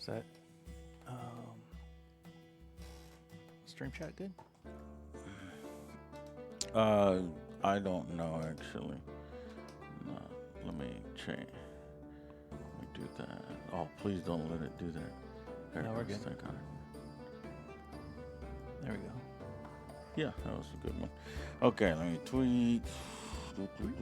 Is that stream chat good? I don't know actually. No, let me change. Let me do that. Oh, please don't let it do that. There No, it we're goes. good. Thank God. There we go. Yeah, that was a good one. Okay, let me tweet. Tweet.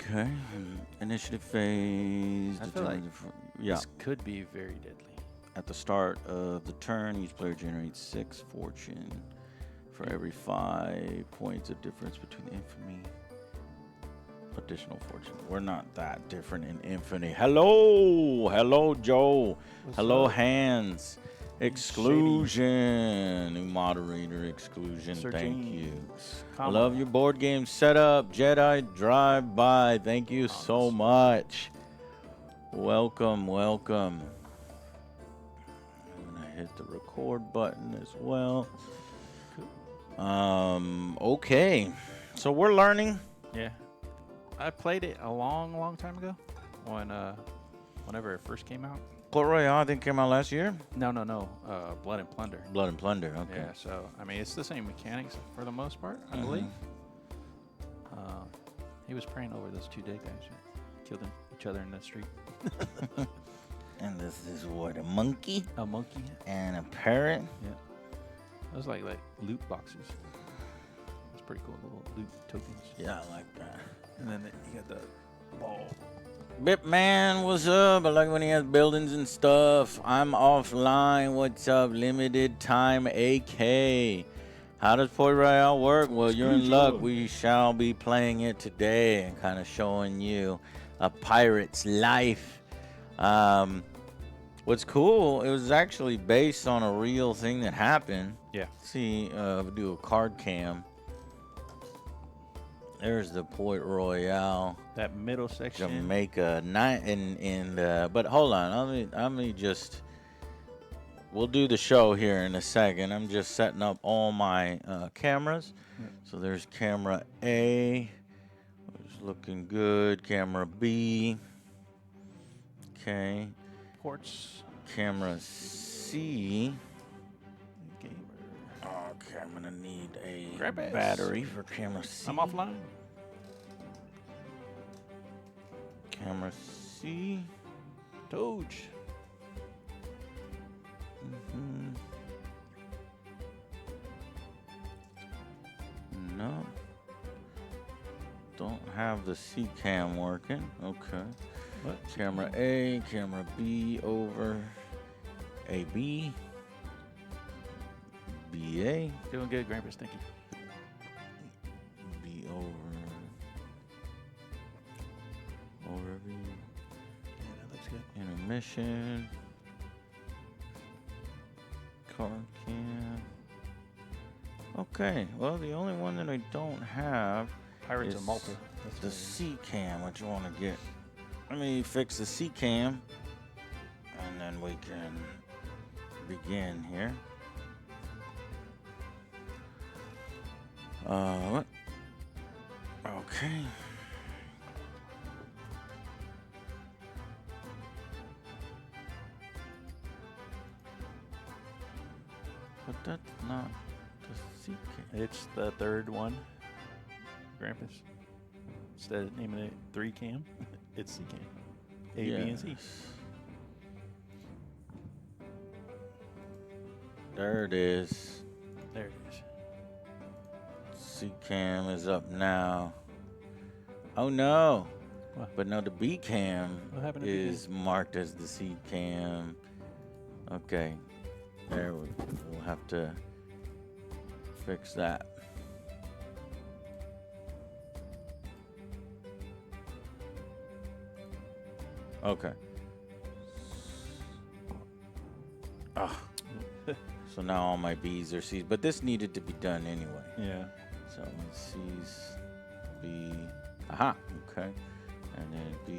Okay, initiative phase. I feel like yeah. This could be very deadly. At the start of the turn, each player generates 6 fortune for every 5 points of difference between infamy. Additional fortune. We're not that different in infamy. Hello, Joe. What's Hello, up? Hands. Exclusion. New moderator exclusion. Sir Thank James. you. I Come love on. your board game setup. Jedi Drive By. Thank you so much. Welcome. I'm gonna hit the record button as well. Okay. So we're learning. Yeah. I played it a long time ago when whenever it first came out. Port Royale, I think, came out last year. No. Blood and Plunder. Blood and Plunder. Okay. Yeah, so I mean it's the same mechanics for the most part, I believe. He was praying over those 2 dead guys that killed each other in the street. And this is what, a monkey A monkey. and a parrot. Yeah. Those like loot boxes. It's pretty cool, little loot tokens. Yeah, I like that. And then you got the ball. Bip man, what's up? I like when he has buildings and stuff. I'm offline. What's up? Limited time AK. How does Port Royale work? Well, you're in luck. We shall be playing it today and kind of showing you a pirate's life. What's cool, it was actually based on a real thing that happened. Yeah. See, we do a card cam. There's the Port Royale. That middle section. Jamaica, but hold on, let me just. We'll do the show here in a second. I'm just setting up all my cameras. Yeah. So there's camera A, which is looking good. Camera B. Okay. Ports. Camera C. Gamer. Okay, I'm gonna need a Grab it. battery for camera C. I'm offline. Camera C. Doge. No. Don't have the C cam working. Okay. What? Camera A, camera B over AB. BA. Doing good, Grandpa's. Thank you. B over overview. Yeah, that looks good. Intermission. Card cam. Okay. Well, the only one that I don't have Pirates is of Malta. That's the what it is. C cam. What you want to get? Let me fix the C cam, and then we can begin here. What? Okay. But that's not the C cam. It's the third one. Grampus. Instead of naming it 3 cam, it's C cam. A, B, and C. Yes. There it is. There it is. C cam is up now. Oh no. What? But no, the B cam What happened to B is marked as the C cam. Okay. There we'll have to fix that. Okay. So now all my B's are C's, but this needed to be done anyway. Yeah. So C's B. Aha. Okay. And then B.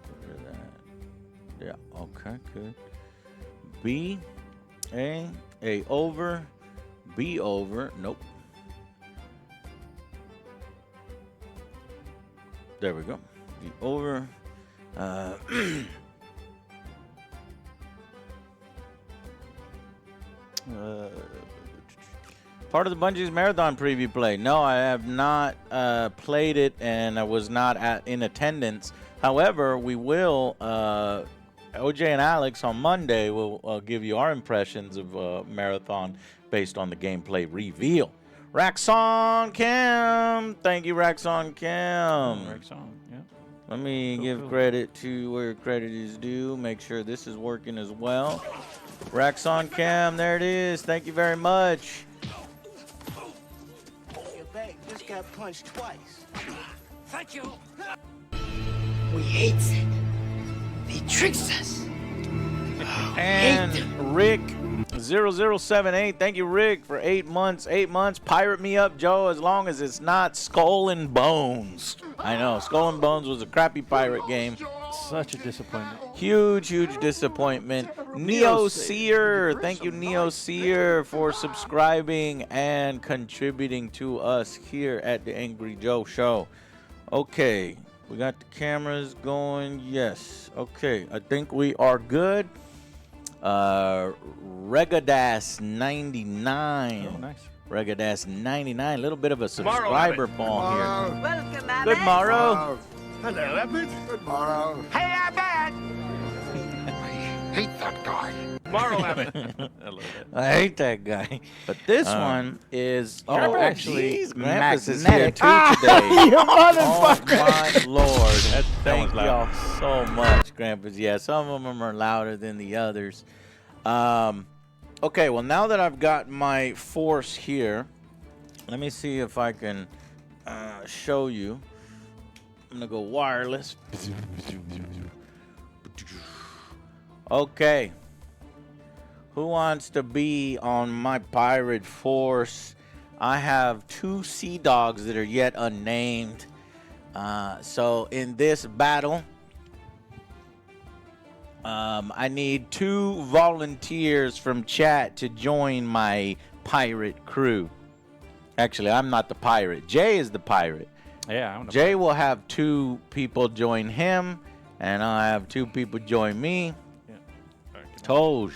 Get rid of that. Yeah. Okay. Good. B. A over. B over. Nope. There we go. B over. Part of the Bungie's Marathon preview play. No, I have not played it, and I was not in attendance. However, we will, OJ and Alex on Monday will give you our impressions of Marathon based on the gameplay reveal. Raxon Cam. Thank you, Raxon Cam. Raxon, yeah. Let me give credit to where credit is due. Make sure this is working as well. Raxon Cam, there it is. Thank you very much. Your back just got punched twice. Thank you. We hate it. They tricks us. And Rick 0078, thank you, Rick, for 8 months. 8 months. Pirate me up, Joe, as long as it's not Skull and Bones. I know, Skull and Bones was a crappy pirate game. Such a disappointment. Huge, huge disappointment. Neo Seer, thank you, Neo Seer, for subscribing and contributing to us here at the Angry Joe Show. Okay, we got the cameras going. Yes. Okay, I think we are good. Regadas 99. Oh, nice. Regadas 99. A little bit of a subscriber ball here. Welcome, Abby. Good morrow. Hello, Abbott. Good morrow. Hey, Abbott. Hate that guy. Tomorrow, Abbott. I love that. I hate that guy. But this one is actually geez, Grampus is here magnetic. too today. You motherfucker. Oh my lord! That Thank one's loud. y'all so much, Grampus. Yeah, some of them are louder than the others. Okay, well now that I've got my force here, let me see if I can show you. I'm gonna go wireless. Okay. Who wants to be on my pirate force? I have 2 sea dogs that are yet unnamed. So in this battle, I need 2 volunteers from chat to join my pirate crew. Actually, I'm not the pirate. Jay is the pirate. Yeah, I want to. Jay will have 2 people join him, and I'll have 2 people join me. Toj.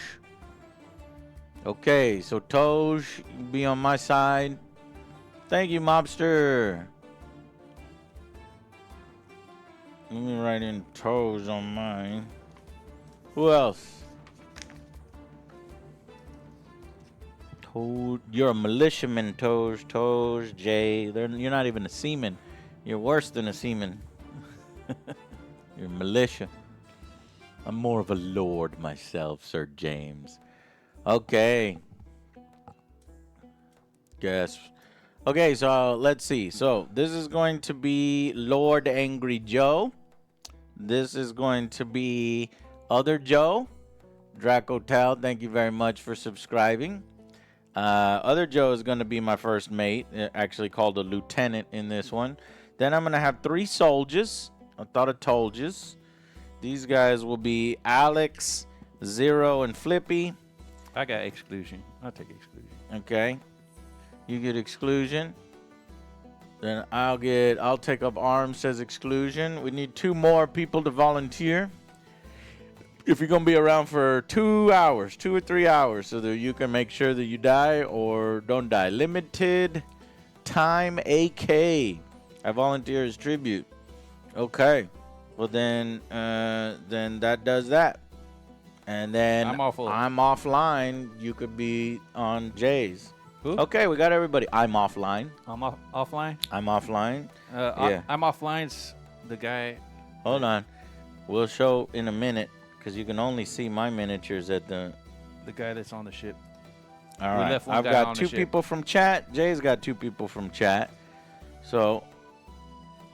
Okay, so Toj, you be on my side. Thank you, Mobster. Let me write in Toj on mine. Who else? Toj, you're a militiaman, Toj. Toj, Jay. You're not even a seaman. You're worse than a seaman. You're militia. I'm more of a lord myself, Sir James. Okay. Guess. Okay, so let's see. So this is going to be Lord Angry Joe. This is going to be Other Joe. Draco Tal, thank you very much for subscribing. Other Joe is going to be my first mate, actually called a lieutenant in this one. Then I'm going to have 3 soldiers. I thought I told you. These guys will be Alex, Zero, and Flippy. I got exclusion. I'll take exclusion. Okay. You get exclusion. Then I'll take up arms, says exclusion. We need 2 more people to volunteer. If you're going to be around for 2 hours, 2 or 3 hours, so that you can make sure that you die or don't die. Limited time AK. I volunteer as tribute. Okay. Well, then that does that. And then I'm offline. You could be on Jay's. Who? Okay, we got everybody. I'm offline. I'm offline. I'm offline. Yeah. I'm offline's the guy. Hold on. We'll show in a minute because you can only see my miniatures at the guy that's on the ship. All right. I've got 2 people from chat. Jay's got 2 people from chat. So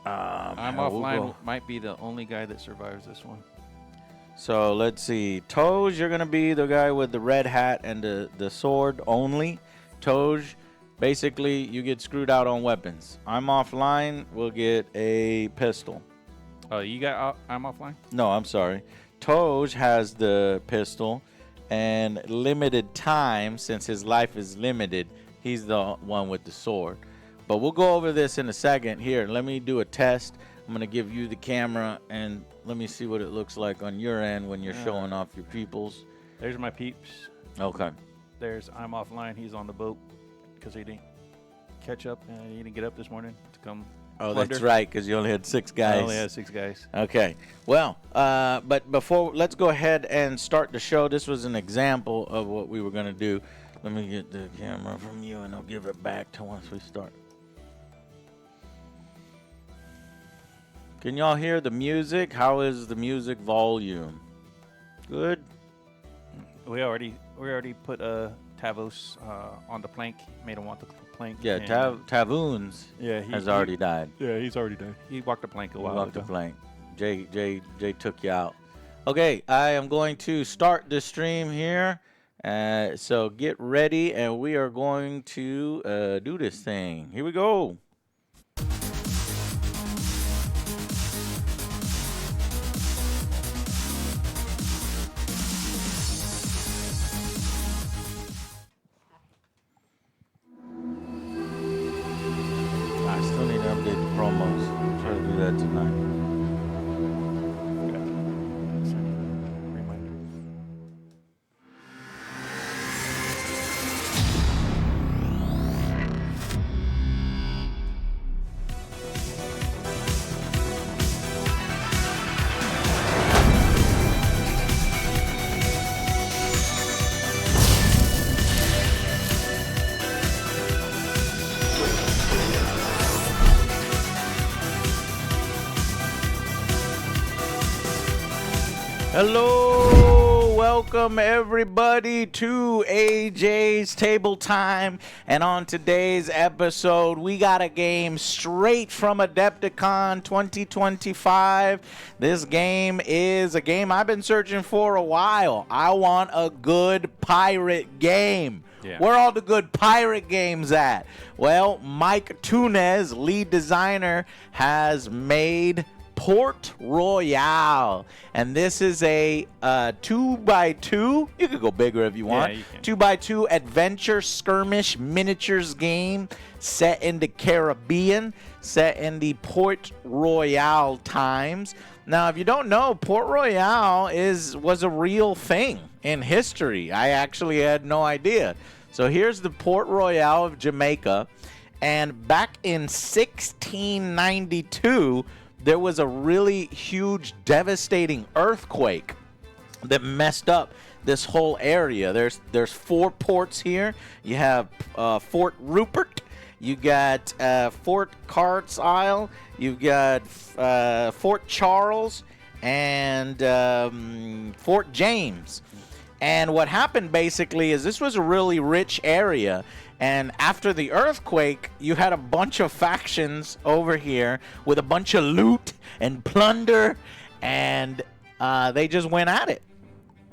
I'm offline. Might be the only guy that survives this one. So let's see. Toj, you're going to be the guy with the red hat and the sword only. Toj, basically, you get screwed out on weapons. I'm offline, we'll get a pistol. Oh, you got I'm offline? No, I'm sorry. Toj has the pistol, and limited time, since his life is limited, he's the one with the sword. But we'll go over this in a second. Here, let me do a test. I'm going to give you the camera, and let me see what it looks like on your end when you're showing off your peoples. There's my peeps. Okay. There's I'm offline. He's on the boat because he didn't catch up and he didn't get up this morning to come. Oh, plunder. that's right, because you only had 6 guys. I only had 6 guys. Okay. Well, but before, let's go ahead and start the show. This was an example of what we were going to do. Let me get the camera from you, and I'll give it back to once we start. Can y'all hear the music? How is the music volume? Good? We already put Tavos on the plank. Made him want the plank. Yeah, and, Tavoons has already died. Yeah, he's already died. He walked the plank a while Walked ago. the plank. Jay took you out. Okay, I am going to start the stream here. So get ready, and we are going to do this thing. Here we go. I still need to update the promos. I'll try to do that tonight. Reminder. Hello, welcome everybody to AJ's Table Time, and on today's episode we got a game straight from Adepticon 2025. This game is a game I've been searching for a while. I want a good pirate game. Yeah. Where are all the good pirate games at? Well, Mike Tunez, lead designer, has made Port Royale, and this is a 2x2. You could go bigger if you want. Yeah, you can. 2x2 adventure skirmish miniatures game set in the Caribbean, set in the Port Royale times. Now, if you don't know, Port Royale was a real thing in history. I actually had no idea. So here's the Port Royale of Jamaica, and back in 1692. There was a really huge, devastating earthquake that messed up this whole area. There's 4 ports here. You have Fort Rupert, you got Fort Carlisle, you've got Fort Charles, and Fort James. And what happened basically is this was a really rich area. And after the earthquake, you had a bunch of factions over here with a bunch of loot and plunder, and they just went at it.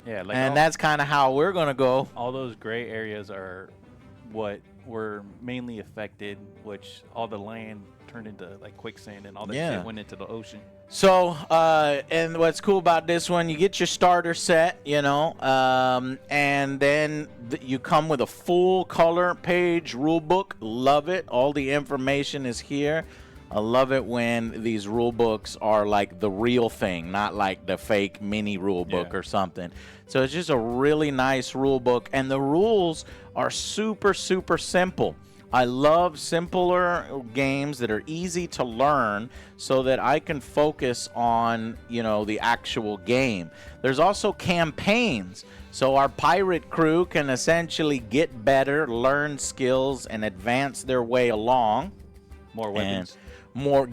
Yeah, like And that's kind of how we're going to go. all those gray areas are what were mainly affected, which all the land turned into like quicksand and all that Yeah. shit went into the ocean. So, and what's cool about this one, you get your starter set, you know, and then you come with a full color page rule book. Love it. All the information is here. I love it when these rule books are like the real thing, not like the fake mini rule book Yeah. or something. So it's just a really nice rule book, and the rules are super, super simple. I love simpler games that are easy to learn so that I can focus on, you know, the actual game. There's also campaigns, so our pirate crew can essentially get better, learn skills, and advance their way along. More weapons.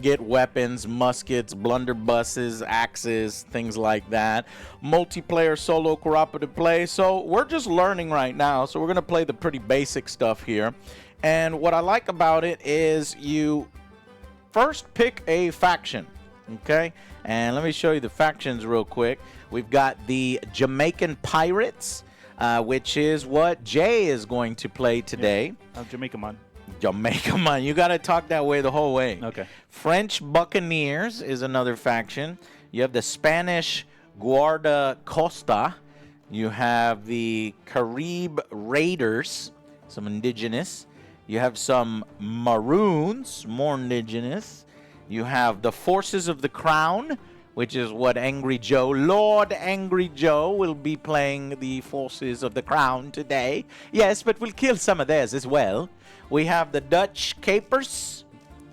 Get weapons, muskets, blunderbusses, axes, things like that. Multiplayer solo cooperative play. So we're just learning right now, so we're going to play the pretty basic stuff here. And what I like about it is you first pick a faction, okay? And let me show you the factions real quick. We've got the Jamaican Pirates, which is what Jay is going to play today. Jamaica man. Jamaica man, you got to talk that way the whole way. Okay. French Buccaneers is another faction. You have the Spanish Guarda Costa. You have the Carib Raiders, some indigenous. You have some Maroons, more indigenous. You have the Forces of the Crown, which is what Angry Joe, Lord Angry Joe, will be playing the Forces of the Crown today. Yes, but we'll kill some of theirs as well. We have the Dutch Capers,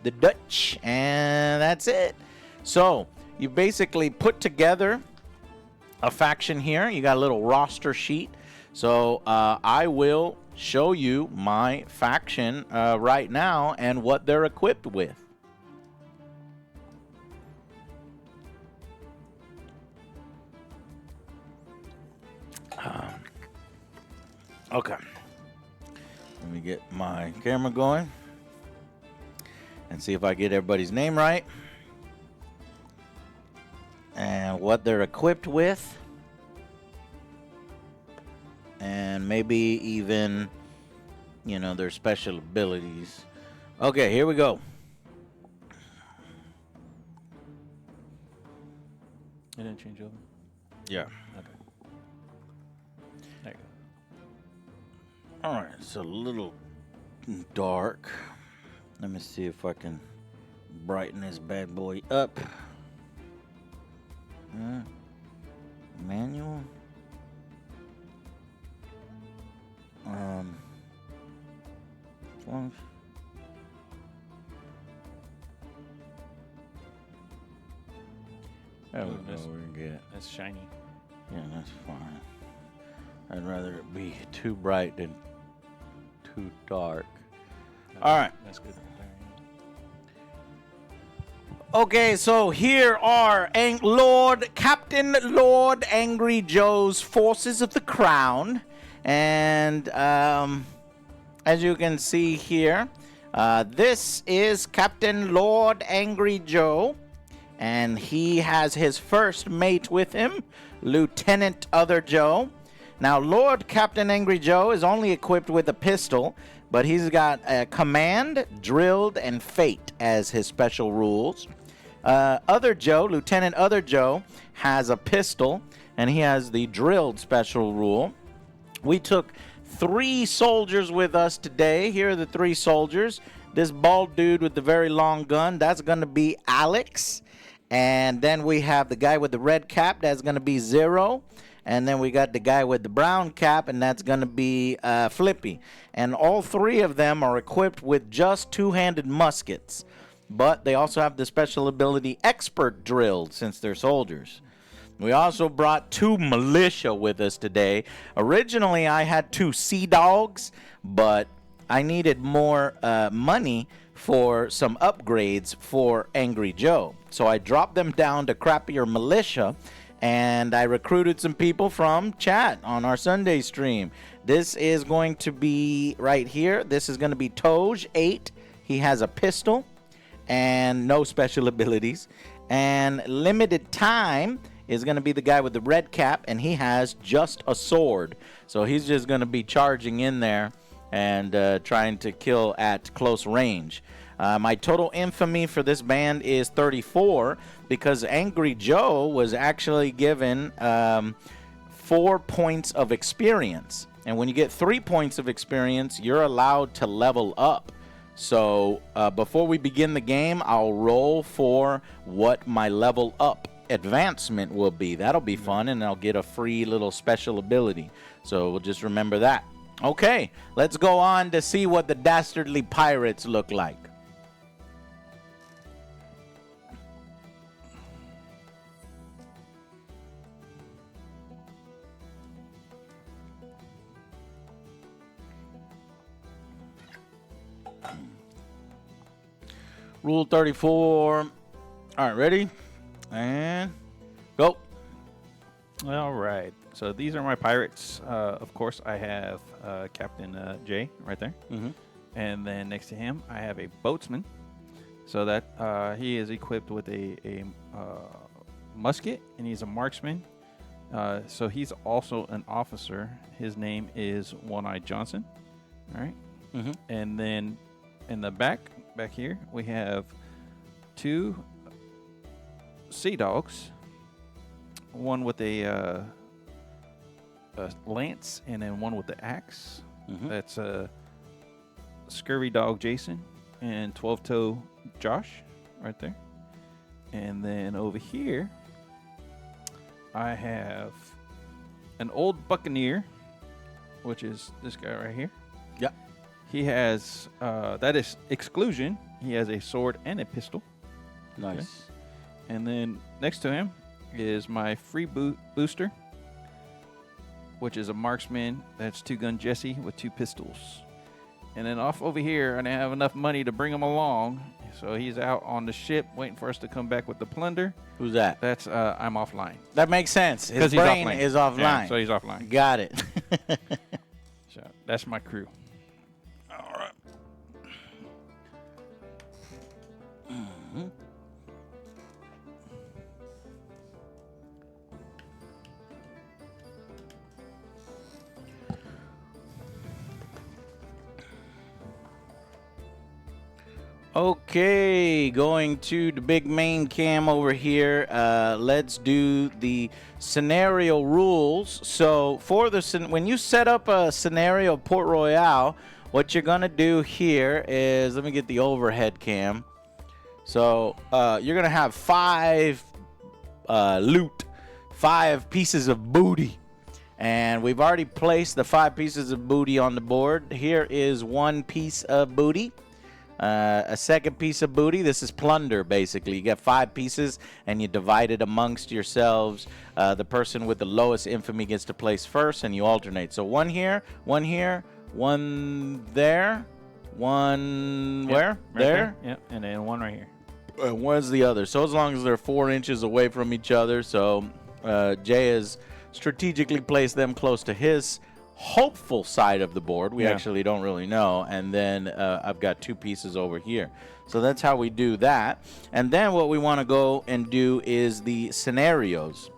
the Dutch, and that's it. So you basically put together a faction here. You got a little roster sheet. So I will show you my faction right now and what they're equipped with. Okay. Let me get my camera going and see if I get everybody's name right and what they're equipped with, and maybe even, you know, their special abilities. Okay, here we go. It didn't change over. Yeah. Okay. There you All right, it's a little dark. Let me see if I can brighten this bad boy up. Manual. Function. There we Ooh, go. that's- We get. That's shiny. Yeah, that's fine. I'd rather it be too bright than too dark. All right. That's good. There, Okay, so here are Captain Lord Angry Joe's Forces of the Crown. And as you can see here, this is Captain Lord Angry Joe. And he has his first mate with him, Lieutenant Other Joe. Now, Lord Captain Angry Joe is only equipped with a pistol, but he's got Command, Drilled, and Fate as his special rules. Other Joe, Lieutenant Other Joe, has a pistol, and he has the Drilled special rule. We took 3 soldiers with us today. Here are the 3 soldiers. This bald dude with the very long gun, that's going to be Alex. And then we have the guy with the red cap, that's going to be Zero. And then we got the guy with the brown cap, and that's going to be Flippy. And all 3 of them are equipped with just 2-handed muskets. But they also have the special ability Expert Drilled, since they're soldiers. We also brought 2 militia with us today. Originally, I had 2 Sea Dogs, but I needed more money for some upgrades for Angry Joe. So I dropped them down to crappier militia, and I recruited some people from chat on our Sunday stream. This is going to be right here. This is going to be Toj 8. He has a pistol and no special abilities. And Limited Time is going to be the guy with the red cap, and he has just a sword. So he's just going to be charging in there and trying to kill at close range. My total infamy for this band is 34 because Angry Joe was actually given 4 points of experience. And when you get 3 points of experience, you're allowed to level up. So before we begin the game, I'll roll for what my level up advancement will be. That'll be fun, and I'll get a free little special ability. So we'll just remember that. Okay, let's go on to see what the dastardly pirates look like. Rule 34. All right, ready? And go. All right. So these are my pirates. Of course, I have Captain J right there. Mm-hmm. And then next to him, I have a boatsman. So that he is equipped with a musket, and he's a marksman. So he's also an officer. His name is One-Eye Johnson. All right. Mm-hmm. And then in the back here, we have 2 sea dogs. One with a lance, and then one with the axe. Mm-hmm. That's Scurvy Dog Jason and 12-Toe Josh right there. And then over here, I have an old buccaneer, which is this guy right here. Yeah. He has, that is Exclusion. He has a sword and a pistol. Nice. Okay. And then next to him is my free booster, which is a marksman. That's 2-Gun Jesse with 2 pistols. And then off over here, I didn't have enough money to bring him along, so he's out on the ship waiting for us to come back with the plunder. Who's that? That's I'm offline. That makes sense. His 'Cause he's brain offline. is offline. Yeah, so he's offline. Got it. So that's my crew. All right. Okay, going to the big main cam over here. Let's do the scenario rules. So for the when you set up a scenario Port Royale, what you're gonna do here is, let me get the overhead cam. So you're gonna have 5 loot, 5 pieces of booty. And we've already placed the 5 pieces of booty on the board. Here is 1 piece of booty. A second piece of booty. This is plunder, basically. You get 5 pieces, and you divide it amongst yourselves. The person with the lowest infamy gets to place first, and you alternate. So 1 here, 1 here, 1 there, 1 Yep, where? right There? Yep, and then 1 right here. And where's the other? So as long as they're 4 inches away from each other. So Jay has strategically placed them close to his hopeful side of the board. We actually don't really know. And then I've got 2 pieces over here. So that's how we do that. And then what we want to go and do is the scenarios.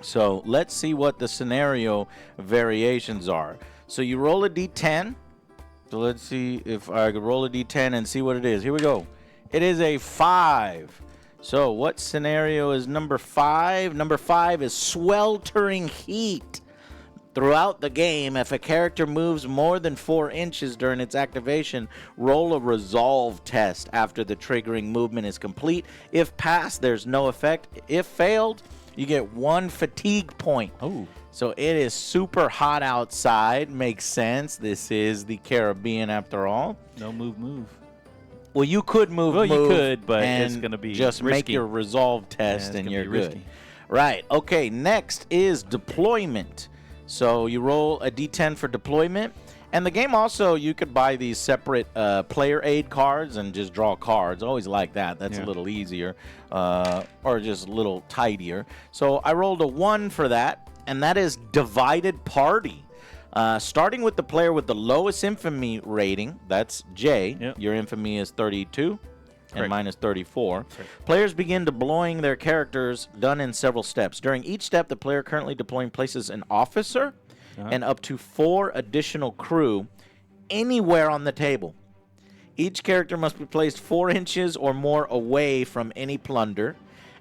So let's see what the scenario variations are. So you roll a d10. So let's see if I could roll a d10 and see what it is. Here we go. It is a 5. So what scenario is number 5? Number 5 is sweltering heat. Throughout the game, if a character moves more than 4 inches during its activation, roll a resolve test after the triggering movement is complete. If passed, there's no effect. If failed, you get 1 fatigue point. Oh. So it is super hot outside. Makes sense. This is the Caribbean after all. No move. Well, you could move. Well, you move, could, but it's and gonna be just make risky. your resolve Yeah, test, it's and gonna you're be good. risky. Right. Okay. Next is deployment. So you roll a d10 for deployment, and the game also, you could buy these separate player aid cards and just draw cards. Always like that. That's a little easier, or just a little tidier. So I rolled a 1 for that, and that is divided party. Starting with the player with the lowest infamy rating, that's Jay. Yep. Your infamy is 32. And Correct. mine is 34. Correct. Players begin deploying their characters, done in several steps. During each step, the player currently deploying places an officer and up to 4 additional crew anywhere on the table. Each character must be placed 4 inches or more away from any plunder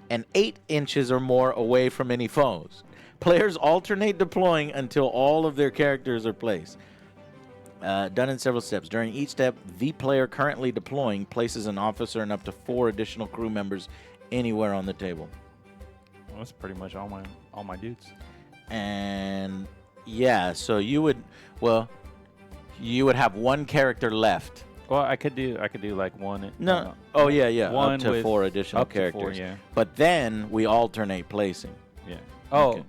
and 8 inches or more away from any foes. Players alternate deploying until all of their characters are placed. Done in several steps. During each step, the player currently deploying places an officer and up to 4 additional crew members anywhere on the table. Well, that's pretty much all my dudes. And yeah, so you would have 1 character left. Well, I could do like 1. No. Oh yeah. One up to with 4 additional up to characters. 4, yeah. But then we alternate placing. Yeah. Oh, Okay.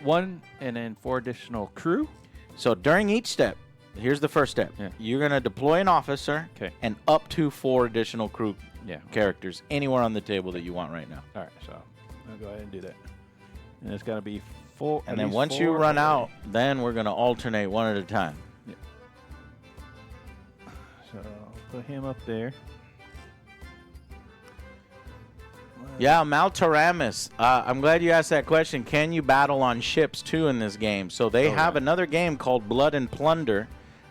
1 and then 4 additional crew. So during each step, here's the first step. Yeah. You're gonna deploy an officer 'Kay. and up to 4 additional crew Yeah. characters anywhere on the table that you want right now. All right, so I'll go ahead and do that. And it's got to be 4. And then once you run out, then we're gonna alternate 1 at a time. So I'll put him up there. Yeah, Maltaramis. I'm glad you asked that question. Can you battle on ships too in this game? So they have another game called Blood and Plunder,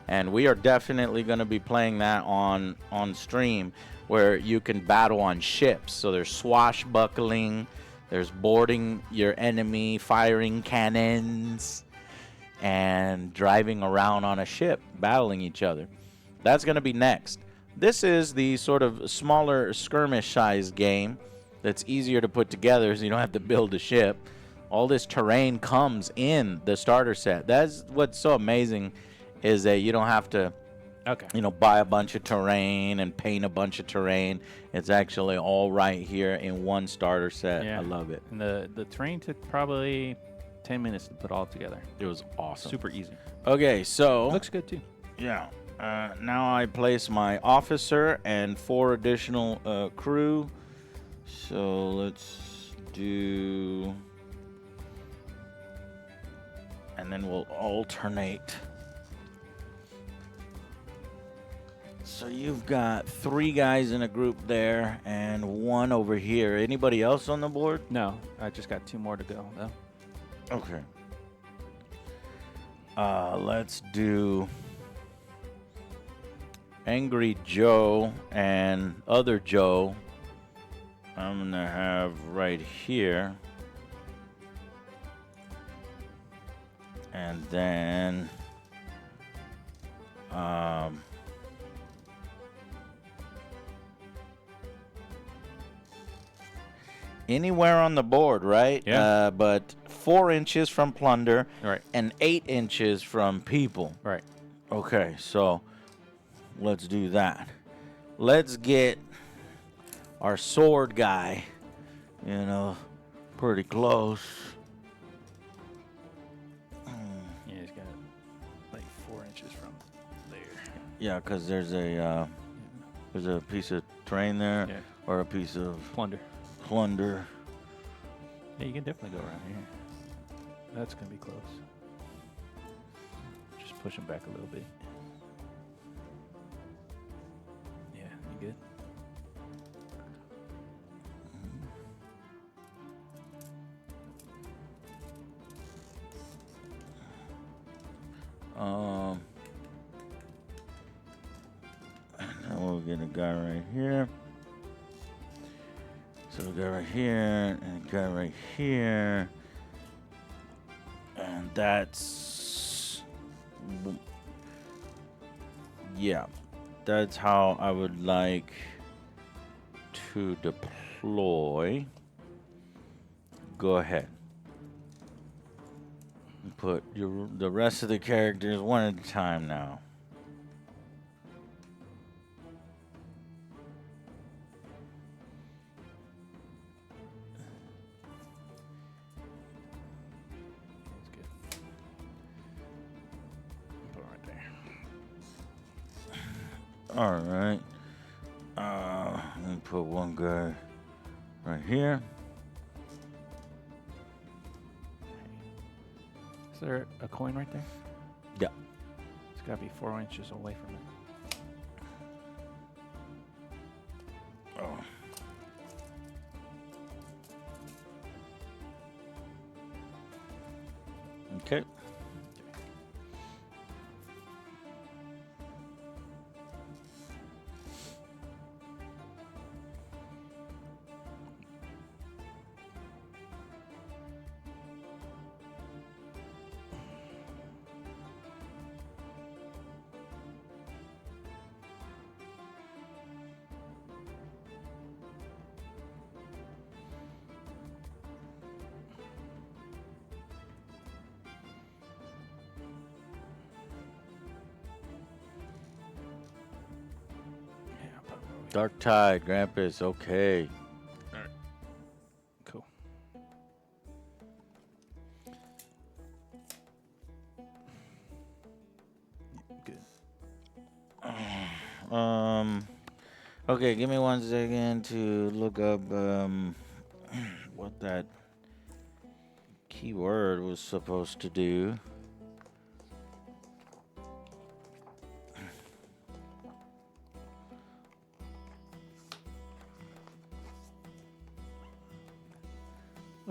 and we are definitely going to be playing that on stream, where you can battle on ships. So there's swashbuckling, there's boarding your enemy, firing cannons, and driving around on a ship, battling each other. That's going to be next. This is the sort of smaller skirmish-sized game that's easier to put together, so you don't have to build a ship. All this terrain comes in the starter set. That's what's so amazing, is that you don't have to, buy a bunch of terrain and paint a bunch of terrain. It's actually all right here in one starter set. Yeah. I love it. And the terrain took probably 10 minutes to put all together. It was awesome. Super easy. Okay, so Looks good too. yeah. Now I place my officer and 4 additional crew. So let's do, and then we'll alternate. So you've got 3 guys in a group there and 1 over here. Anybody else on the board? No, I just got 2 more to go though. Okay. Let's do Angry Joe and Other Joe. I'm gonna have right here. And then anywhere on the board, right? Yeah. But 4 inches from plunder, Right. and 8 inches from people. Right. Okay, so let's do that. Let's get our sword guy, pretty close. Yeah, he's got like 4 inches from there. Yeah, because there's a piece of terrain there, Yeah. or a piece of Plunder. plunder. Yeah, you can definitely go around here. That's gonna be close. Just push him back a little bit. Yeah, you good? And then we'll get a guy right here. So a guy right here, and a guy right here. And that's, yeah, that's how I would like to deploy. Go ahead. Put the rest of the characters one at a time now. That's good. Put it right there. All right. Let me put one guy right here. Is there a coin right there? Yeah. It's gotta be 4 inches away from it. Oh. Okay. Yeah, I'll put him over here. Dark Tide, Grampus, okay. Cool. Good. Okay, give me 1 second to look up what that keyword was supposed to do.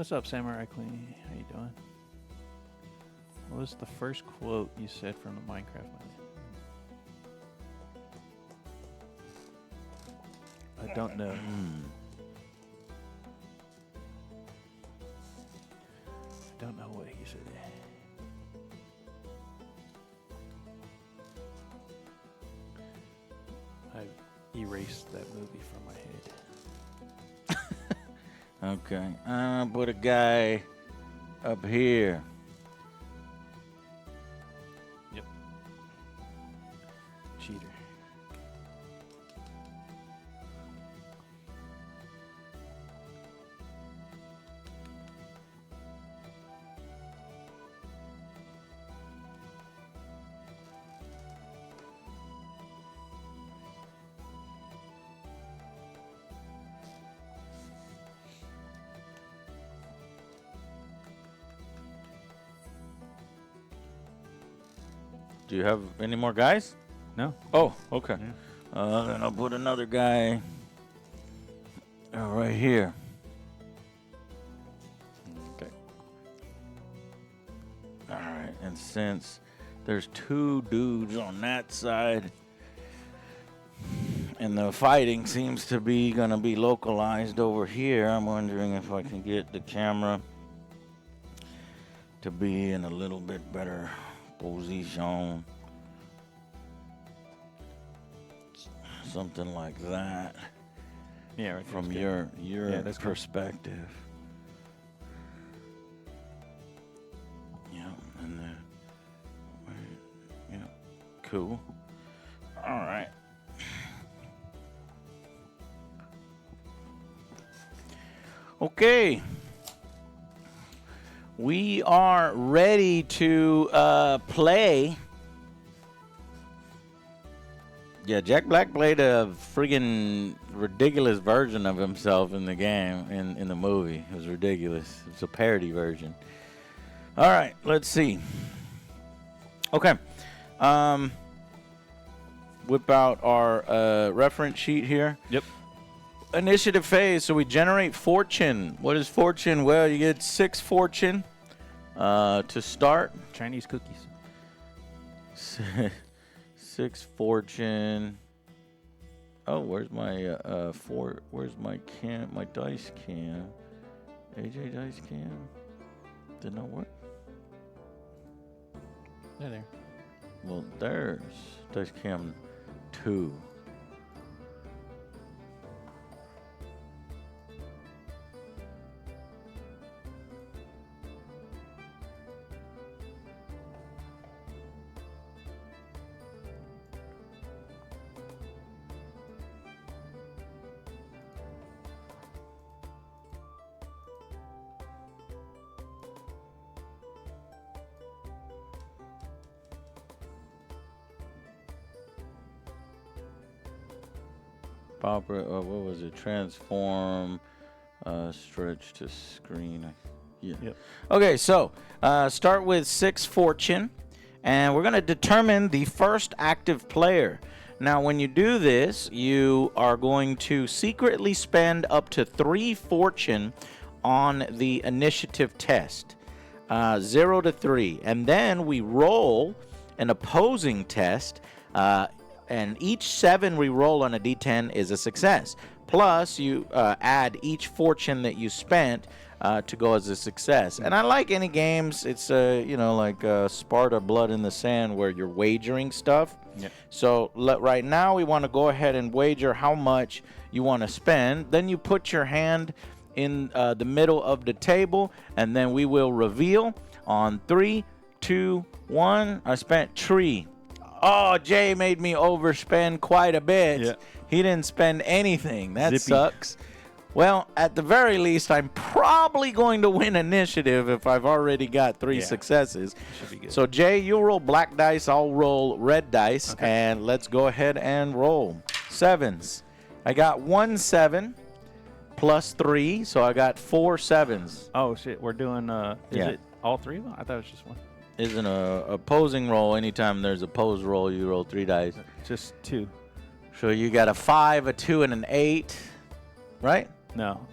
What's up, Samurai Queen? How you doing? What was the first quote you said from the Minecraft movie? I don't know. I don't know what he said. I erased that movie from my head. Okay. I'll put a guy up here. Yep. Cheater. Do you have any more guys? No. Oh, okay. Yeah. Then I'll put another guy right here. Okay. All right, and since there's two dudes on that side, and the fighting seems to be gonna be localized over here, I'm wondering if I can get the camera to be in a little bit better position. Something like that. Yeah, right From there's your Yeah, that's good. perspective. Yeah, and then yeah, cool. All right. Okay. We are ready to play. Yeah, Jack Black played a friggin' ridiculous version of himself in the game, in the movie. It was ridiculous. It's a parody version. All right, let's see. Okay. Whip out our reference sheet here. Yep. Initiative phase, so we generate fortune. What is fortune? Well, you get 6 fortune to start. Chinese cookies. 6 fortune. Oh, where's my where's my my dice cam? AJ dice cam. Did not work. They're there. Well, there's dice cam 2. What was it? Transform, stretch to screen. Yeah. Yep. Okay, so start with 6 fortune, and we're going to determine the first active player. Now, when you do this, you are going to secretly spend up to 3 fortune on the initiative test, 0 to 3, and then we roll an opposing test. And each 7 we roll on a d10 is a success. Plus, you add each fortune that you spent to go as a success. And I like any games. It's like Sparta Blood in the Sand, where you're wagering stuff. Yep. So right now we want to go ahead and wager how much you want to spend. Then you put your hand in the middle of the table, and then we will reveal on 3, 2, 1. I spent 3. Oh, Jay made me overspend quite a bit. Yeah. He didn't spend anything. That Zippy. sucks. Well, at the very least, I'm probably going to win initiative if I've already got 3 successes. Should be good. So, Jay, you'll roll black dice. I'll roll red dice. Okay. And let's go ahead and roll. 7s. I got 1 7 plus 3, so I got 4 7s. Oh, shit. We're doing, is it all 3 of them? I thought it was just 1. Isn't a opposing roll. Anytime there's a opposed roll, you roll 3 dice. Just 2. So you got a 5, a 2, and an 8, right? No.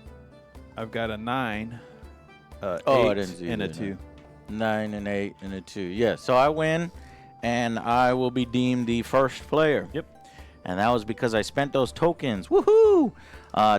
I've got a 9, Oh, I 8 didn't see and a that. 2. 9 and 8 and a 2. Yeah, so I win, and I will be deemed the first player. Yep. And that was because I spent those tokens. Woohoo!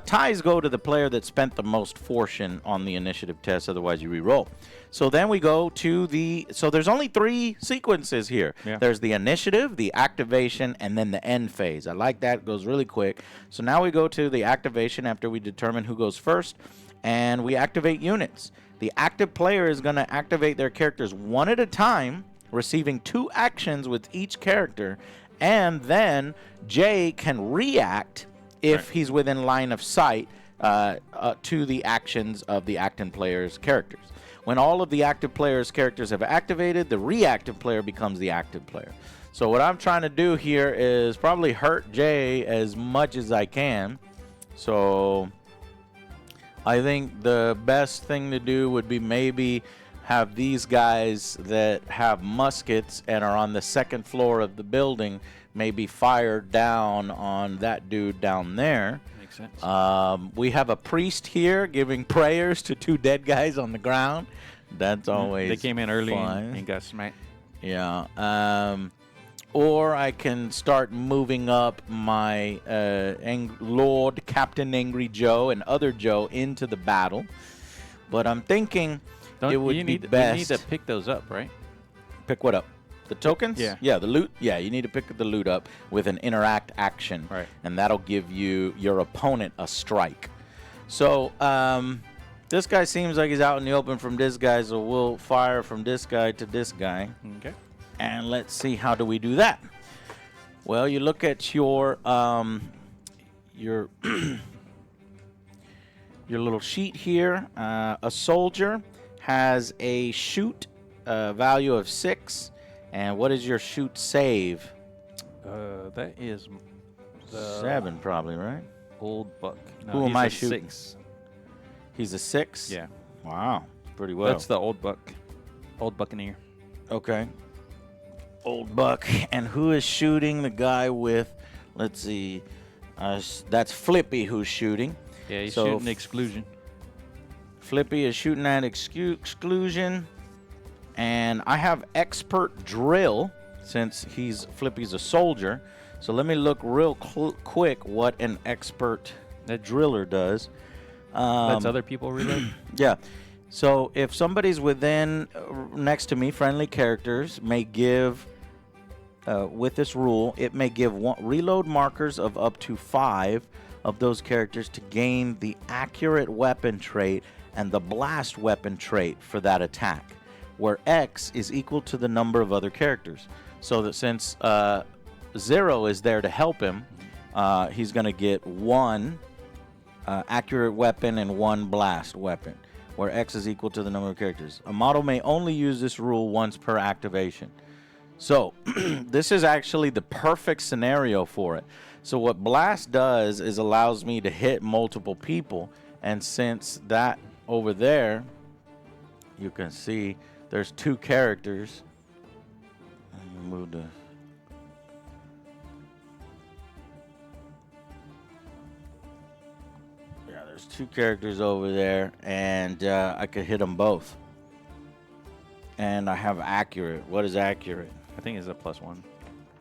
Ties go to the player that spent the most fortune on the initiative test. Otherwise, you re-roll. So then we go to the... So there's only 3 sequences here. Yeah. There's the initiative, the activation, and then the end phase. I like that. It goes really quick. So now we go to the activation after we determine who goes first. And we activate units. The active player is going to activate their characters one at a time, receiving 2 actions with each character. And then Jay can react if he's within line of sight to the actions of the active player's characters. When all of the active player's characters have activated, the reactive player becomes the active player. So what I'm trying to do here is probably hurt Jay as much as I can. So I think the best thing to do would be maybe have these guys that have muskets and are on the second floor of the building maybe fire down on that dude down there. Makes sense. We have a priest here giving prayers to 2 dead guys on the ground. That's always They came in early fun. and got smacked. Yeah. Or I can start moving up my Lord Captain Angry Joe and other Joe into the battle. But I'm thinking it would be best. You need to pick those up, right? Pick what up? The tokens? Yeah. Yeah, the loot. Yeah, you need to pick the loot up with an interact action. Right. And that'll give your opponent a strike. So, this guy seems like he's out in the open from this guy, so we'll fire from this guy to this guy. Okay. And let's see, how do we do that? Well, you look at your your little sheet here. A soldier has a shoot value of 6. And what is your shoot save? That is the 7 probably, right? old buck. No, Who am he's I a shooting? 6. He's a 6? Yeah. Wow. Pretty well. That's the old buck. Old buccaneer. Okay. Old buck. And who is shooting? The guy with, let's see, that's Flippy who's shooting. Yeah, he's So shooting exclusion. Flippy is shooting at exclusion. And I have expert drill since Flippy's a soldier. So let me look real quick what an expert driller does. Lets other people reload. Yeah. So if somebody's within, next to me, friendly characters may give, with this rule, it may give reload markers of up to 5 of those characters to gain the accurate weapon trait and the blast weapon trait for that attack, where X is equal to the number of other characters. So that since 0 is there to help him, he's going to get 1 accurate weapon and 1 blast weapon, where X is equal to the number of characters. A model may only use this rule once per activation. So this is actually the perfect scenario for it. So what blast does is allows me to hit multiple people, and since that over there, you can see there's 2 characters. Let me move the... Yeah, there's 2 characters over there, and I could hit them both. And I have accurate. What is accurate? I think it's a +1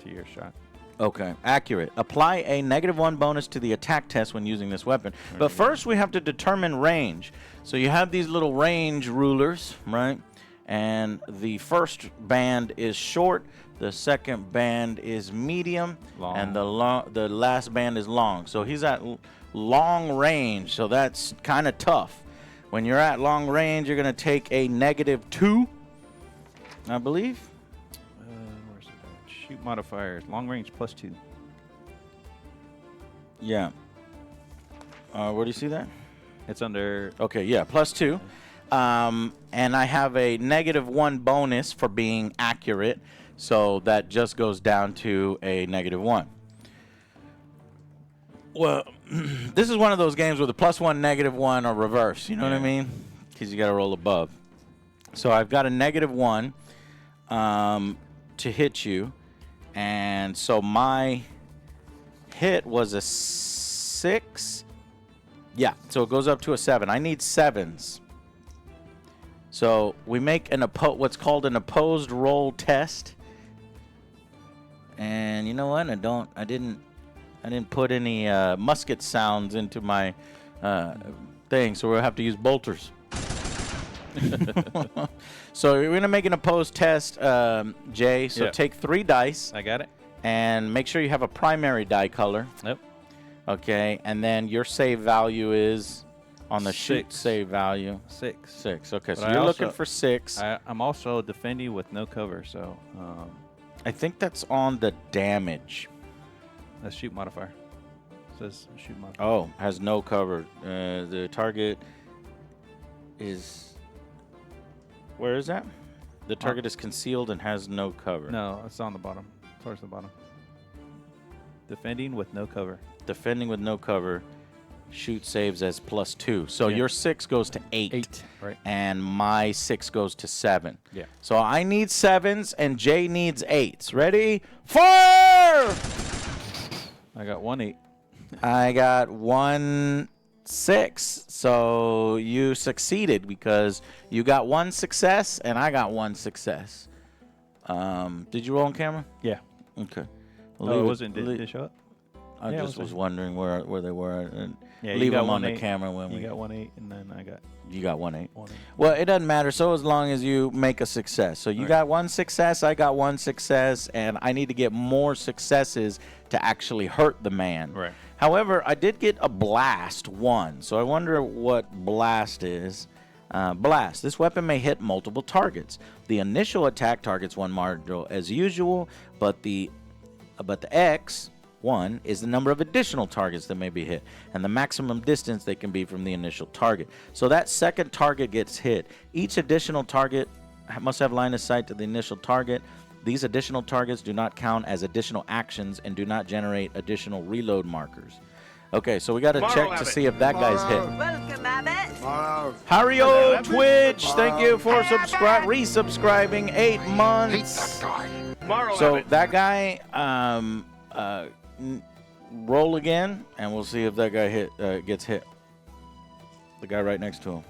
to your shot. Okay, accurate. Apply a -1 bonus to the attack test when using this weapon. But first we have to determine range. So you have these little range rulers, right? And the first band is short, the second band is medium, Long. and the last band is long. So he's at long range, so that's kind of tough. When you're at long range, you're going to take a -2, I believe. Where's it at? Shoot modifiers. Long range +2. Yeah. Where do you see that? It's under. Okay, yeah, +2. And I have a -1 bonus for being accurate, so that just goes down to a -1. Well, this is one of those games where the +1, -1 are reverse. You know what I mean? Because you got to roll above. So I've got a -1 to hit you, and so my hit was a 6. Yeah, so it goes up to a 7. I need 7s. So we make what's called an opposed roll test. And you know what? I didn't put any musket sounds into my thing, so we'll have to use bolters. So we're gonna make an opposed test, Jay. So take 3 dice. I got it. And make sure you have a primary die color. Yep. Okay, and then your save value is on the shoot 6. save value. 6. 6. Okay, But so I you're looking also- for 6. I'm also defending with no cover, so I think that's on the damage. that's shoot modifier. Says shoot modifier. Oh, has no cover. The target is. Where is that? The target is concealed and has no cover. No, it's on the bottom. Towards the bottom. Defending with no cover. Defending with no cover. Shoot saves as +2. So Yeah. your 6 goes to 8. 8. Right. And my 6 goes to 7. Yeah. So I need 7s and Jay needs 8s. Ready? Fire! I got 1 8. I got 1 6. So you succeeded because you got 1 success and I got 1 success. Did you roll on camera? Yeah. Okay. Oh, it wasn't. Did it show up? I Yeah, it just was was wondering where they were. And Yeah, you leave got them on 1 the 8. camera when You we. got 1 8, and then I got You got 1 8. 1 8. Well, it doesn't matter. So as long as you make a success. So you Right. got 1 success, I got 1 success, and I need to get more successes to actually hurt the man. Right. However, I did get a blast 1. So I wonder what blast is. Blast. This weapon may hit multiple targets. The initial attack targets 1 module as usual, but the X1 is the number of additional targets that may be hit, and the maximum distance they can be from the initial target. So that second target gets hit. Each additional target must have line of sight to the initial target. These additional targets do not count as additional actions and do not generate additional reload markers. Okay, so we got to check to see if that guy's hit. Welcome, Abbott. Tomorrow. Hario Twitch, thank you for resubscribing 8 months. Tomorrow, So Abbott. that guy, roll again, and we'll see if that guy gets hit. The guy right next to him.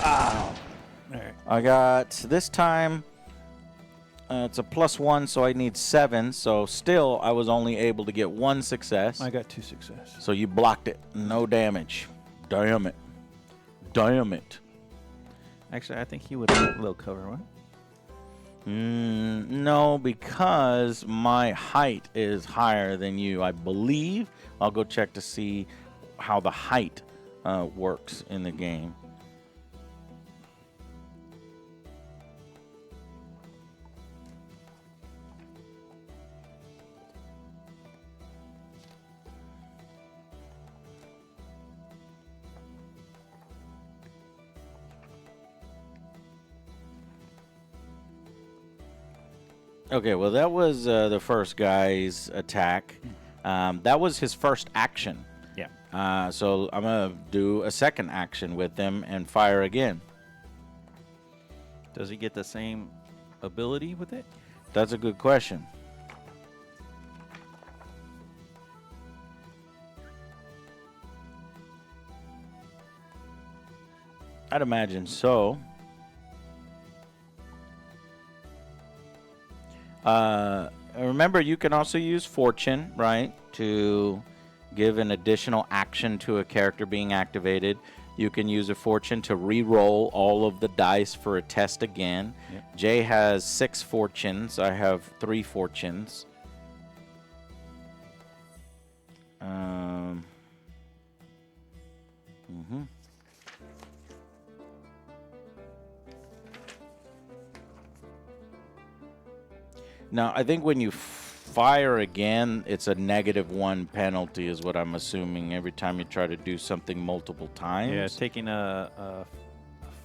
All right. I got this time. It's a +1, so I need 7. So still, I was only able to get 1 success. I got 2 success. So you blocked it. No damage. Damn it. Damn it. Actually, I think he would have a little cover, right? No, because my height is higher than you, I believe. I'll go check to see how the height works in the game. Okay, well, that was the first guy's attack. That was his first action. Yeah. So I'm going to do a second action with him and fire again. Does he get the same ability with it? That's a good question. I'd imagine so. Remember, you can also use Fortune, right, to give an additional action to a character being activated. You can use a Fortune to re-roll all of the dice for a test again. Yep. Jay has 6 Fortunes. I have 3 Fortunes. Now, I think when you fire again, it's a -1 penalty, is what I'm assuming, every time you try to do something multiple times. Yeah, taking a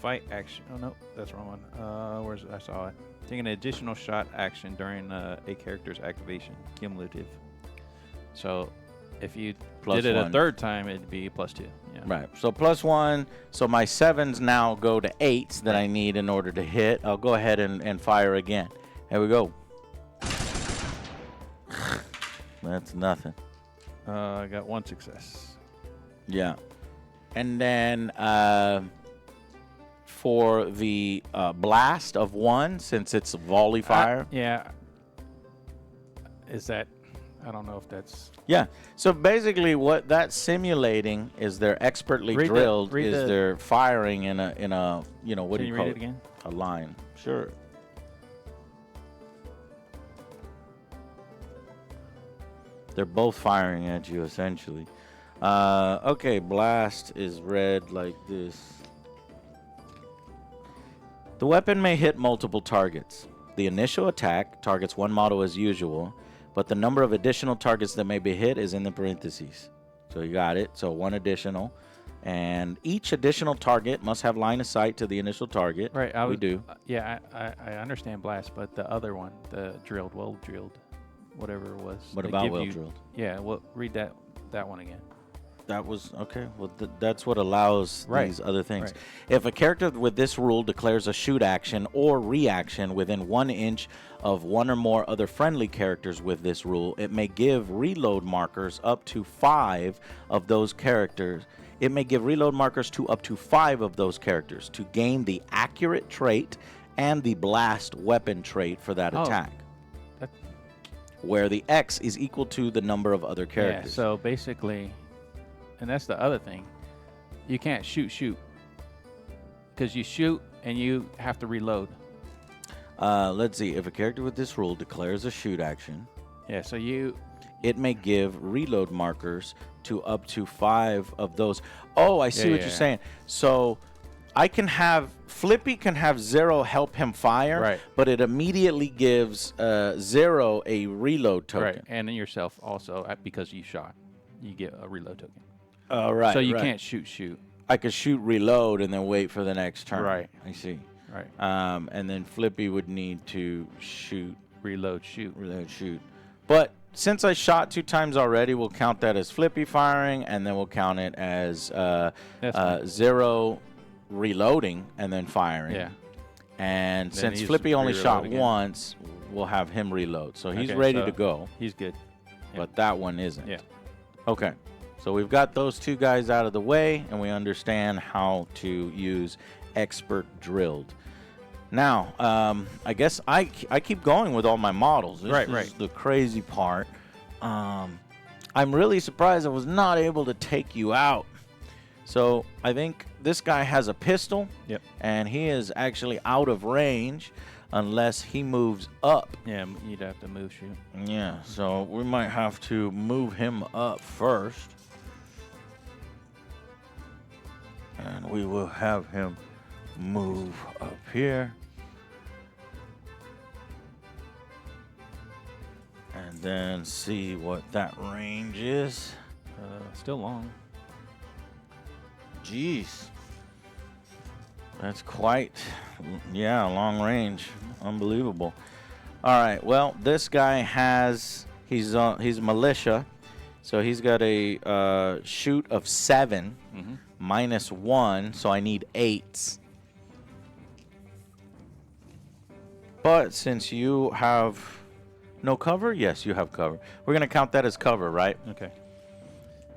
fight action. Oh, no, that's the wrong one. Where's I saw it. Taking an additional shot action during a character's activation, cumulative. So if you did it +1. a third time, it'd be +2. Yeah. Right. So +1. So my 7s now go to 8s that I need in order to hit. I'll go ahead and fire again. Here we go. That's nothing. I got 1 success. Yeah. And then for the blast of 1 since it's volley fire. Yeah. Is that? I don't know if that's. Yeah. So basically, what that's simulating is they're expertly Read the- drilled. read the- They're firing in a you know what Can do you you call read it again? A line. Sure. They're both firing at you essentially. Okay, blast is read like this. The weapon may hit multiple targets. The initial attack targets one model as usual, but the number of additional targets that may be hit is in the parentheses. So you got it. So 1 additional. And each additional target must have line of sight to the initial target. Right. We do. Yeah, I understand blast, but the other one, the drilled, well drilled, whatever it was. What they about give well you- drilled? Yeah. Well, read that one again. That was okay. Well, that's what allows Right. these other things. Right. If a character with this rule declares a shoot action or reaction within 1 inch of one or more other friendly characters with this rule, it may give reload markers up to 5 of those characters. It may give reload markers to up to 5 of those characters to gain the accurate trait and the blast weapon trait for that Oh. attack, That, where the X is equal to the number of other yeah. characters. So basically, and that's the other thing. You can't shoot because you shoot and you have to reload. Let's see. If a character with this rule declares a shoot action, Yeah. So you. it may give reload markers to up to 5 of those. Oh, I see Yeah, what yeah, you're yeah. saying. So I can have Flippy can have 0 help him fire, Right. but it immediately gives 0 a reload token. Right. And then yourself also because you shot, you get a reload token. Right. So you right. can't shoot. I could shoot reload and then wait for the next turn. Right. I see. Right. And then Flippy would need to shoot. Reload shoot. Reload shoot. But since I shot 2 times already, we'll count that as Flippy firing, and then we'll count it as That's fine. 0 reloading and then firing. Yeah. And Then since he's Flippy only reload shot again. once, we'll have him reload. So he's Okay, ready so to go, He's good. Yeah. but that one isn't. Yeah. Okay. So we've got those 2 guys out of the way, and we understand how to use expert drilled. Now, I guess I keep going with all my models. This is the crazy part. I'm really surprised I was not able to take you out. So I think this guy has a pistol. Yep. And he is actually out of range unless he moves up. Yeah. You'd have to move shoot. Yeah, so we might have to move him up first. And we will have him move up here. And then see what that range is. Still long. Jeez. That's quite, yeah, long range. Unbelievable. All right, well, this guy has, he's militia. So he's got a shoot of 7 minus 1, so I need 8s. But since you have no cover, yes, you have cover. We're going to count that as cover, right? Okay.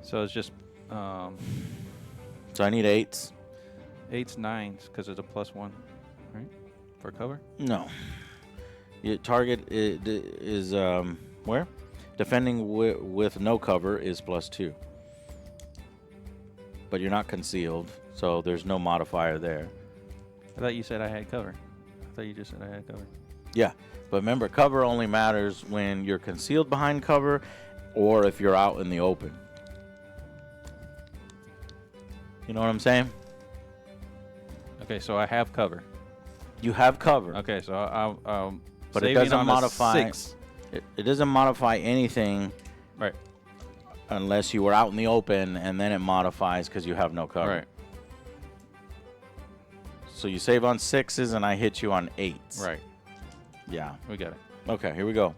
So it's just So I need 8s. 8s, 9s because it's a +1, right? For cover. No. Your target is where? Defending with no cover is +2. But you're not concealed, so there's no modifier there. I thought you said I had cover. I thought you just said I had cover. Yeah, but remember, cover only matters when you're concealed behind cover or if you're out in the open. You know what I'm saying? Okay, so I have cover. You have cover. Okay, so I'll But it saving doesn't on a modify 6. It doesn't modify anything Right. unless you were out in the open, and then it modifies because you have no cover. Right. So you save on 6s, and I hit you on 8s. Right. Yeah. We got it. Okay, here we go.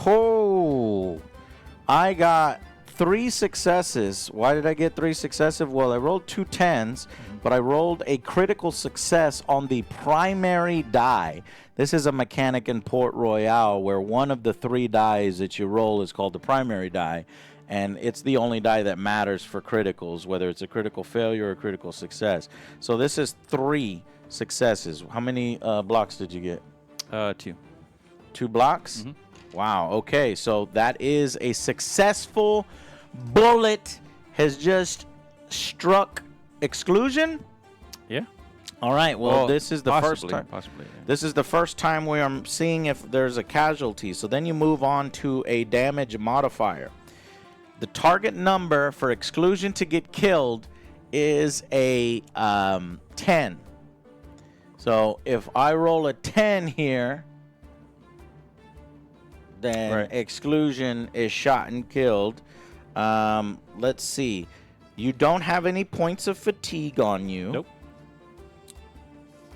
Oh, I got 3 successes. Why did I get 3 successive? Well, I rolled 2 10s, but I rolled a critical success on the primary die. This is a mechanic in Port Royale where one of the 3 dies that you roll is called the primary die. and it's the only die that matters for criticals, whether it's a critical failure or a critical success. So this is 3 successes. How many blocks did you get? 2. 2 blocks? Mhm. Wow. Okay, so that is a successful bullet has just struck exclusion. Yeah. All right. Well, this is the first possibly, time. Possibly. Yeah. This is the first time where I'm seeing if there's a casualty. So then you move on to a damage modifier. The target number for exclusion to get killed is a 10. So if I roll a 10 here, then exclusion is shot and killed. Let's see. You don't have any points of fatigue on you. Nope.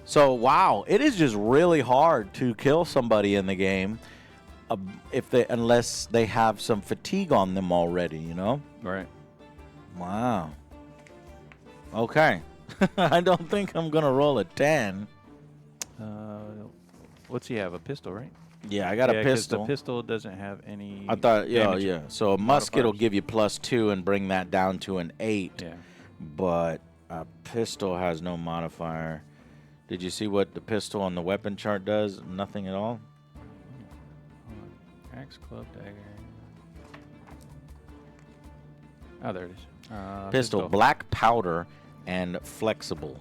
So, wow, it is just really hard to kill somebody in the game unless they have some fatigue on them already, you know? Right. Wow. Okay. I don't think I'm going to roll a 10. What's he have? A pistol, right? Yeah, I got a 'cause pistol. The pistol doesn't have any. I thought, damage yeah. So a musket will modifiers. give you +2 and bring that down to an 8. Yeah. But a pistol has no modifier. Did you see what the pistol on the weapon chart does? Nothing at all? Axe, club, dagger. Oh, there it is. Pistol, black powder, and flexible.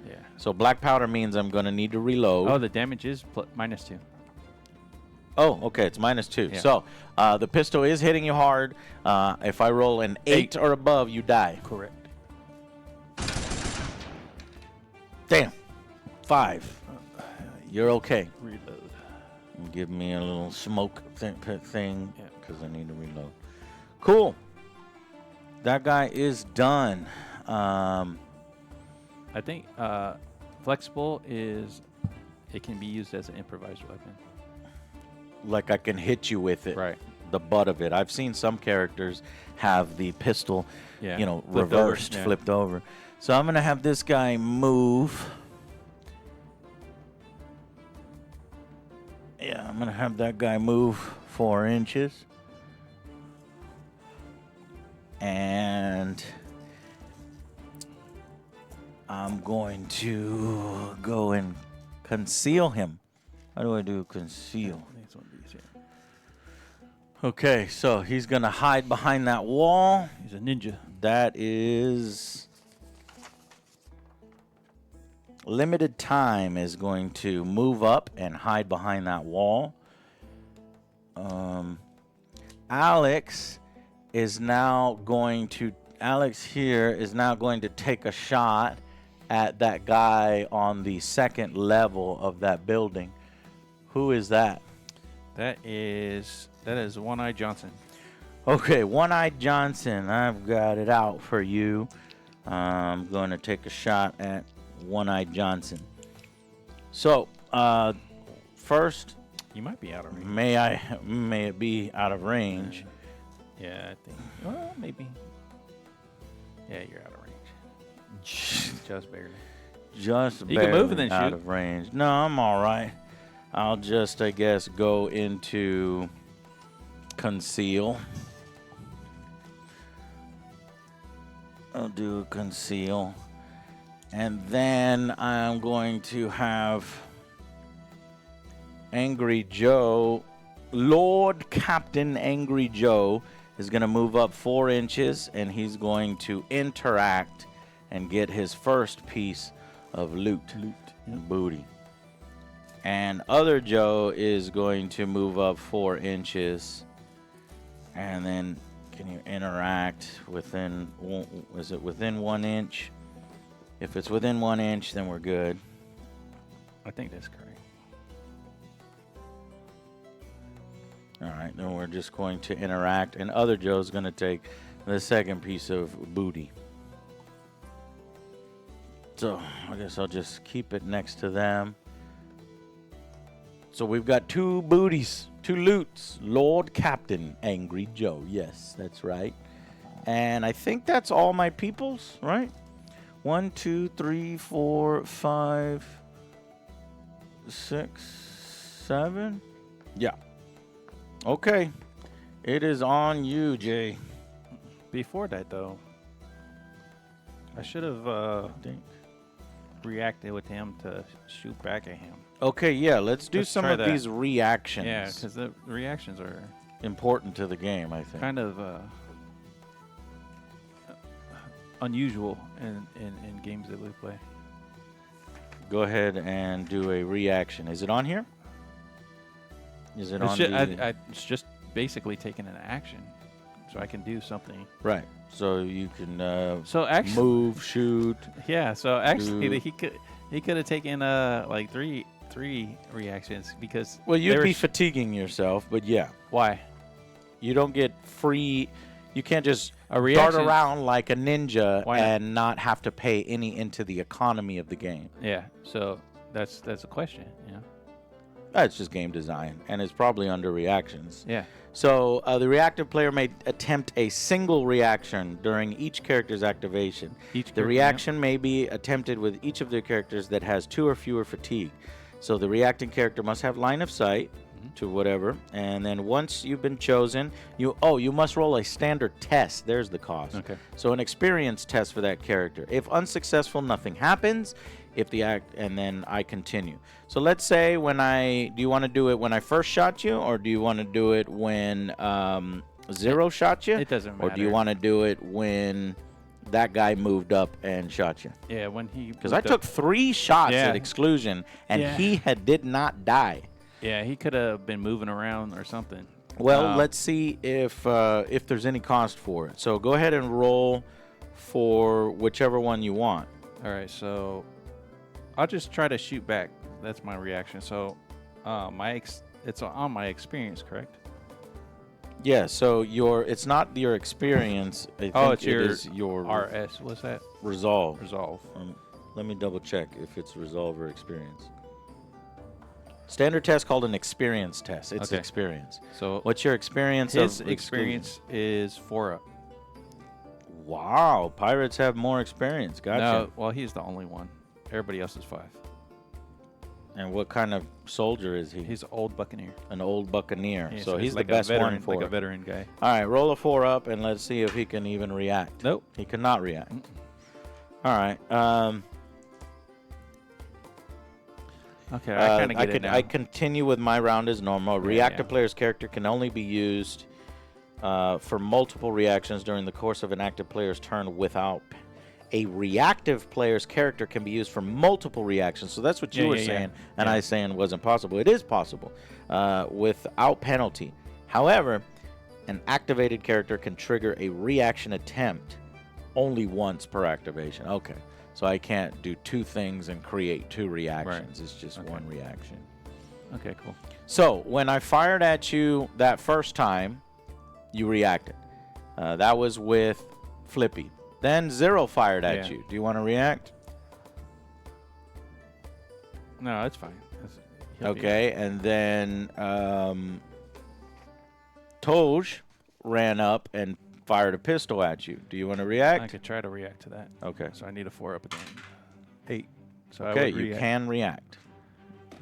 Yeah. So black powder means I'm going to need to reload. Oh, the damage is -2. Oh, okay, it's -2. Yeah. So the pistol is hitting you hard. If I roll an 8 or above, you die. Correct. Damn. 5. You're okay. Reload. Give me a little smoke thing Yeah. because I need to reload. Cool. That guy is done. I think flexible is. It can be used as an improvised weapon. Like I can hit you with it. Right. The butt of it. I've seen some characters have the pistol, Yeah. you know, Flipped over, reversed, yeah. flipped over. So I'm going to have this guy move. Yeah, I'm going to have that guy move 4 inches. And I'm going to go and conceal him. How do I do conceal? I think it's one of these. Yeah. Okay, so he's going to hide behind that wall. He's a ninja. That is limited time is going to move up and hide behind that wall. Alex here is now going to take a shot at that guy on the 2nd level of that building. Who is that? That is One-Eye Johnson. Okay, One-Eyed Johnson, I've got it out for you. I'm going to take a shot at One-Eyed Johnson. So, first, You might be out of range. may it be out of range? Yeah, I think. Well, maybe. Yeah, you're out of range. Just barely. Just You can move and barely then out shoot. of range. No, I'm all right. I'll just, I guess, go into conceal. I'll do conceal. And then I'm going to have Angry Joe. Lord Captain Angry Joe is going to move up 4 inches, and he's going to interact and get his first piece of loot. Booty. And other Joe is going to move up 4 inches. And then can you interact within, is it within 1 inch? If it's within 1 inch, then we're good. I think that's correct. All right, then we're just going to interact. And other Joe's going to take the second piece of booty. So I guess I'll just keep it next to them. So we've got 2 booties, 2 loots. Lord Captain Angry Joe. Yes, that's right. And I think that's all my peoples, right? 1, 2, 3, 4, 5, 6, 7. Yeah. Okay. It is on you, Jay. Before that, though, I should have reacted with him to shoot back at him. Okay, yeah, let's do Let's some try of that. these reactions. Yeah, because the reactions are Important to the game, I think. kind of unusual in games that we play. Go ahead and do a reaction. Is it on here? Is it on It's just basically taking an action, so I can do something. Right. So you can So actually, move, shoot. yeah. So actually, do- he could have taken like three reactions because Well, they you'd were be fatiguing yourself, but yeah. why You don't get free. You can't just a dart reaction. around like a ninja Why not? and not have to pay any into the economy of the game. Yeah. So that's a question. You know. That's just game design, and it's probably under reactions. Yeah. So the reactive player may attempt a single reaction during each character's activation. The reaction may be attempted with each of their characters that has 2 or fewer fatigue. So the reacting character must have line of sight to whatever, and then once you've been chosen, you must roll a standard test. There's the cost. Okay. So an experience test for that character. If unsuccessful, nothing happens. If the act, and then I continue. So let's say do you want to do it when I first shot you, or do you want to do it when Zero shot you? It doesn't Or do you matter. want to do it when that guy moved up and shot you? Yeah, when he Because I took 3 shots Yeah. at exclusion, and Yeah. he did not die. Yeah, he could have been moving around or something. Well, let's see if there's any cost for it. So go ahead and roll for whichever one you want. All right, so I'll just try to shoot back. That's my reaction. So, it's on my experience, correct? Yeah. So it's not your experience. I think Oh, it's it is your RS. What's that? resolve. Resolve. Let me double check if it's resolve or experience. Standard test called an experience test. It's Okay. experience. So What's your experience his of experience is 4 up. exclusion? Wow, pirates have more experience. Gotcha. No, well, he's the only one. Everybody else is 5. And what kind of soldier is he? He's an old buccaneer. An old buccaneer. Yeah, so he's like the best a veteran, one for like a it. veteran guy. All right, roll a 4 up and let's see if he can even react. Nope. He cannot react. All right. Okay, I kind of get it now. I continue with my round as normal. Reactive player's character can only be used for multiple reactions during the course of an active player's turn without. A reactive player's character can be used for multiple reactions. So that's what you were saying, and I was saying wasn't possible. It is possible without penalty. However, an activated character can trigger a reaction attempt only once per activation. Okay. So I can't do 2 things and create 2 reactions. It's just one reaction. Okay, cool. So when I fired at you that first time, you reacted. That was with Flippy. Then Zero fired at you. Do you want to react? No, it's fine. Okay, and then Toj ran up and fired a pistol at you. Do you want to I react? could try to react to that. Okay. So I need a 4 up again. 8. So I Okay, would you react. can react.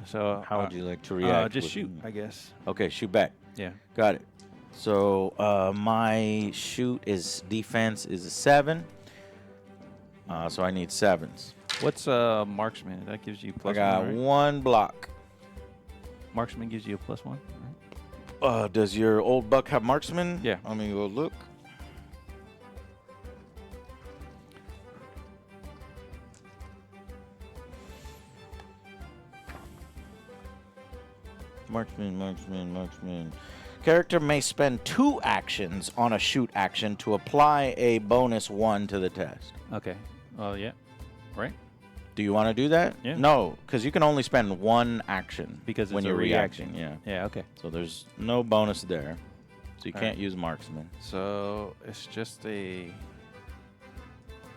So How would you like to react? just with- shoot, I guess. Okay, shoot back. Yeah. Got it. So my defense is a 7. So I need 7s. What's marksman? That gives you I plus got 1, right? 1 block. Marksman gives you a +1. Right? Does your old buck have marksman? Yeah. Let me go look. Marksman. Character may spend 2 actions on a shoot action to apply a bonus 1 to the test. Okay. Well, yeah. Right? Do you want to do that? Yeah. No, because you can only spend 1 action Because when it's a you're reaction. reacting. Yeah. Yeah, okay. So there's no bonus there. So you All can't right. use marksman. So it's just a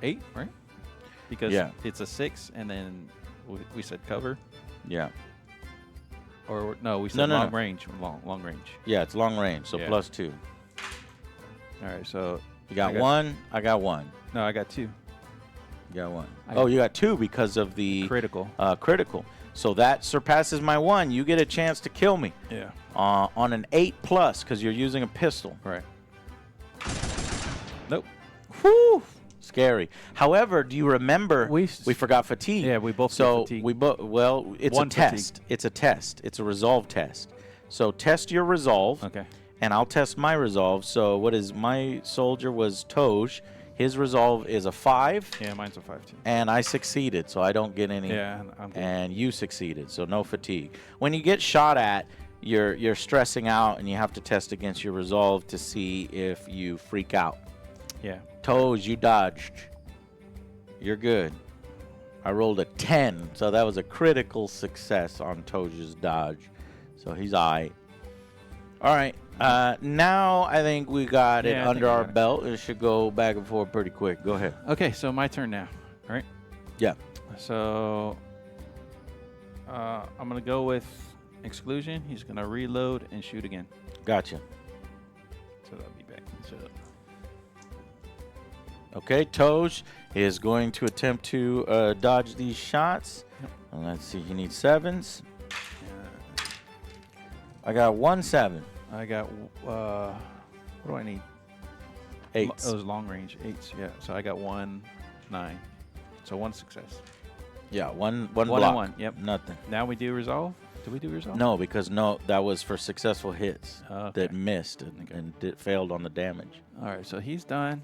8, right? Because Yeah. it's a 6, and then we said cover. Yeah. Or no, we said No, no, long no. range. Long range. Yeah, it's long range, so Yeah. +2. All right, so You got I got- 1, I got 1. no, I got 2. You got 1. I Oh, got you got 2 because of the Critical. critical. So that surpasses my 1. You get a chance to kill me Yeah. on an 8+ because you're using a pistol. Right. Nope. Whew, scary. However, do you remember We forgot fatigue? Yeah, we both get So fatigue. well, it's One a test. fatigue. It's a test. It's a resolve test. So test your resolve. Okay. And I'll test my resolve. So what is my soldier was Toj. His resolve is a 5. Yeah, mine's a 5 too. And I succeeded, so I don't get any. Yeah, I'm good. And you succeeded, so no fatigue. When you get shot at, you're stressing out, and you have to test against your resolve to see if you freak out. Yeah. Toes, you dodged. You're good. I rolled a 10, so that was a critical success on Toj's dodge. So he's all right. All right. Now I think we got it Yeah, I under think I our got it. belt. It should go back and forth pretty quick. Go ahead. Okay, so my turn now. All right. Yeah. So I'm gonna go with exclusion. He's gonna reload and shoot again. Gotcha. So that'll be back. So Okay, Toj is going to attempt to dodge these shots. Yep. And let's see, he needs 7s. I got 1 7. I got what do I need? 8s. Those long range 8s. Yeah. So I got 1 9. So 1 success. Yeah, one One block. and 1. Yep. Nothing. Now we do resolve. Do we do resolve? No, because that was for successful hits Okay. that missed and, Okay. failed on the damage. All right. So he's done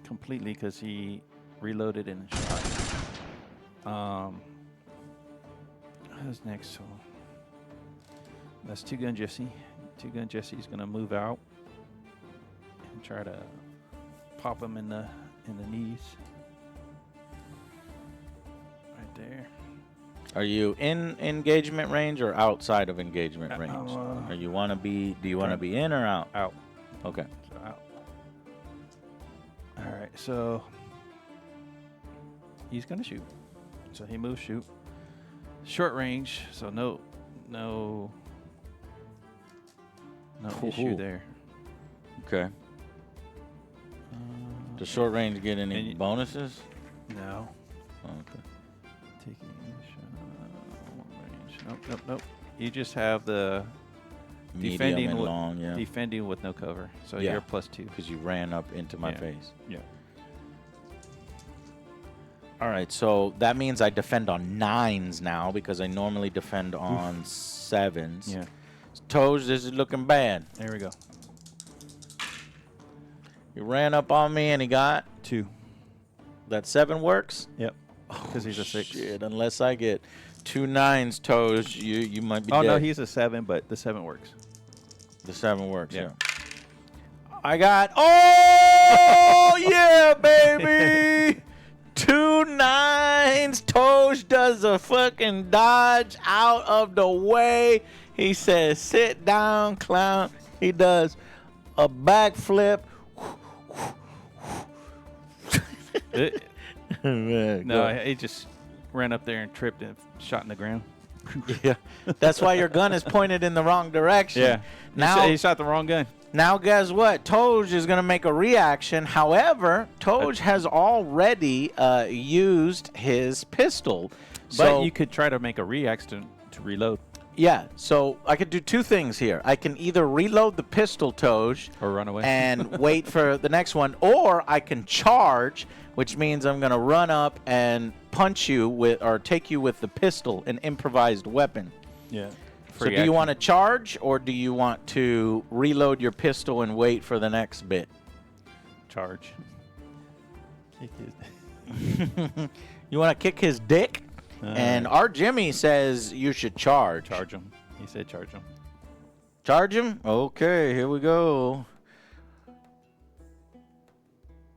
completely because he reloaded and shot. Who's next? So that's 2-gun Jesse. 2-gun Jesse's gonna move out and try to pop him in the knees. Right there. Are you in engagement range or outside of engagement range? Or do you want to be in or out? Out. Okay. So out. All right. So he's gonna shoot. So he moves, shoot. Short range. So no issue Ooh. there. Okay. Does short range get And any you- bonuses? No. Okay. Taking shot. Range. Nope. You just have the Medium defending and with, long, yeah. defending with no cover. So Yeah. you're +2. Because you ran up into my Yeah. face. Yeah. All right, so that means I defend on 9s now because I normally defend on 7s. Yeah. Toes, this is looking bad. There we go. He ran up on me and he got 2. that 7 works. Yep. Because he's a 6. Shit, unless I get 2 9s, Toes, you might be Oh dead. no, he's a 7, but the 7 works. The 7 works. Yeah. Yeah. I got. Oh yeah, baby. 2 9s. Toes does a fucking dodge out of the way. He says, "Sit down, clown." He does a backflip. Man, No, go. he just ran up there and tripped and shot in the ground. Yeah. That's why your gun is pointed in the wrong direction. Yeah. Now, He shot the wrong gun. Now, guess what? Toj is going to make a reaction. However, Toj has already used his pistol. But So, you could try to make a reaction to reload yeah, so I could do 2 things here. I can either reload the pistol, Toj, or run away. and wait for the next one, or I can charge, which means I'm going to run up and punch you with, or take you with the pistol, an improvised weapon. yeah. So do you want to charge, or do you want to reload your pistol and wait for the next bit? charge? You want to kick his dick? And our Jimmy says you should charge. Charge him. He said charge him. Charge him? Okay, here we go.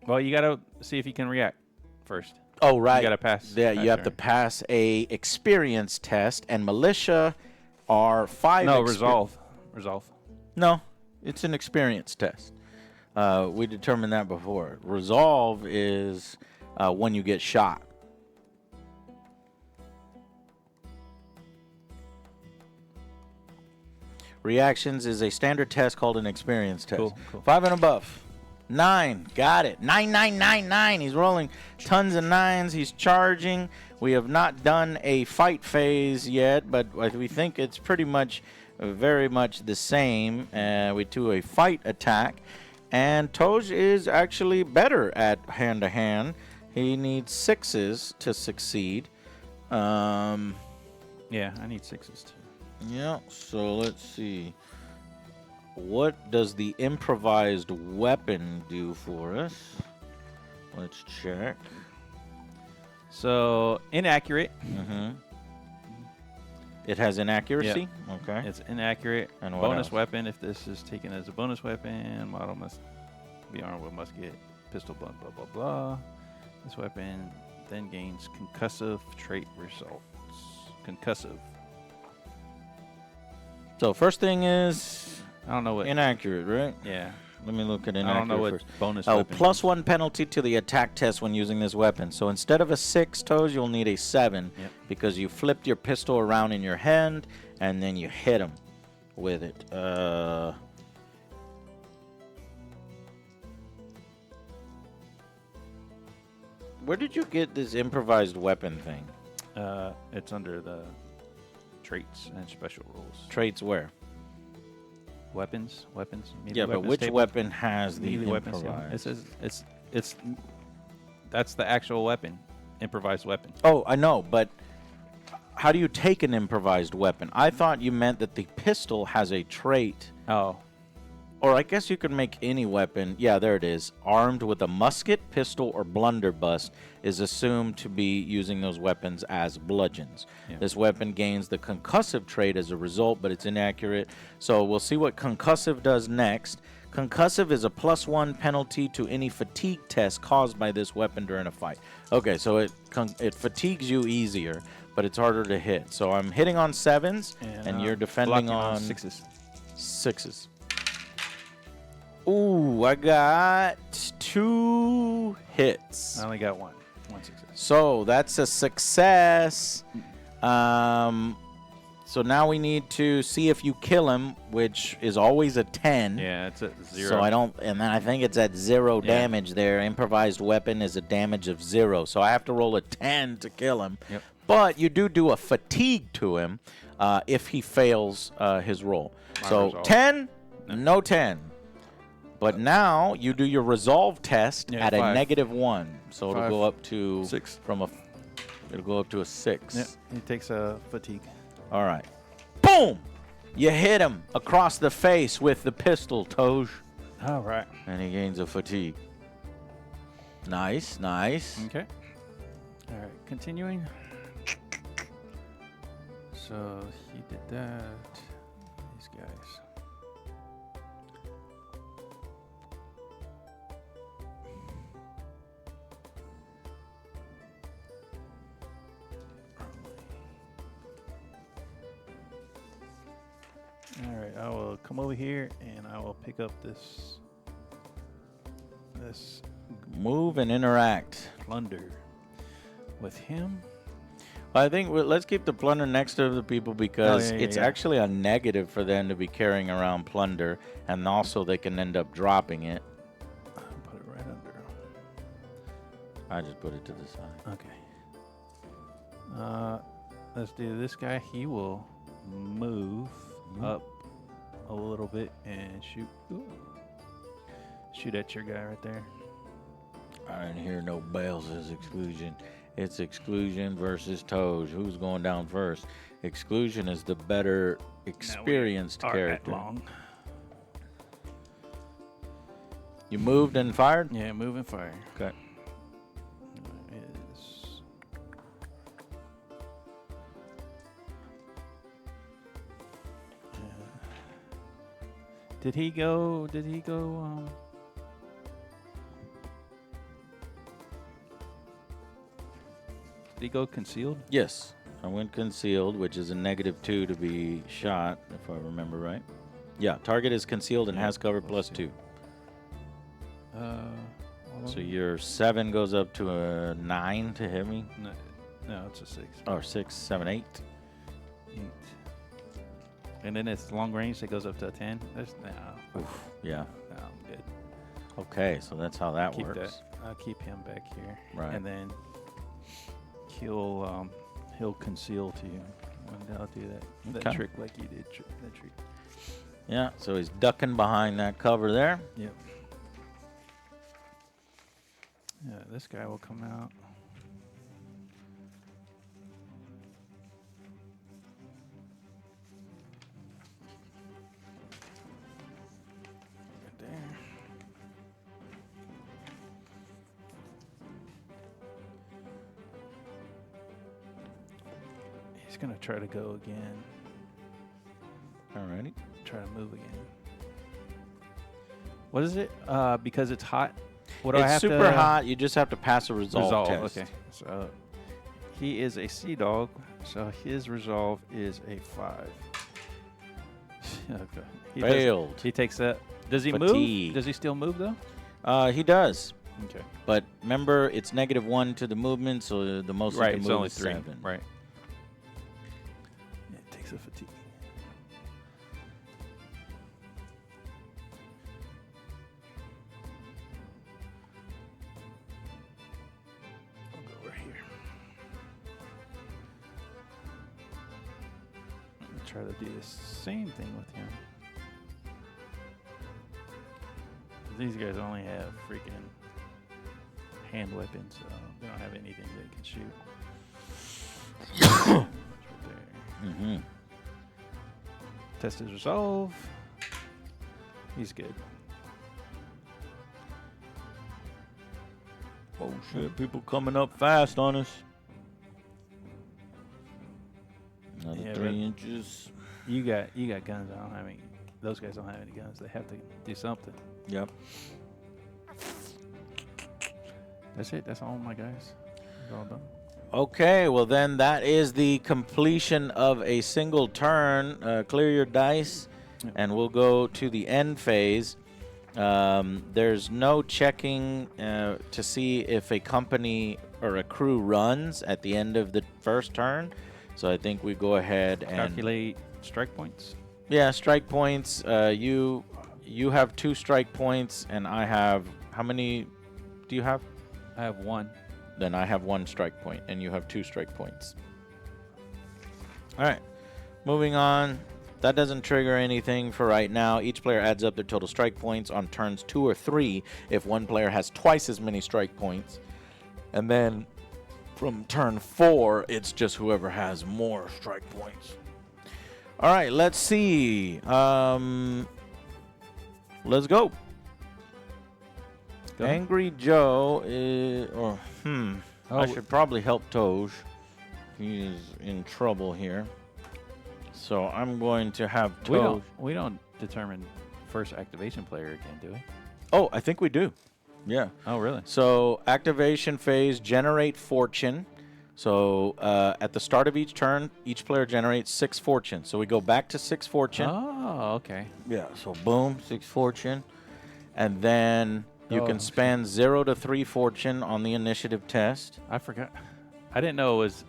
Well, you gotta see if he can react first. Oh, right. You gotta pass. Yeah, you have to your- pass a experience test, and militia are 5. No, resolve. Resolve. No, it's an experience test. We determined that before. Resolve is when you get shot. Reactions is a standard test called an experience test. Cool. 5 and above. 9. Got it. 9, 9, 9, 9. He's rolling tons of 9s. He's charging. We have not done a fight phase yet, but we think it's pretty much very much the same. We do a fight attack. And Toj is actually better at hand-to-hand. He needs 6s to succeed. Yeah, I need 6s too. Yeah, so let's see. What does the improvised weapon do for us? Let's check. So inaccurate. Mm-hmm. It has inaccuracy? Okay. It's inaccurate. And what bonus else? weapon. If this is taken as a bonus weapon, model must be armed with musket, pistol, blah, blah, blah, blah. This weapon then gains concussive trait results. Concussive. So first thing is I don't know what. inaccurate, right? Yeah. Let me look at inaccurate I don't know what first. bonus Oh, weapon. +1 penalty to the attack test when using this weapon. So instead of a 6 toes, you'll need a 7 Yep. because you flipped your pistol around in your hand and then you hit him with it. Where did you get this improvised weapon thing? It's under the traits and special rules. Traits where? Weapons. Melee Yeah, but weapons which table. weapon has the Melee weapons table. improvised? It says it's that's the actual weapon, improvised weapon. Oh, I know, but how do you take an improvised weapon? I thought you meant that the pistol has a trait. Oh, Or I guess you can make any weapon. Yeah, there it is. Armed with a musket, pistol, or blunderbuss is assumed to be using those weapons as bludgeons. Yeah. This weapon gains the concussive trait as a result, but it's inaccurate. So we'll see what concussive does next. Concussive is a +1 penalty to any fatigue test caused by this weapon during a fight. Okay, so it fatigues you easier, but it's harder to hit. So I'm hitting on 7s, and you're defending blocking on 6s. 6s. Ooh, I got 2 hits. I only got one success. So that's a success. So now we need to see if you kill him, which is always a 10. Yeah, it's at 0. So I don't, and then I think it's at 0 Yeah. damage there. Improvised weapon is a damage of 0. So I have to roll a 10 to kill him. Yep. But you do a fatigue to him if he fails his roll. My So resolve. 10, no 10. But now you do your resolve test Yeah, at a 5. -1. So it'll 5, go up to 6. It'll go up to a 6. Yeah, he takes a fatigue. All right. Boom! You hit him across the face with the pistol, Toj. All right. And he gains a fatigue. Nice, nice. Okay. All right. Continuing. So he did that. These guys. All right, I will come over here and I will pick up this Move and interact. plunder with him. I think let's keep the plunder next to the people because it's actually a negative for them to be carrying around plunder, and also they can end up dropping it. I'll put it right under. I just put it to the side. Okay. Let's do this guy. He will move up a little bit and shoot. Ooh. Shoot at your guy right there. I didn't hear no bells as exclusion. It's exclusion versus Toj. Who's going down first? Exclusion is the better experienced character. Long. You moved and fired? Yeah, move and fire. Okay. Is Did he go? Did he go concealed? Yes. I went concealed, which is a -2 to be shot, if I remember right. Yeah, target is concealed and has cover +2. So your 7 goes up to a 9 to hit me? No, it's a 6. Or 6, 7, 8. 8. And then it's long range. It goes up to a 10. Oof, yeah. No, I'm good. Okay, so that's how that Keep works. that. I'll keep him back here. Right. And then he'll conceal to you. And I'll do that Okay. trick like you did. That trick. Yeah, so he's ducking behind that cover there. Yep. Yeah, this guy will come out. Right there. He's gonna try to go again. Alrighty. Try to move again. What is it? Because it's hot. What do I It's have super to hot. You just have to pass a resolve test. Okay. So he is a sea dog. So his resolve is a 5. Okay. Failed. He takes that. Does he Fatigue. move? Does he still move though? He does. Okay. But remember, it's -1 to the movement, so the most Right. he It's can move only is 3. 7. Right. Yeah, it takes a fatigue. I'll go over here. I'm gonna try to do the same thing with him. These guys only have freaking hand weapons, so they don't have anything they can shoot. Right there. Mm-hmm. Test his resolve. He's good. Oh shit! People coming up fast on us. Another Yeah, 3 but- inches. You got guns. I don't have any. Those guys don't have any guns. They have to do something. Yep. That's it. That's all my guys. It's all done. Okay, well then that is the completion of a single turn. Clear your dice, Yep. and we'll go to the end phase. There's no checking to see if a company or a crew runs at the end of the first turn. So I think we go ahead and Calculate strike points. yeah, strike points. You have 2 strike points, and I have how many? Do you have? I have 1. Then I have 1 strike point, and you have 2 strike points. All right, moving on. That doesn't trigger anything for right now. Each player adds up their total strike points on turns 2 or 3 if one player has twice as many strike points. And then from turn 4, it's just whoever has more strike points. All right, let's see. Let's go. Go. Angry Joe is, I Oh. should probably help Toj. He is in trouble here. So I'm going to have Toj. We don't determine first activation player again, do we? Oh, I think we do. Yeah. Oh, really? So activation phase, generate fortune. So at the start of each turn, each player generates 6 fortune. So we go back to 6 fortune. Oh, okay. Yeah. So boom, 6 fortune. And then you Oh, can spend 0 to 3 fortune on the initiative test. I forgot. I didn't know it was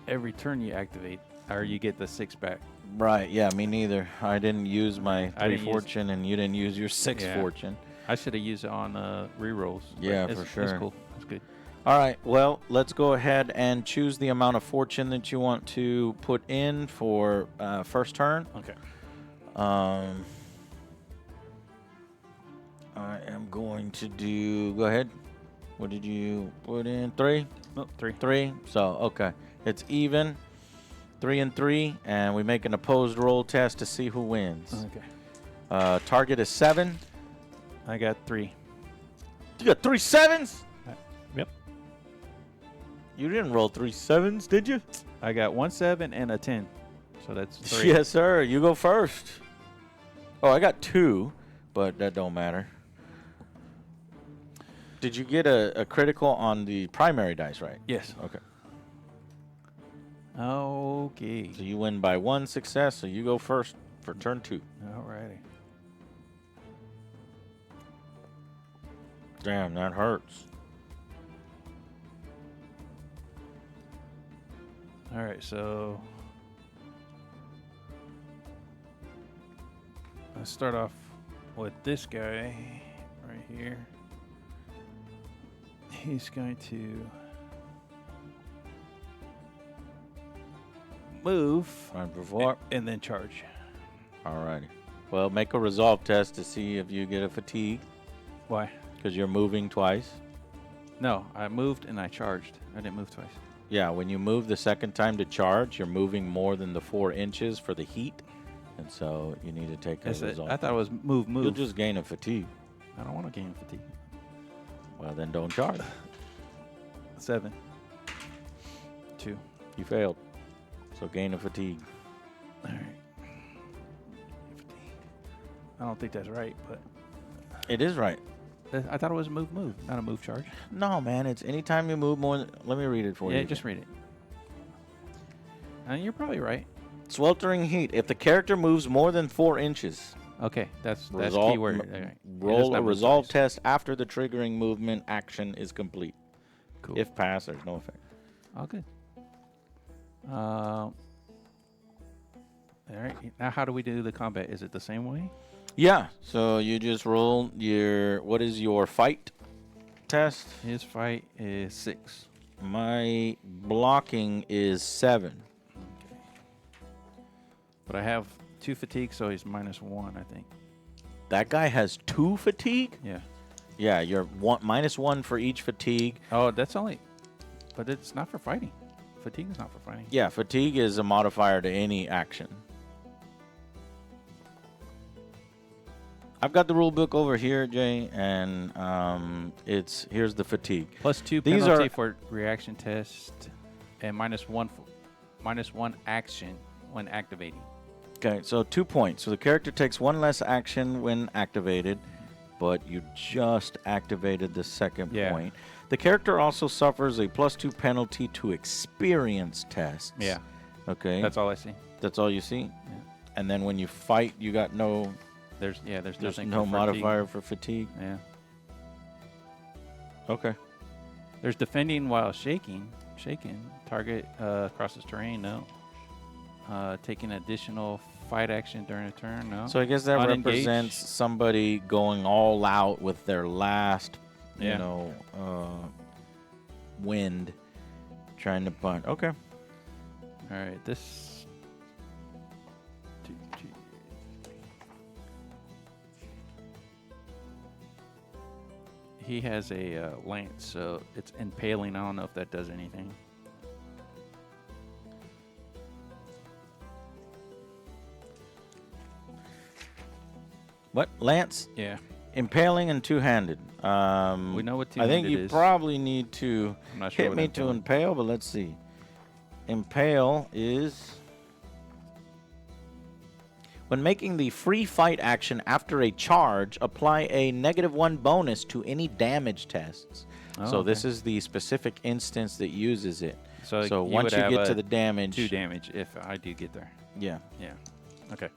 every turn you activate, or you get the 6 back. Right, yeah, me neither. I didn't use my I 3 didn't use- fortune, and you didn't use your 6 Yeah. fortune. I should have used it on rerolls. but Yeah, it's- for It's sure. cool. It's good. All right, well, let's go ahead and choose the amount of fortune that you want to put in for first turn. Okay. I am going to do, go ahead. What did you put in? 3? Nope, 3. 3. So, okay. It's even. 3 and 3. And we make an opposed roll test to see who wins. Okay. Target is 7. I got 3. You got 3 7s? Yep. You didn't roll 3 7s, did you? I got 1 7 and a 10. So that's 3. Yes, sir. You go first. Oh, I got 2, but that don't matter. Did you get a critical on the primary dice, right? Yes. Okay. Okay. So you win by 1 success, so you go first for turn 2. Alrighty. Damn, that hurts. All right, so let's start off with this guy right here. He's going to move Right before. and then charge. Alrighty. Well, make a resolve test to see if you get a fatigue. Why? Because you're moving twice. No, I moved and I charged. I didn't move twice. Yeah, when you move the second time to charge, you're moving more than the 4 inches for the heat. And so you need to take a That's it. result. I thought it was move. You'll just gain a fatigue. I don't want to gain fatigue. Well, then don't charge. 7. 2. You failed. So gain a fatigue. All right. I don't think that's right, but It is right. I thought it was move, not a move charge. No, man. It's anytime you move more. Let me read it for you. Yeah, just read it. And you're probably right. Sweltering heat. If the character moves more than 4 inches, Okay, that's Resolve- keyword. All right. roll a not move resolve twice. test after the triggering movement action is complete. Cool. If passed, there's no effect. All good. All right. Now, how do we do the combat? Is it the same way? Yeah. So you just roll your. What is your fight test? His fight is 6. My blocking is 7. But I have 2 fatigue, so he's -1, I think. That guy has 2 fatigue. Yeah. Yeah, you're -1 for each fatigue. Oh, that's only. But it's not for fighting. Fatigue is not for fighting. Yeah, fatigue is a modifier to any action. I've got the rule book over here, Jay, and here's the fatigue. +2 These penalty are- for reaction test, and -1 action when activating. Okay, so 2 points. So the character takes 1 less action when activated, but you just activated the second Yeah. point. The character also suffers a +2 penalty to experience tests. Yeah, Okay. that's all I see. That's all you see? And then when you fight, you got no There's there's nothing no for modifier for fatigue. Fatigue. Yeah. Okay. There's defending while shaking. Target crosses terrain. No. Taking additional fight action during a turn. No. So I guess that Unengaged. represents somebody going all out with their last, Yeah. wind trying to punch. Okay. All right. This. He has a lance, so it's impaling. I don't know if that does anything. What? Lance? Yeah. Impaling and two-handed. We know what I think two-handed you is. probably need to I'm not sure hit what me to impaling- impale, but let's see. Impale is when making the free fight action after a charge, apply a -1 bonus to any damage tests. Oh, So this okay. is the specific instance that uses it. So So you once would you have get a to the damage, 2 damage if I do get there. yeah, Yeah. Okay.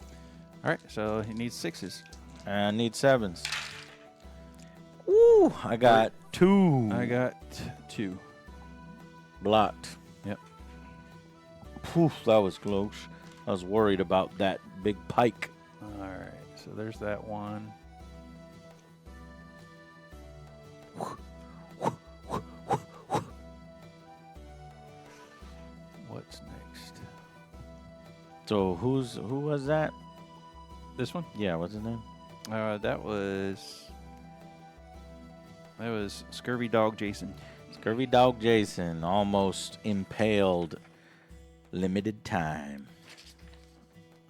All right. So he needs 6s. I need 7s. Ooh, I got 2 I got 2. blocked. Yep. Poof, that was close. I was worried about that big pike. All right. So there's that one. What's next? So who was that? This one? Yeah, what's his name? That was Scurvy Dog Jason. Scurvy Dog Jason, almost impaled. Limited time.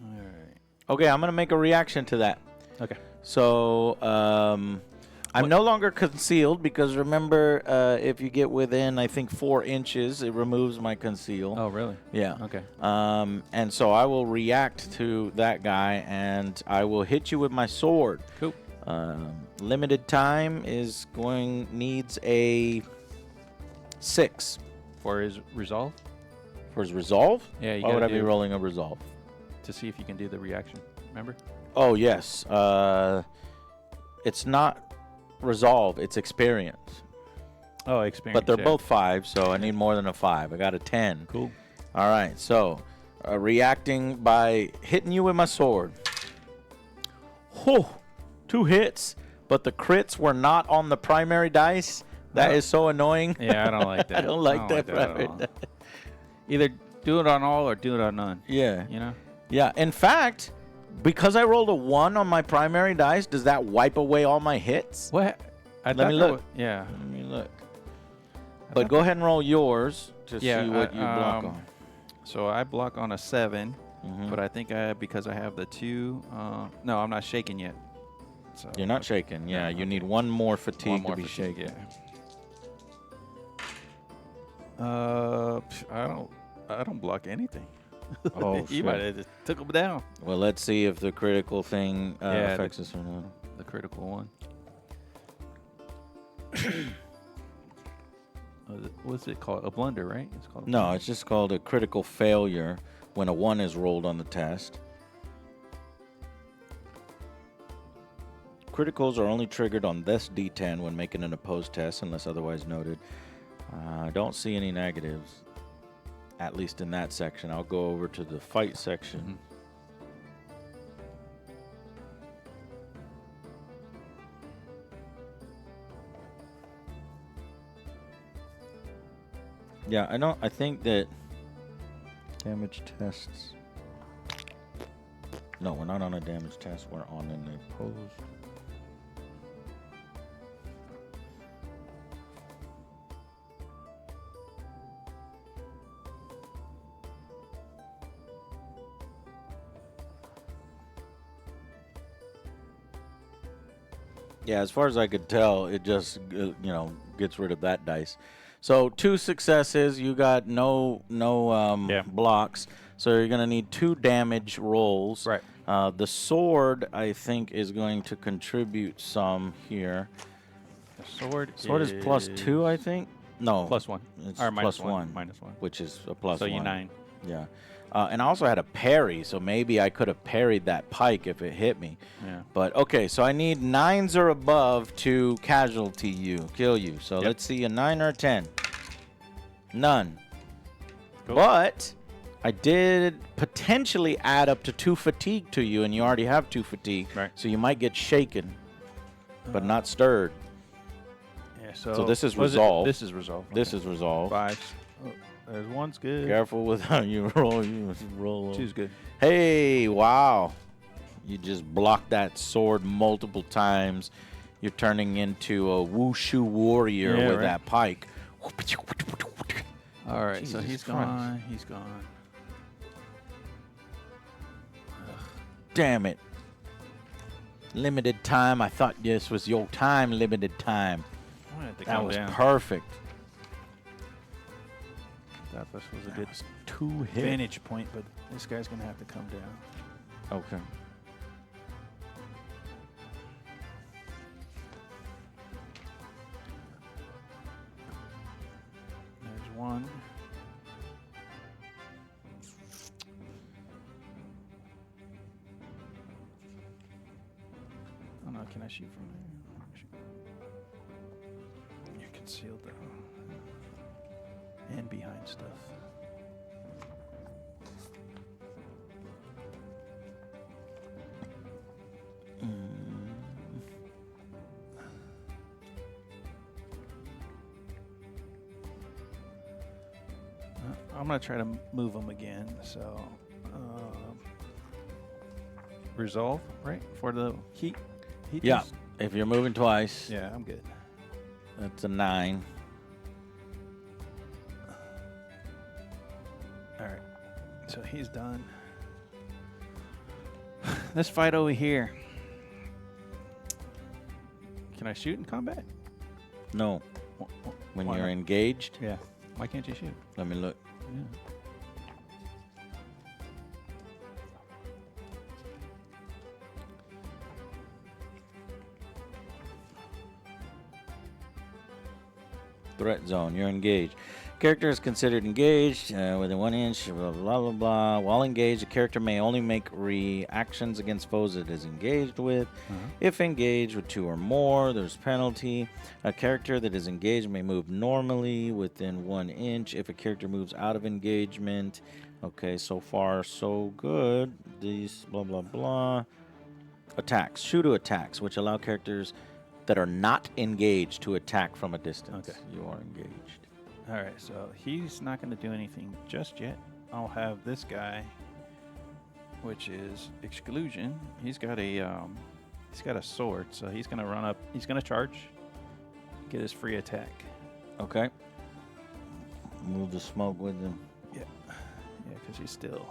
All right. Okay, I'm gonna make a reaction to that. Okay. So I'm no longer concealed because remember, if you get within, I think 4 inches, it removes my conceal. Oh, really? Yeah. Okay. And so I will react to that guy, and I will hit you with my sword. Cool. Limited time needs a 6 For his resolve? for his resolve. Yeah, you Why would I gotta be do rolling a resolve? to see if you can do the reaction. Remember? Oh yes. It's not resolve. It's experience. Oh, experience. But they're yeah. both 5, so I need more than a 5. I got a 10. Cool. All right. So reacting by hitting you with my sword. Whew, 2 hits, but the crits were not on the primary dice. That Oh. is so annoying. Yeah, I don't like that. I don't like that at primary all. dice. Either do it on all or do it on none. Yeah. You know? Yeah. In fact, because I rolled a 1 on my primary dice, does that wipe away all my hits? What? I Let thought me there look. wa- yeah. Let me look. I But thought go ahead and roll yours to Yeah, see what you block um, on. So I block on a 7, Mhm. but I think because I have the 2. No, I'm not shaking yet. So You're not shaking. Yeah, No, you need okay. one more fatigue one more to be fatigue, shaken. I don't block anything. Oh, You shit. might have just took them down. Well, let's see if the critical thing Yeah, affects us or not. The critical one. What's it called? A blunder, right? It's called. A No, blunder. it's just called a critical failure when a 1 is rolled on the test. Criticals are only triggered on this D10 when making an opposed test, unless otherwise noted. I don't see any negatives, at least in that section. I'll go over to the fight section. Mhm. Yeah, I think that damage tests. No, we're not on a damage test. We're on an opposed. Yeah, as far as I could tell, it just gets rid of that dice. So 2 successes. You got no Yeah. blocks. So you're gonna need 2 damage rolls. Right. The sword, I think, is going to contribute some here. The sword. Sword is plus 2, I think. No, +1. It's Or plus minus 1. Minus 1. Which is a plus So 1. you 9. Yeah. And I also had a parry, so maybe I could have parried that pike if it hit me. Yeah. But okay, so I need 9s or above to kill you. So Yep. let's see, a 9 or a 10. None. Cool. But I did potentially add up to 2 fatigue to you, and you already have 2 fatigue. Right. So you might get shaken, but not stirred. Yeah. So this is was it- resolved. This is resolved. This Okay. is resolved. 5. Oh, there's 1's good. Careful with how you roll. You roll. 2's good. Hey, wow. You just blocked that sword multiple times. You're turning into a wushu warrior Yeah, with right. that pike. All right. So Jesus he's Christ. gone. He's gone. Damn it. Limited time. I thought this was your time, limited time. I'm gonna have to That calm was down. perfect. Thought this was a That good was 2 hits. vantage point, but this guy's gonna have to come down. Okay. There's 1. Oh no, can I shoot from there? You're concealed though. And behind stuff. I'm gonna try to move them again. So, resolve right for the heat. Heat Yeah. test? If you're moving twice, Yeah, I'm good. that's a 9. All right. So he's done. Let's fight over here. Can I shoot in combat? No. When Why you're not? engaged, Yeah. Why can't you shoot? let me look. Yeah. Threat zone. You're engaged. Character is considered engaged within 1 inch. Blah blah blah blah. While engaged, a character may only make reactions against foes it is engaged with. If engaged with 2 or more, there's penalty. A character that is engaged may move normally within 1 inch. If a character moves out of engagement, okay, so far so good. These blah blah blah. Attacks. Shoot attacks, which allow characters that are not engaged to attack from a distance. Okay. You are engaged. All right. So he's not going to do anything just yet. I'll have this guy, which is exclusion. He's got a sword, so he's going to run up. He's going to charge. get his free attack. Okay. Move the smoke with him. Yeah, because he's still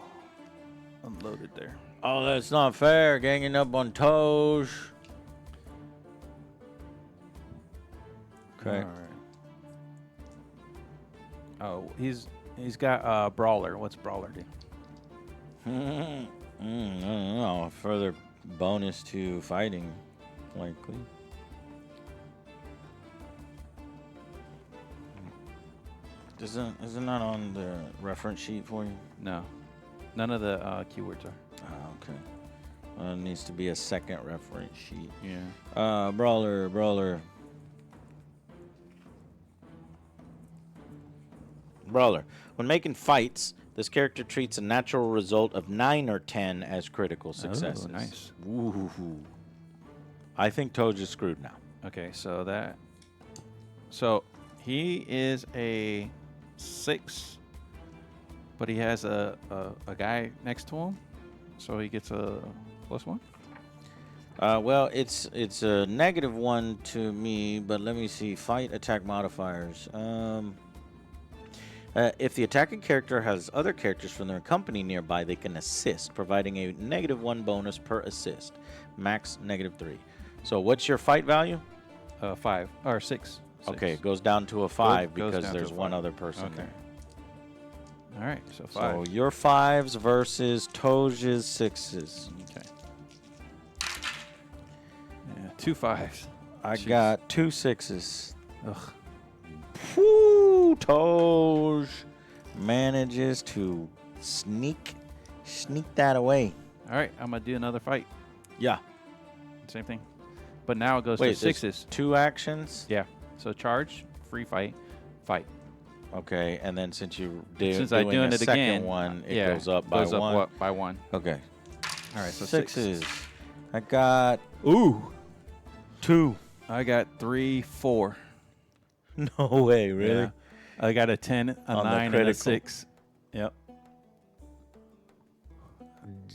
unloaded there. Oh, that's not fair. Ganging up on Toes. Okay. All right. Oh, he's got Brawler. What's Brawler do? I don't know. A further bonus to fighting, likely. Isn't that on the reference sheet for you? No, none of the keywords are. Oh, okay. It needs to be a second reference sheet. Yeah. Brawler. When making fights, this character treats a natural result of 9 or 10 as critical successes. Oh, nice. Ooh. I think Toad is screwed now. Okay, so he is a 6, but he has a guy next to him, so he gets a +1. Well, it's a -1 to me, but let me see. Fight attack modifiers. If the attacking character has other characters from their company nearby, they can assist, providing a -1 bonus per assist. Max -3. So what's your fight value? 5 or 6. Okay, it goes down to a 5 goes because down to there's a one 5. other person Okay. there. All right, so 5. So your 5s versus Toj's 6s. Okay. Yeah, 2 5s. I Jeez. got 2 6s. Ugh. Whoo! Toj manages to sneak that away. All right, I'm gonna do another fight. Yeah. Same thing, but now it goes Wait, to 6s. 2 actions? Yeah. So charge, free fight. Okay, and then since you Since doing I'm doing a it second again, one, it yeah, goes up by goes up 1. what, by 1. Okay. All right, so 6s. 6. I got Ooh. 2. I got 3 4. No way, really? Yeah. I got a 10, a On the 9, and a critical. 6. Yep.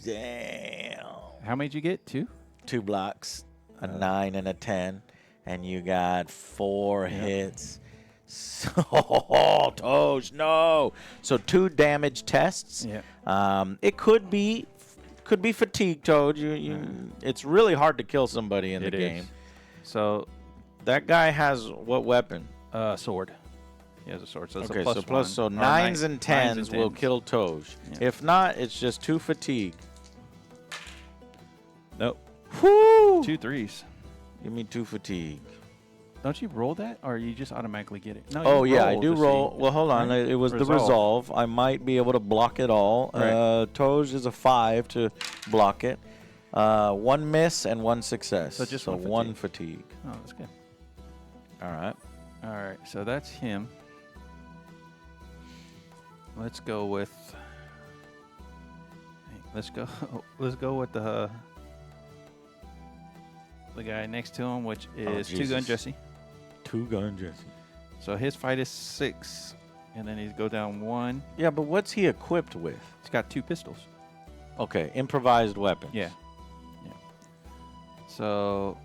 Damn. How many did you get? 2? 2 blocks, a 9 and a 10, and you got 4 hits. So, Toj, no. So 2 damage tests. Yeah. It could be fatigue, Toad. It's really hard to kill somebody in the It game. is. So, That guy has what weapon? sword. He has a sword. So it's Okay, a +1. so plus, so Or 9s and 10s 9s and will 10s. kill Toj. Yeah. If not, it's just 2 fatigue. Nope. Whoo! 2 3s. Give me 2 fatigue. Don't you roll that, or you just automatically get it? No. Oh you yeah, I roll do to roll. see. Well, hold on. Right? It was the Resolve. resolve. I might be able to block it all. Right. Toj is a 5 to block it. 1 miss and 1 success. So just one one fatigue. Oh, that's good. All right. All right, so that's him. Let's go with. Let's go. Let's go with the guy next to him, which is Two Gun Jesus. Jesse. 2 gun Jesse. So his fight is 6, and then he's go down 1. Yeah, but what's he equipped with? He's got 2 pistols. Okay, improvised weapons. Yeah. So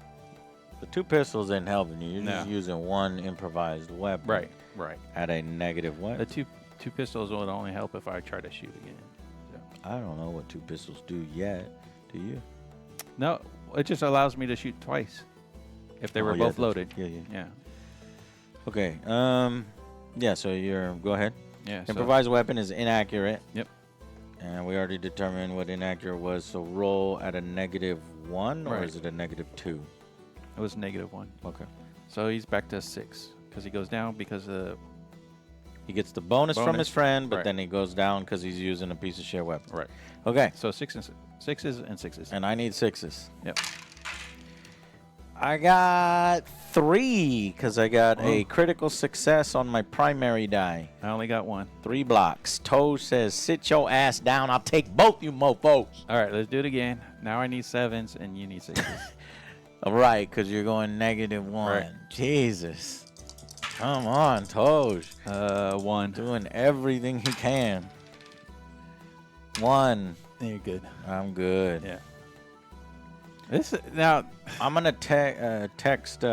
The 2 pistols ain't helping you. You're No. just using 1 improvised weapon. right. At a -1. The two pistols would only help if I try to shoot again. So. I don't know what 2 pistols do yet. Do you? No, it just allows me to shoot twice if they were Oh, yeah, both that's- loaded. Yeah. Yeah. Okay. Yeah. So go ahead. Yeah. So, Improvised weapon is inaccurate. Yep. And we already determined what inaccurate was. So roll at a -1, or Right. is it a -2? it was -1. Okay. So he's back to 6 because he goes down because He gets the bonus from Bonus. his friend, but Right. then he goes down because he's using a piece of shit weapon. right. Okay. So 6s and 6s. And I need 6s. Yep. I got 3 because I got a Oh. critical success on my primary die. I only got 1. 3 blocks. Toe says, sit your ass down. I'll take both you mofos. All right, let's do it again. Now I need 7s and you need 6s. All right, because you're going -1. Right. Jesus. Come on, Toj. 1. Doing everything he can. 1. You're good. I'm good. Yeah. This now I'm going to text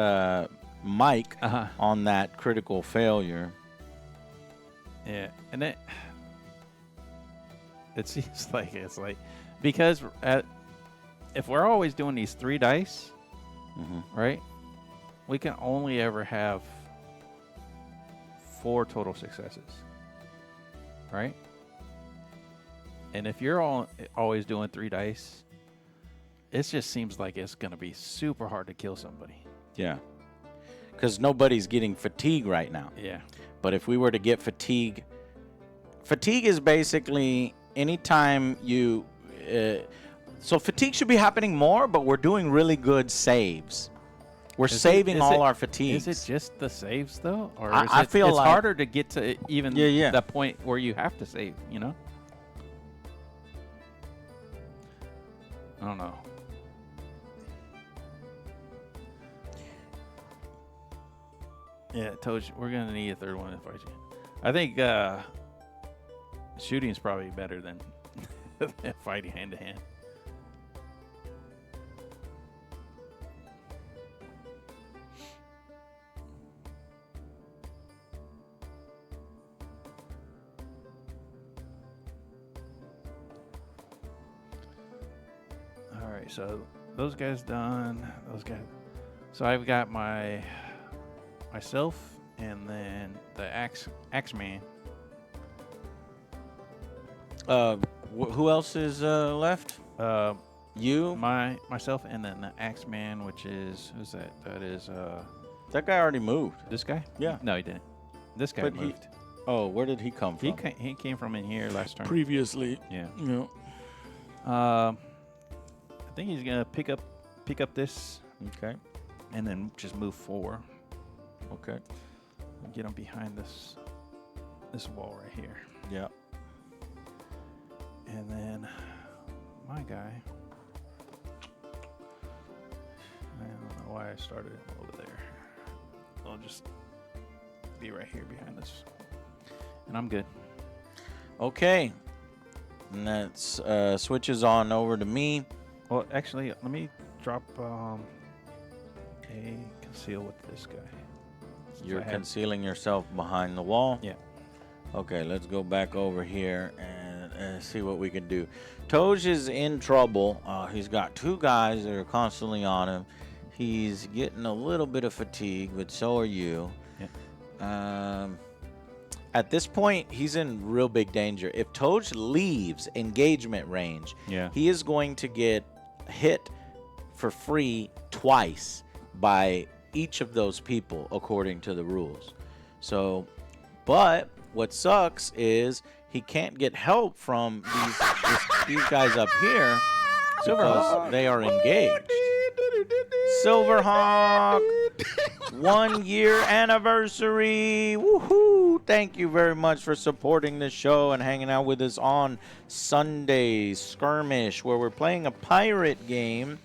Mike Uh-huh. on that critical failure. Yeah, and it seems like it's like because if we're always doing these 3 dice, right? We can only ever have 4 total successes, right? And if you're always doing 3 dice, it just seems like it's gonna be super hard to kill somebody. Yeah. Because nobody's getting fatigue right now. Yeah. But if we were to get fatigue is basically anytime you. So fatigue should be happening more, but we're doing really good saves. We're saving all our fatigues. Is it just the saves though, or I feel it's like- harder to get to even Yeah. the point where you have to save? You know. I don't know. Yeah, Toad, we're gonna need a 3rd one to fight you. I think shooting is probably better than fighting hand to hand. All right, so those guys done. Those guys. So I've got myself and then the Axeman. Who else is left? You? Myself and then the Axeman, which is who's that? That is That guy already moved. this guy. Yeah. No, he didn't. This guy But he- moved. Oh, where did he come from? He came from in here last turn. Previously. Yeah. Yeah. I think he's gonna pick up this Okay. and then just move 4. Okay. And get him behind this wall right here. Yeah. And then my guy. I don't know why I started over there. I'll just be right here behind this. And I'm good. Okay. And that's switches on over to me. Well, actually, let me drop a conceal with this guy. Since You're I had- concealing yourself behind the wall. Yeah. Okay, let's go back over here and see what we can do. Toj is in trouble. He's got 2 guys that are constantly on him. He's getting a little bit of fatigue, but so are you. Yeah. At this point, he's in real big danger. If Toj leaves engagement range, Yeah. he is going to get hit for free twice by each of those people, according to the rules. So, but what sucks is he can't get help from these guys up here because they are engaged. Silverhawk, 1 year anniversary. Woohoo! Thank you very much for supporting this show and hanging out with us on Sundays. Skirmish, where we're playing a pirate game.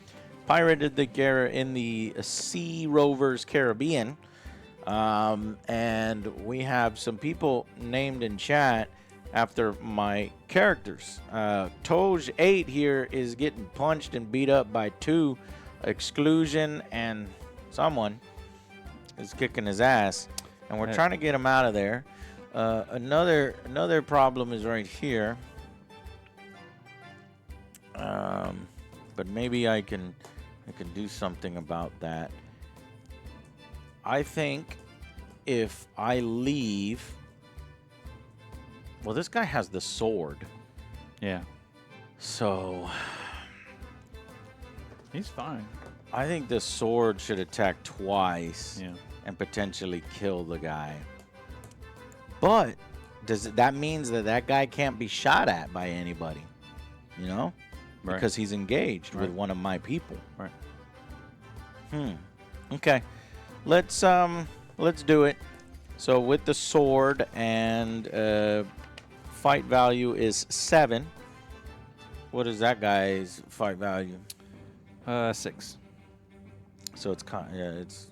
Pirated in the Sea Rovers Caribbean. And we have some people named in chat after my characters. Toj 8 here is getting punched and beat up by 2. Exclusion and someone is kicking his ass, and we're trying to get him out of there. Another problem is right here. But maybe I can do something about that. I think if I leave, well, this guy has the sword, Yeah. so He's fine. I think the sword should attack twice. Yeah. And potentially kill the guy. But that means that guy can't be shot at by anybody, you know, Right. because he's engaged with Right. one of my people. Right. Okay. Let's do it. So with the sword and fight value is 7. What is that guy's fight value? 6. So it's it's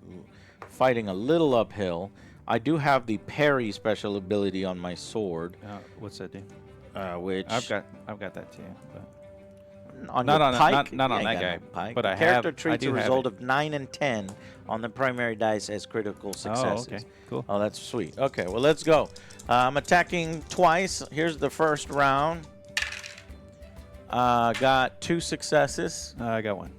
fighting a little uphill. I do have the parry special ability on my sword, What's that do? which I've got that too. But on Not your on pike. not You on ain't that got guy, no pike. but the I character have- I treats do a have result it. of 9 and 10 on the primary dice as critical successes. Oh, okay, cool. Oh, that's sweet. Okay, well, let's go. I'm attacking twice. Here's the first round. Got 2 successes. I got one.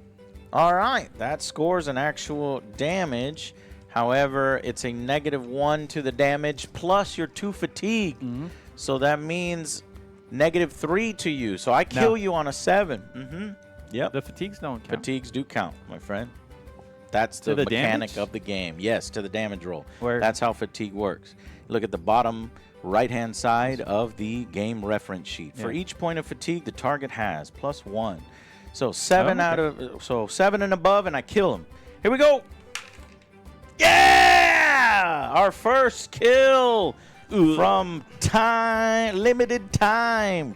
All right, that scores an actual damage. However, it's a -1 to the damage plus your 2 fatigue. So that means -3 to you. So I kill you on a 7. Yep. The fatigues don't count. Fatigues do count, my friend. That's the, To the mechanic damage? of the game. Yes, to the damage roll. Where- That's how fatigue works. Look at the bottom right-hand side of the game reference sheet. For Yeah. each point of fatigue the target has, +1. So 7 Oh, out of 7 and above, and I kill him. Here we go. Yeah! Our first kill from limited time.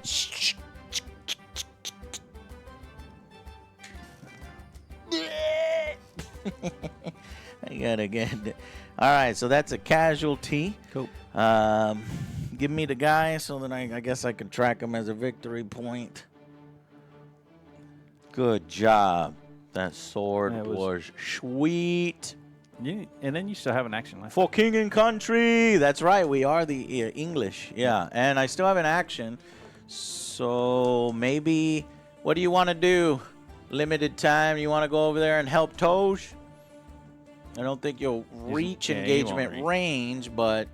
I gotta get it. All right, so that's a casualty. Cool. Give me the guy so that I guess I can track him as a victory point. Good job. That sword That was sweet. And then you still have an action left. For king and country. That's right. We are the English. Yeah. And I still have an action. So maybe, what do you want to do? Limited time. You want to go over there and help Toj? I don't think you'll reach yeah, you won't engagement reach. range, but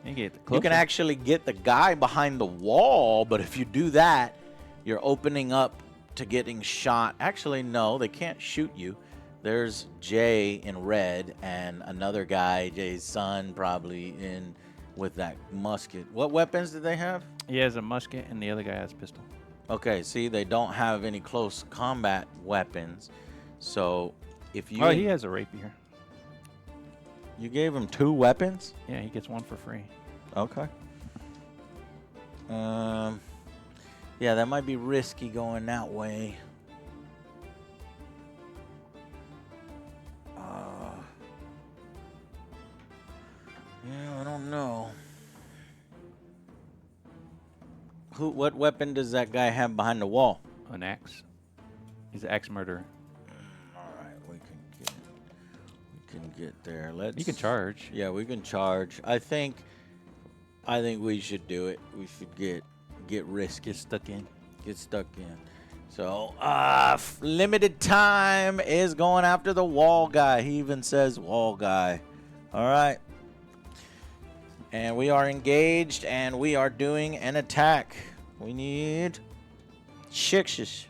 You get you closer. can actually get the guy behind the wall. But if you do that, you're opening up to getting shot. Actually, no, they can't shoot you. There's Jay in red and another guy, Jay's son, probably in with that musket. What weapons did they have? He has a musket, and the other guy has a pistol. Okay, see, they don't have any close combat weapons. So if you Oh, he has a rapier. you gave him 2 weapons? Yeah, he gets one for free. Okay. Yeah, that might be risky going that way. Yeah, I don't know. What weapon does that guy have behind the wall? An axe. He's an axe murderer. All right, we can get there. Let's. You can charge. Yeah, we can charge. I think we should do it. We should get risky. Get stuck in. Get stuck in. So, limited time is going after the wall guy. He even says wall guy. All right. And we are engaged, and we are doing an attack. We need 6s.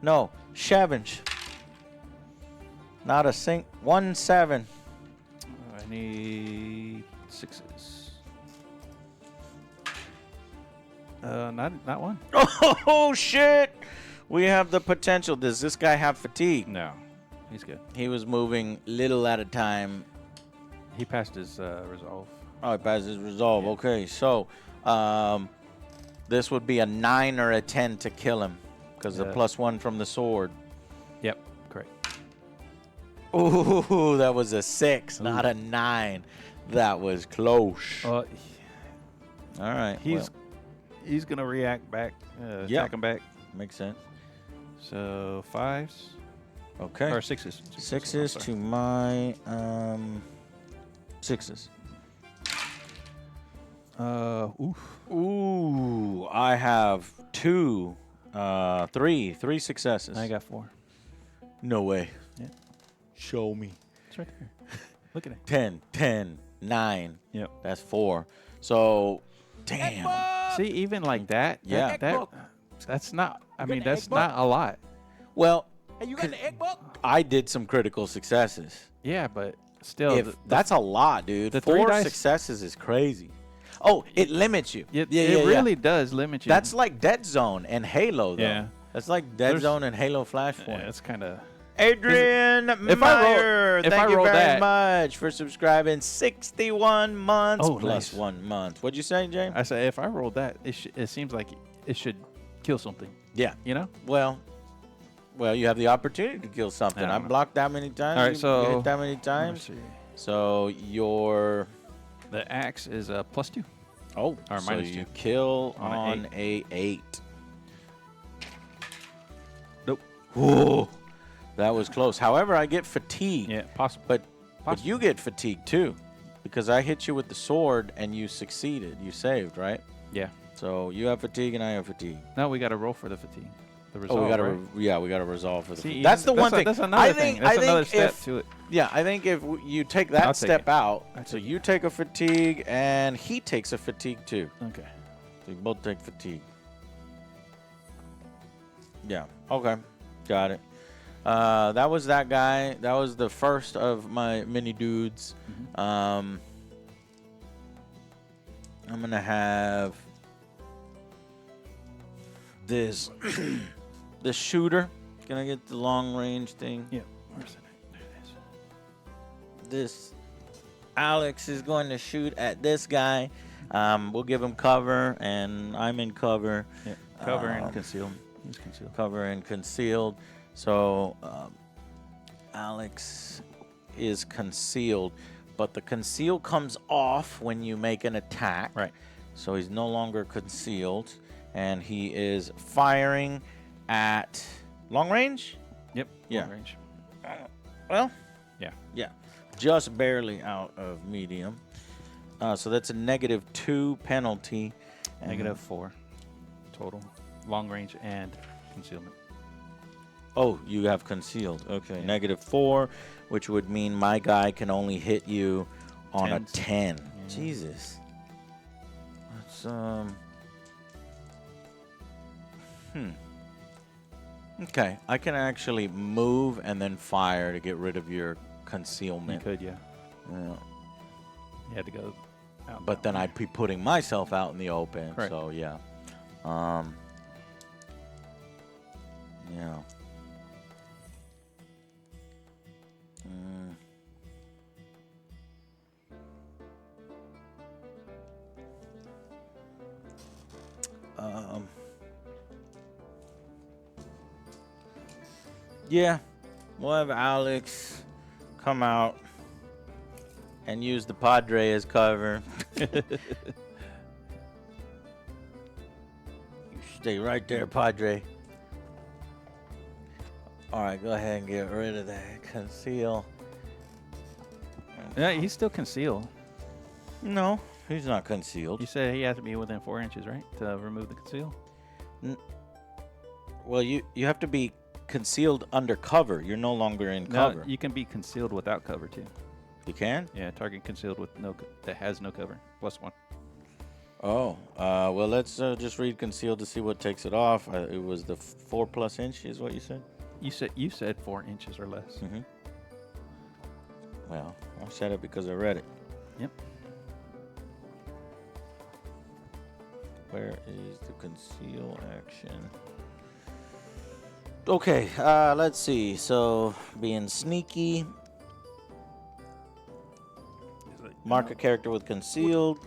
No, 7s. Not a 1 7. I need 6s. Not one. Oh, shit. We have the potential. Does this guy have fatigue? No, he's good. He was moving little at a time. He passed his resolve. Oh, he passes resolve. Yeah. Okay, so this would be a 9 or a 10 to kill him because the Yeah. +1 from the sword. Yep, correct. Ooh, that was a 6, not a 9. That was close. All right, He's gonna react back. Yeah. Attack him back. makes sense. So 5s Okay, or 6s. 6s to my 6s. Oof. Ooh, I have 3 successes. I got 4. No way. Yeah. Show me. It's right there. Look at it. 10, 10, 9. Yep. That's 4. So, damn. See, even like that. Yeah. That's not. I mean, that's not a lot. Well, Hey, you got the egg book? I did some critical successes. Yeah, but still. That's a lot, dude. the 4 3 dice- successes is crazy. Oh, it limits you. it really does limit you. That's like Dead Zone and Halo, though. Yeah. That's like Dead There's- Zone and Halo Yeah, Flashpoint. it's kind of. Adrian if I roll- Meyer, if thank I you roll very that- much for subscribing. 61 months Oh, plus nice. 1 month. What'd you say, James? I say if I rolled that, it seems like it should kill something. Yeah. You know. Well, you have the opportunity to kill something. I don't I've know. blocked that many times. All right, you so hit that many Let's times. see. So your The axe is a +2. oh, Or so minus you 2. kill On on a a 8. Whoa, that was close. However, I get fatigue. Yeah, possible. But Possible. you get fatigue too, because I hit you with the sword and you succeeded. You saved, right? Yeah. So you have fatigue and I have fatigue. No, we got to roll for the fatigue. The resolve, Oh, we got to right? we got to resolve for the. See, That's the one thing. That's another I thing. think That's I another think step if, to it. Yeah, I think if you take I'll that take step it. out, I'll so take you take a fatigue and he takes a fatigue too. Okay. So you both take fatigue. Yeah. Okay. Got it. That was that guy. That was the first of my mini dudes. I'm gonna have this the shooter. Can I get the long range thing? Yeah. Where's it? There it is. This Alex is going to shoot at this guy. We'll give him cover, and I'm in cover. Yeah. Cover and conceal. He's concealed. Cover and concealed. So Alex is concealed, but the conceal comes off when you make an attack. Right. So he's no longer concealed, and he is firing at long range. Yep. Yeah. Long range. Well, Yeah. yeah, just barely out of medium. So that's a -2 penalty. and- -4 total. Long range and concealment. Oh, you have concealed. Okay, Yeah. -4, which would mean my guy can only hit you on Tens. a 10. Yeah. Jesus. That's Okay, I can actually move and then fire to get rid of your You concealment. could, yeah. Yeah. You had to go out. But then I'd be putting myself out in the open. Correct. So yeah. Yeah. Mm. Yeah, we'll have Alex come out and use the Padre as cover. You stay right there, Padre. All right, go ahead and get rid of that conceal. Yeah, he's still concealed. No, he's not concealed. You said he has to be within 4 inches, right, to remove the conceal? Well, you have to be concealed under cover. You're no longer in cover. No, you can be concealed without cover too. You can? Yeah, target concealed with that has no cover. +1. Oh, well, let's just read concealed to see what takes it off. It was the 4+ inch, is what you said. You said 4 inches or less. Mm-hmm. Well, I said it because I read it. Yep. Where is the conceal action? Okay, let's see. So, being sneaky, mark a character with concealed.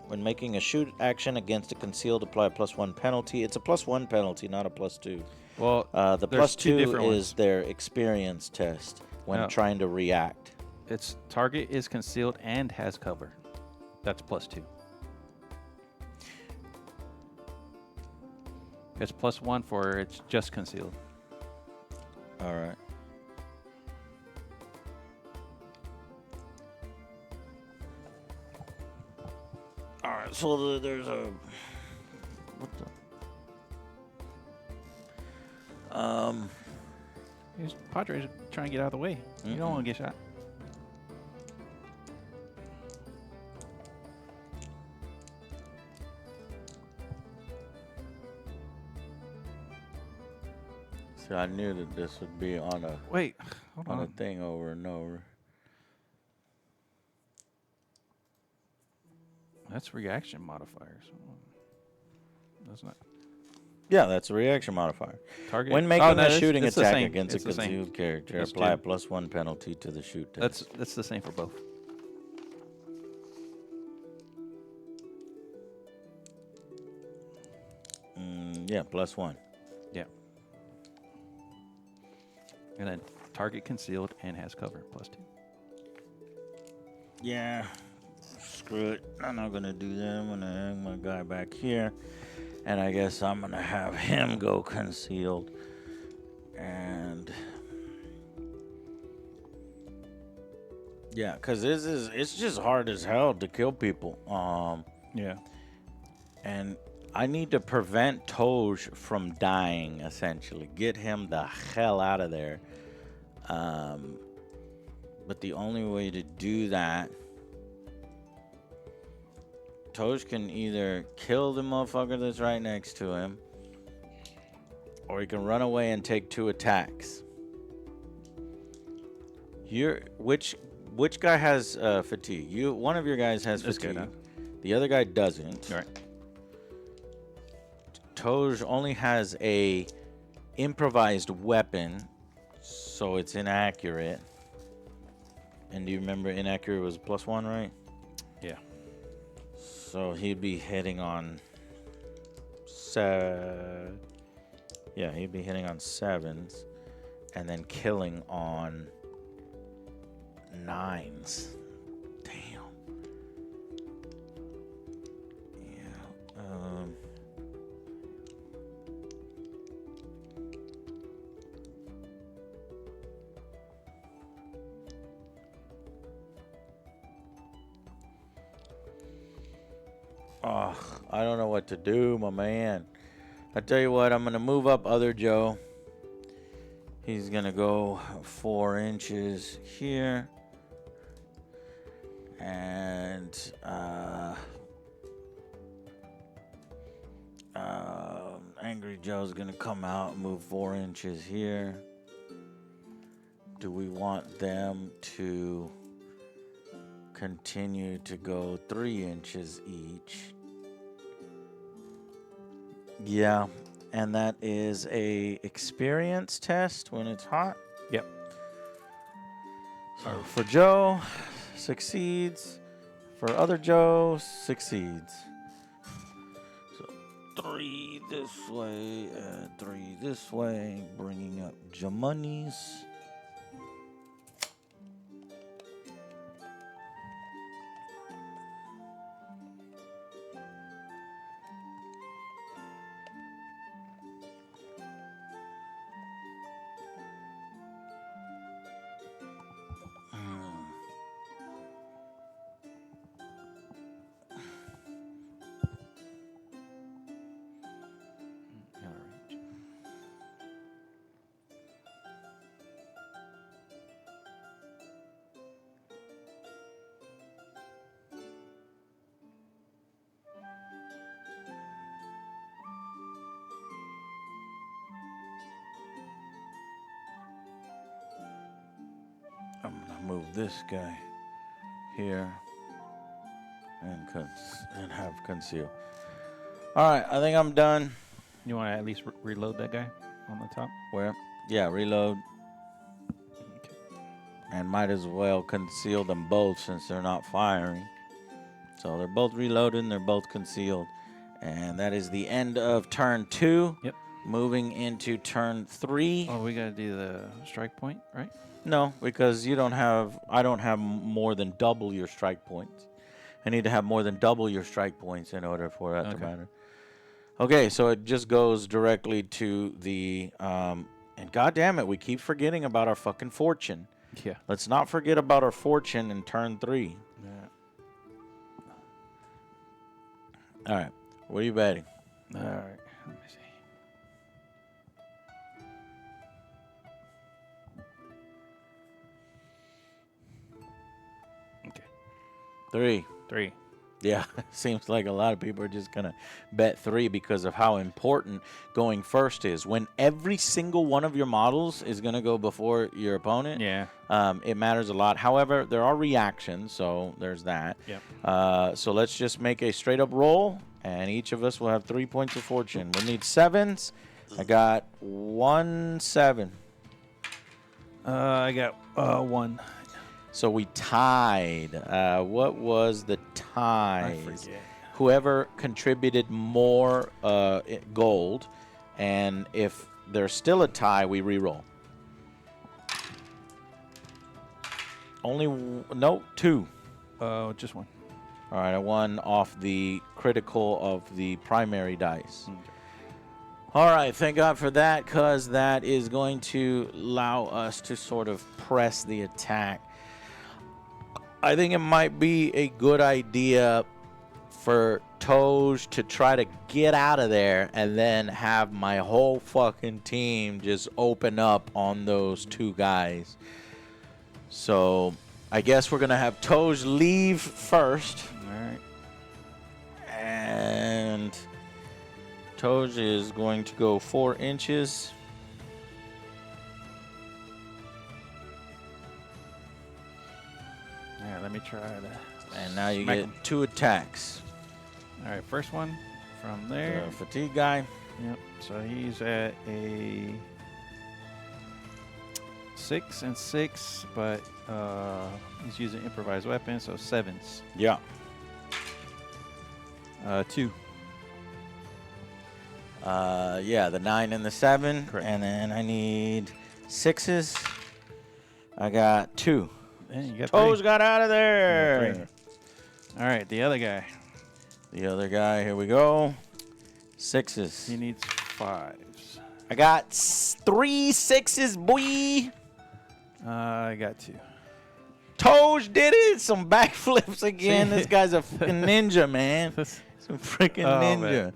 When making a shoot action against a concealed, apply a +1 penalty. It's a +1 penalty, not a +2. Well, The there's two +2 different is ones. their experience test when No. trying to react. It's target is concealed and has cover. That's +2. It's +1 for it's just concealed. All right. All right. So there's a. What the? Padres trying to get out of the way. You don't want to get shot. So I knew that this would be on a Wait, hold on a on. thing over and over. That's reaction modifiers. That's not Yeah, that's a reaction modifier. target. When making Oh, no, a it's- shooting it's the attack same. against a It's the same. concealed character, It's apply a two. +1 penalty to the shoot test. That's the same for both. Yeah, +1. Yeah. And then target concealed and has cover +2. Yeah. Screw it. I'm not gonna do that. I'm gonna hang my guy back here. And I guess I'm going to have him go concealed. And yeah, because it's just hard as hell to kill people. Yeah. And I need to prevent Toj from dying, essentially. Get him the hell out of there. But the only way to do that, Toj can either kill the motherfucker that's right next to him, or he can run away and take 2 attacks. Which guy has fatigue? One of your guys has This fatigue. guy does. The other guy doesn't. All right. Toj only has a improvised weapon, so it's inaccurate. And do you remember inaccurate was +1, right? Yeah. So he'd be hitting on he'd be hitting on 7s and then killing on 9s. Damn. Yeah. I don't know what to do, my man. I tell you what, I'm going to move up other Joe. He's going to go 4 inches here. And Angry Joe's going to come out and move 4 inches here. Do we want them to continue to go 3 inches each? Yeah, and that is a experience test when it's hot. Yep. So for Joe, succeeds. For other Joe, succeeds. So 3 this way and 3 this way, bringing up Jamonies. I'm gonna move this guy here and have conceal. All right, I think I'm done. You want to at least reload that guy on the top? Where? Yeah, reload. And might as well conceal them both since they're not firing. So they're both reloaded and they're both concealed. And that is the end of turn 2. Yep. Moving into turn 3. Oh, we got to do the strike point, right? No, because I don't have more than double your strike points. I need to have more than double your strike points in order for that to matter. Okay, so it just goes directly to the, and God damn it, we keep forgetting about our fucking fortune. Yeah. Let's not forget about our fortune in turn 3. Yeah. All right, what are you betting? All right. Let me see. Okay. 3. 3. Yeah, seems like a lot of people are just going to bet 3 because of how important going first is. When every single one of your models is going to go before your opponent, Yeah. It matters a lot. However, there are reactions, so there's that. Yep. So let's just make a straight-up roll, and each of us will have 3 points of fortune. We'll need 7s. I got 1 7. I got 1. So we tied. What was the ties? I forget. Whoever contributed more gold, and if there's still a tie, we re-roll. Only 2. just 1. All right, I won off the critical of the primary dice. Okay. All right, thank God for that, because that is going to allow us to sort of press the attack. I think it might be a good idea for Toj to try to get out of there and then have my whole fucking team just open up on those two guys. So I guess we're going to have Toj leave first. All right. And Toj is going to go 4 inches. All right, let me try to. And now you smack get him. 2 attacks. All right, first one from there. The fatigue guy. Yep. So he's at a 6 and 6, but he's using improvised weapon, so 7s. Yeah. 2. Yeah, the 9 and the 7. Correct. And then I need 6s. I got 2. And you got Toj 3. got out of there. You got 3. All right, the other guy. The other guy, here we go. 6s. He needs 5s. I got 3 6s, boy. I got 2. Toj did it. Some backflips again. See? This guy's a fucking ninja, man. Some freaking ninja.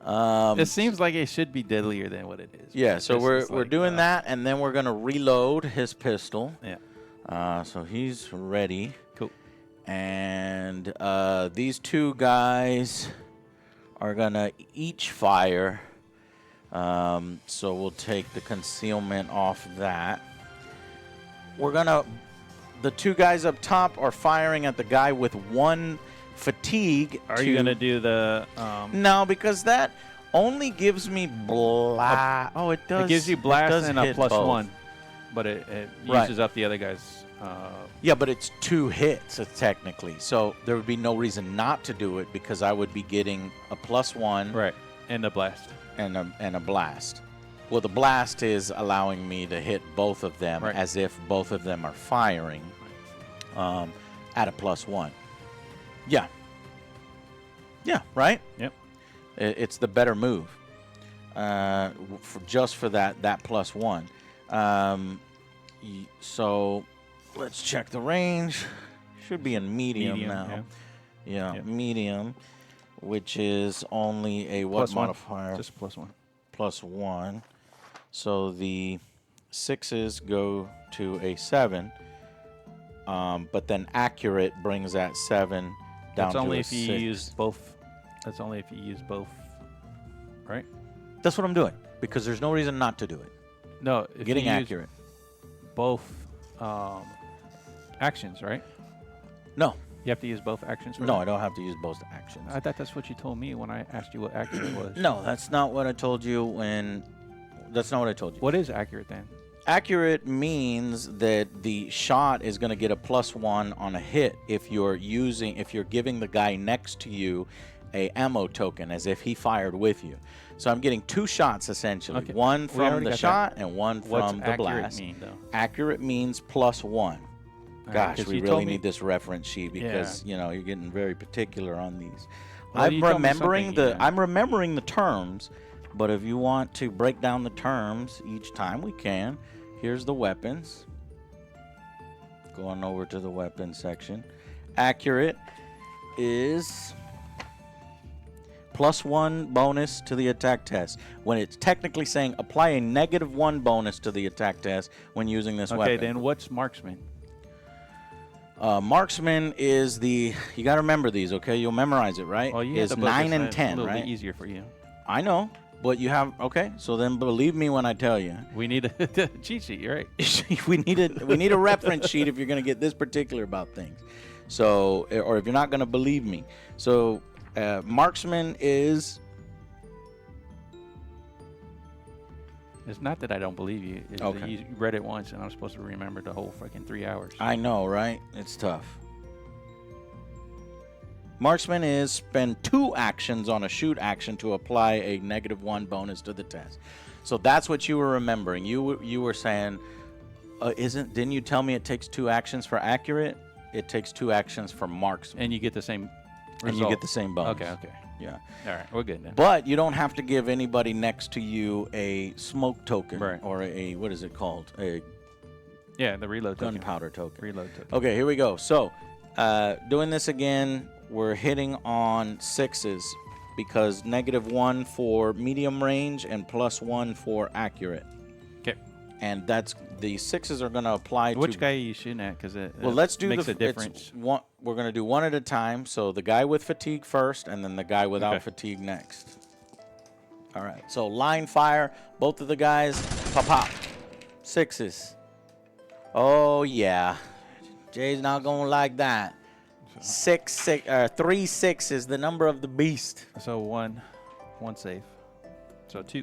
Man. It seems like it should be deadlier than what it is. Yeah, so we're like, doing that, and then we're gonna reload his pistol. Yeah. So he's ready. Cool. And these 2 guys are gonna each fire. So we'll take the concealment off that. The 2 guys up top are firing at the guy with 1 fatigue. Are you gonna do the? No, because that only gives me blast. Oh, it does. It gives you blast does and a hit plus both. 1, but it Right. uses up the other guy's. Yeah, but it's 2 hits technically, so there would be no reason not to do it because I would be getting a plus 1 Right, and the blast. and a blast. Well, the blast is allowing me to hit both of them Right. as if both of them are firing at a plus 1. Yeah. Yeah, right? Yep. It's the better move for that plus 1. So let's check the range. Should be in medium now. Yeah, Yep. medium, which is only a what Plus 1. modifier? Just plus 1. Plus 1. So the 6s go to a 7. But then accurate brings that 7 down That's to only a if you 6. use both. That's only if you use both. Right? That's what I'm doing because there's no reason not to do it. No, if Getting you use accurate. both actions, right? No, You have to use both actions. For no, that? I don't have to use both actions. I thought that's what you told me when I asked you what accurate was. No, that's not what I told you when. That's not what I told you. What is accurate then? Accurate means that the shot is going to get a plus 1 on a hit if you're giving the guy next to you a ammo token as if he fired with you. So I'm getting 2 shots essentially. Okay. One We from already the got shot and one What's from the accurate blast. mean though? Accurate means plus 1. All right, Gosh, 'cause we you really told me- need this reference sheet because you're getting very particular on these. Well, you told me I'm remembering the terms, but if you want to break down the terms each time, we can. Here's the weapons. Going over to the weapons section. Accurate is plus 1 bonus to the attack test. When it's technically saying apply a -1 bonus to the attack test when using this weapon. Okay, then what's marksman? Marksman is you got to remember these, okay? You'll memorize it, right? Well, you have It's the book 9 is and a 10, little right? bit easier for you. I know, but you have, okay, so then believe me when I tell you. We need a cheat sheet. You're right. we need a reference sheet if you're going to get this particular about things. So, or if you're not going to believe me. So, marksman is... It's not that I don't believe you. It's that Okay. you read it once, and I'm supposed to remember the whole fucking 3 hours. I know, right? It's tough. Marksman is spend 2 actions on a shoot action to apply a -1 bonus to the test. So that's what you were remembering. You were saying, didn't you tell me it takes 2 actions for accurate? it takes 2 actions for marksman. And you get the same result. And you get the same bonus. Okay. Yeah. All right, we're good then. But you don't have to give anybody next to you a smoke token. Right. Or a, what is it called? A Yeah, the reload token. gunpowder token. Reload token. Okay, here we go. So, doing this again, we're hitting on 6s because -1 for medium range and +1 for accurate. Okay. And that's the 6s are going to apply Which to. guy are you shooting at? Because it Well, let's do makes the a difference. We're going to do one at a time. So the guy with fatigue first, and then the guy without Okay. fatigue next. All right. So line fire, both of the guys, pop pop, 6s. Oh yeah, Jay's not gonna like that. 3 6 the number of the beast. So one save. So 2.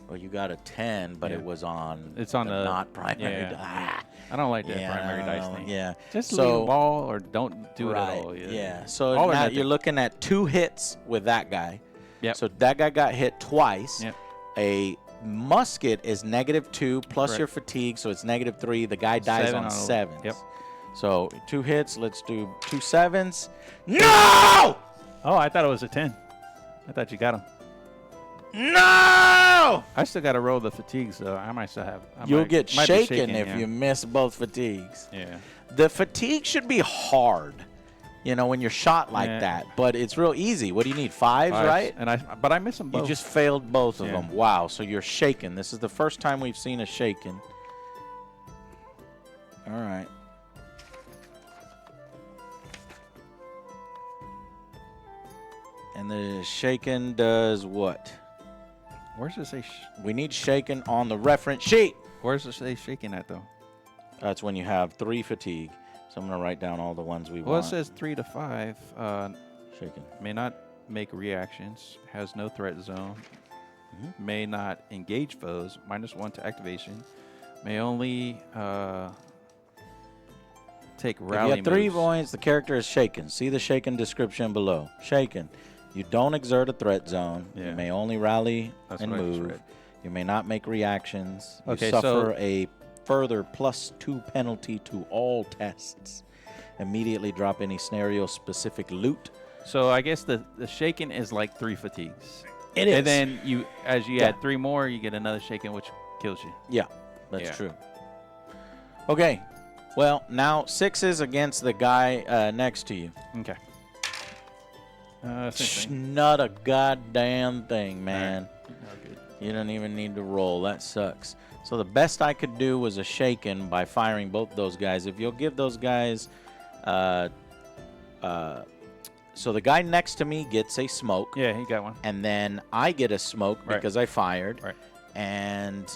Well, you got a 10, but Yeah. it was on. It's on the not primary. yeah. Ah. I don't like that Yeah, primary I dice know, thing. yeah. Just So- leave the ball or don't do it at all. Yeah. So All or now nothing. you're looking at 2 hits with that guy. Yep. So that guy got hit twice. Yep. A musket is -2 plus Correct. your fatigue, so it's -3. The guy dies 7 on on a- 7s. yep. So 2 hits. Let's do 2 7s. No! Oh, I thought it was a 10. I thought you got him. No! I still got to roll the fatigues, though. I might still have. You'll get might be shaken if yeah. you miss both fatigues. Yeah. The fatigue should be hard, when you're shot like Yeah. that. But it's real easy. What do you need? 5s, right? And but I miss them both. You just failed both of Yeah. them. Wow. So you're shaken. This is the first time we've seen a shaken. All right. And the shaken does what? Where's it say? We need shaken on the reference sheet. Where's it say shaking at though? That's when you have 3 fatigue. So I'm going to write down all the ones we Well, want. it says 3 to 5. Shaken. May not make reactions. Has no threat zone. Mm-hmm. May not engage foes. -1 to activation. May only take If you rally have 3 moves. points, the character is shaken. See the shaken description below. Shaken. You don't exert a threat zone. Yeah. You may only rally That's and what I just move. read. You may not make reactions. You Okay, suffer so- a further +2 penalty to all tests. Immediately drop any scenario-specific loot. So I guess the shaken is like 3 fatigues. It is. And then as you Yeah. add 3 more, you get another shaken, which kills you. Yeah, that's Yeah. true. Okay. Well, now 6s against the guy next to you. Okay. Same thing. Not a goddamn thing, man. Oh, good. You don't even need to roll. That sucks. So the best I could do was a shaken by firing both those guys. If you'll give those guys... so the guy next to me gets a smoke. Yeah, he got one. And then I get a smoke Right. because I fired. Right. And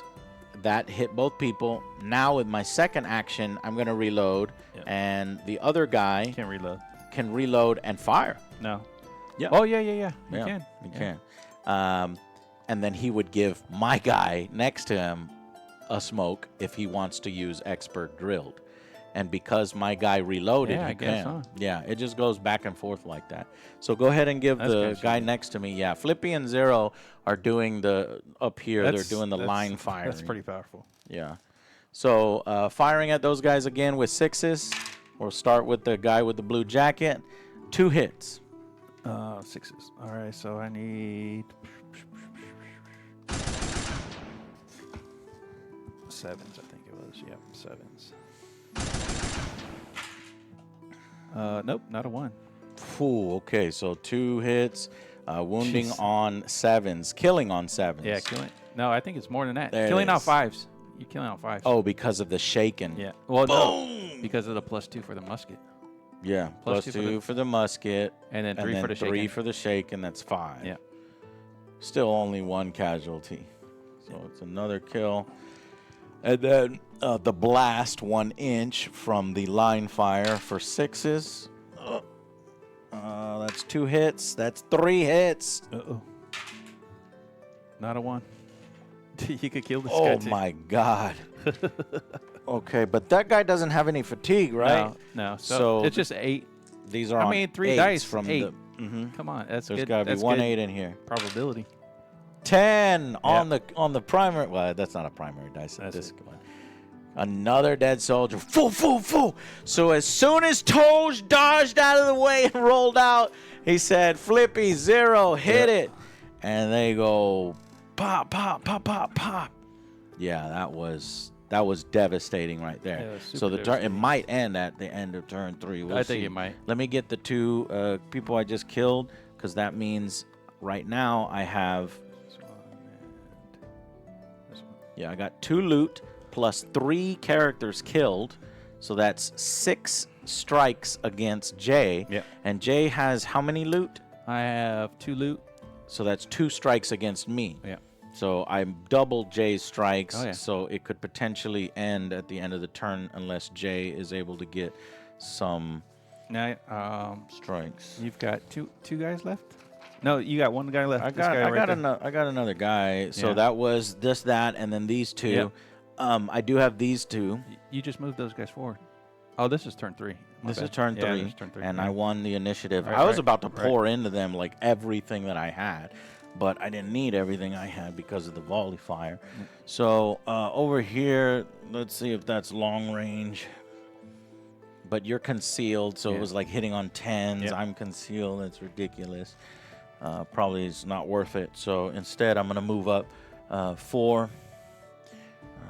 that hit both people. Now with my second action, I'm going to reload. Yep. And the other guy Can't reload. can reload and fire. No. Yeah. Oh, yeah. You Yeah, can. You Yeah. can. And then he would give my guy next to him a smoke if he wants to use expert drilled. And because my guy reloaded, Yeah, he I guess, can. huh? Yeah, it just goes back and forth like that. So go ahead and give That's the good. guy next to me. Yeah, Flippy and Zero are doing the up here. That's- They're doing the that's- line firing. That's pretty powerful. Yeah. So firing at those guys again with 6s. We'll start with the guy with the blue jacket. 2 hits. 6s. All right, so I need 7s, I think it was. Yep, 7s. Nope, not a 1. Ooh, okay, so 2 hits. Wounding Jeez. on 7s. Killing on 7s. Yeah, killing. No, I think it's more than that. There it Killing out is. 5s. You're killing out 5s. Oh, because of the shaken. Yeah. Well, Boom! no, because of the +2 for the musket. Yeah, Plus plus 2 2 for the musket. And then 3 and for then the 3 shaken. for the shaken. That's 5. Yeah. Still only 1 casualty. So it's another kill. And then the blast 1 inch from the line fire for 6s. That's 2 hits. That's 3 hits. Uh-oh. Not a 1. You could kill this guy, Oh too. my God. Okay, but that guy doesn't have any fatigue, right? No. So, So it's just 8. These are I on mean, 3 8s dice from 8. the. Mm-hmm. Come on, that's There's good. got to be That's 1 good 8 in here. probability. 10 on the primary. Well, that's not a primary dice. That's This it. one. Another dead soldier. Foo, foo, foo. So as soon as Toge dodged out of the way and rolled out, he said, Flippy, 0, hit it. And they go, pop, pop, pop, pop, pop. Yeah, that was devastating right there. Yeah, it was super so the turn, it devastating. might end at the end of turn 3. We'll I think see. it might. Let me get the 2 people I just killed, because that means right now I have, This one and this one. yeah, I got 2 loot plus 3 characters killed. So that's 6 strikes against Jay. Yep. And Jay has how many loot? I have 2 loot. So that's 2 strikes against me. Yeah. So I'm double Jay's strikes. Oh, yeah. So it could potentially end at the end of the turn unless Jay is able to get some Now, strikes. you've got two guys left. No, you got one guy left. I This guy right there. I got another guy. So Yeah. that was this, that, and then these 2. Yep. I do have these 2. You just moved those guys forward. Oh, this is turn 3. My This is bad. turn Yeah, 3, this is turn 3. and Yeah. I won the initiative. Right, I was right, about to right. pour into them like everything that I had, but I didn't need everything I had because of the volley fire. So over here, let's see if that's long range. But you're concealed, so it Yeah. was like hitting on 10s. Yep. I'm concealed. That's ridiculous. Probably it's not worth it. So instead, I'm going to move up 4.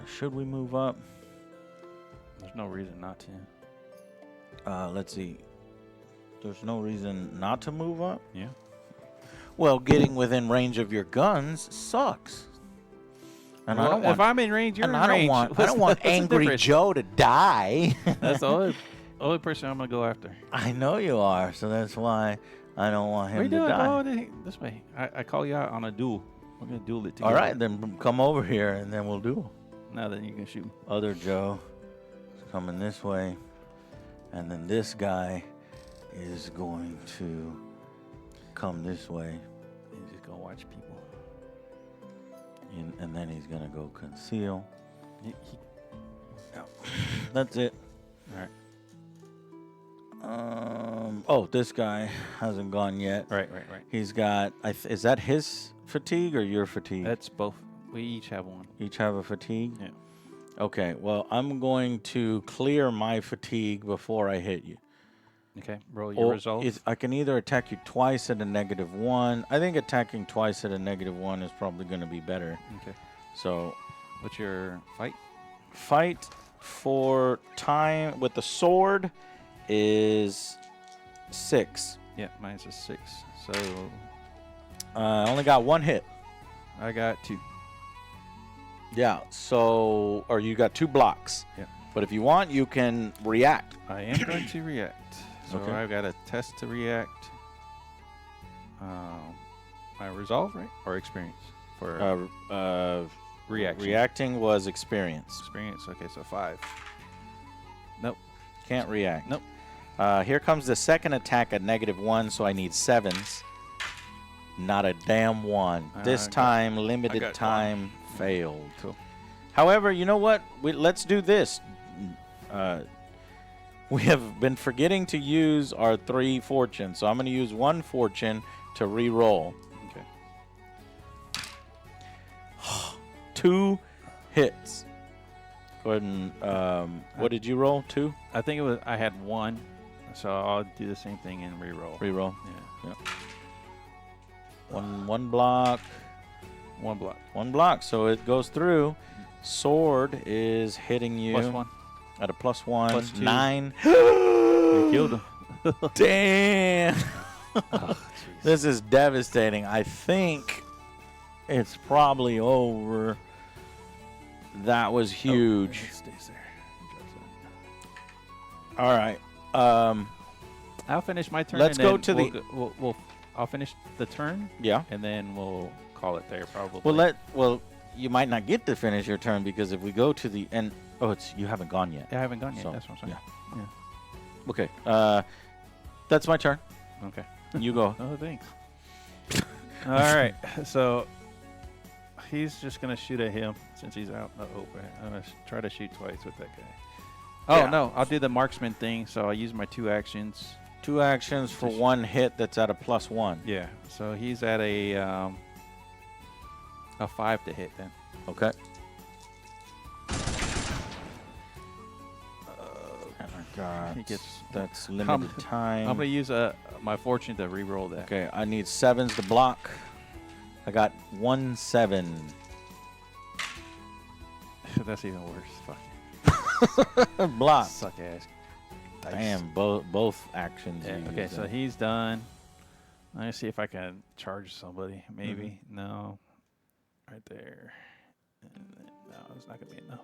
Should we move up? There's no reason not to. Let's see. There's no reason not to move up. Yeah. Well, getting within range of your guns sucks. And I don't want. if I'm in range, you're and in I don't range. want. I What's don't the- want what's the Angry difference? Joe to die. That's the only person I'm gonna go after. I know you are, so that's why I don't want What are you him to doing? die. Oh, this way. I call you out on a duel. We're gonna duel it together. All right, then come over here, and then we'll do. Now then you can shoot. Other Joe is coming this way, and then this guy is going to come this way, He's just gonna watch people. and then he's gonna go conceal. He, That's it. all right. Oh, this guy hasn't gone yet. Right. He's got. Is that his fatigue or your fatigue? That's both. We each have one. Each have a fatigue. Yeah. Okay. Well, I'm going to clear my fatigue before I hit you. Okay. Roll your resolve. I can either attack you twice at a -1. I think attacking twice at a -1 is probably going to be better. Okay. So, What's your fight? fight for time with the sword is 6. Yeah, mine's a 6. So I only got 1 hit. I got 2. Yeah. So, or you got 2 blocks. Yeah. But if you want, you can react. I am going to react. So Okay. I've got a test to react. My resolve, right? Or experience for reaction. Reacting was experience. Experience. Okay, so 5. Nope. Can't react. Nope. Here comes the second attack at -1, so I need 7s. Not a damn one. This I time, I limited got time failed. Cool. However, you know what? Let's do this. We have been forgetting to use our 3 fortune, so I'm going to use 1 fortune to re-roll. Okay. 2 hits. Go ahead and, what did you roll? 2? I think it was. I had 1, so I'll do the same thing and re-roll. Re-roll. Yeah. One block. 1 block. 1 block, so it goes through. Sword is hitting you +1. at a +1. +2. 9. You killed him. Damn. Oh, jeez. This is devastating. I think it's probably over. That was huge. It stays there. It drops All right. out. I'll finish my turn. Let's and go then to we'll the- go- We'll. I'll finish the turn, Yeah. and then we'll call it there. Probably. Well, you might not get to finish your turn because if we go to the end, you haven't gone yet. Yeah, I haven't gone yet. So, That's what I'm saying. Okay. That's my turn. Okay. You go. Oh, thanks. All right. So he's just gonna shoot at him since he's out in the open. I'm gonna try to shoot twice with that guy. Oh Yeah. no, I'll do the marksman thing. So I'll use my 2 actions. 2 actions for 1 hit that's at a +1. Yeah. So he's at a 5 to hit then. Okay. He gets. That's limited time. I'm gonna use my fortune to re-roll that. Okay, I need 7s to block. I got 1 7. That's even worse. Fuck. Block. Suck ass. Dice. Damn, both actions. Yeah, you okay, used so there. he's done. Let me see if I can charge somebody. Maybe. No. Right there. No, it's not going to be enough.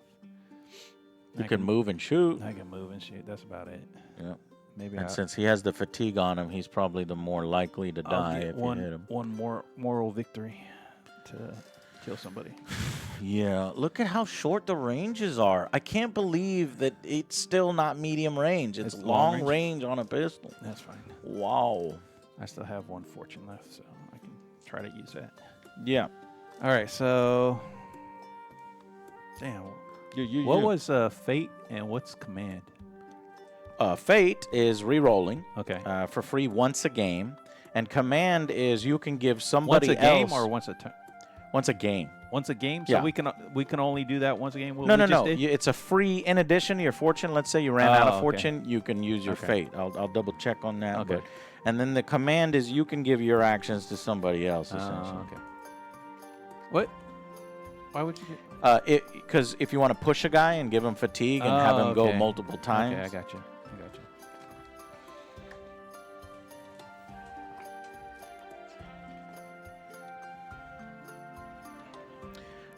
You I can move and shoot. I can move and shoot. That's about it. Yeah. Maybe And since he has the fatigue on him, he's probably the more likely to I'll die get if one, you hit him. one more moral victory to kill somebody. Yeah, look at how short the ranges are. I can't believe that it's still not medium range. It's It's long long range on a pistol. That's fine. Wow. I still have one fortune left, so I can try to use that. Yeah. All right, so damn. What was fate and what's command? Fate is re-rolling Okay. for free once a game, and command is you can give somebody Once a game else or once a turn? once a game. Once a game, so Yeah. we can only do that once a game. What No, we no, just no. did? It's a free. In addition to your fortune, let's say you ran out Oh, of okay. fortune, you can use your Okay. fate. I'll double check on that. Okay. But, and then the command is you can give your actions to somebody else. Essentially. Okay. What? Why would you get? Because if you want to push a guy and give him fatigue and have him go okay. multiple times. Okay, I got you.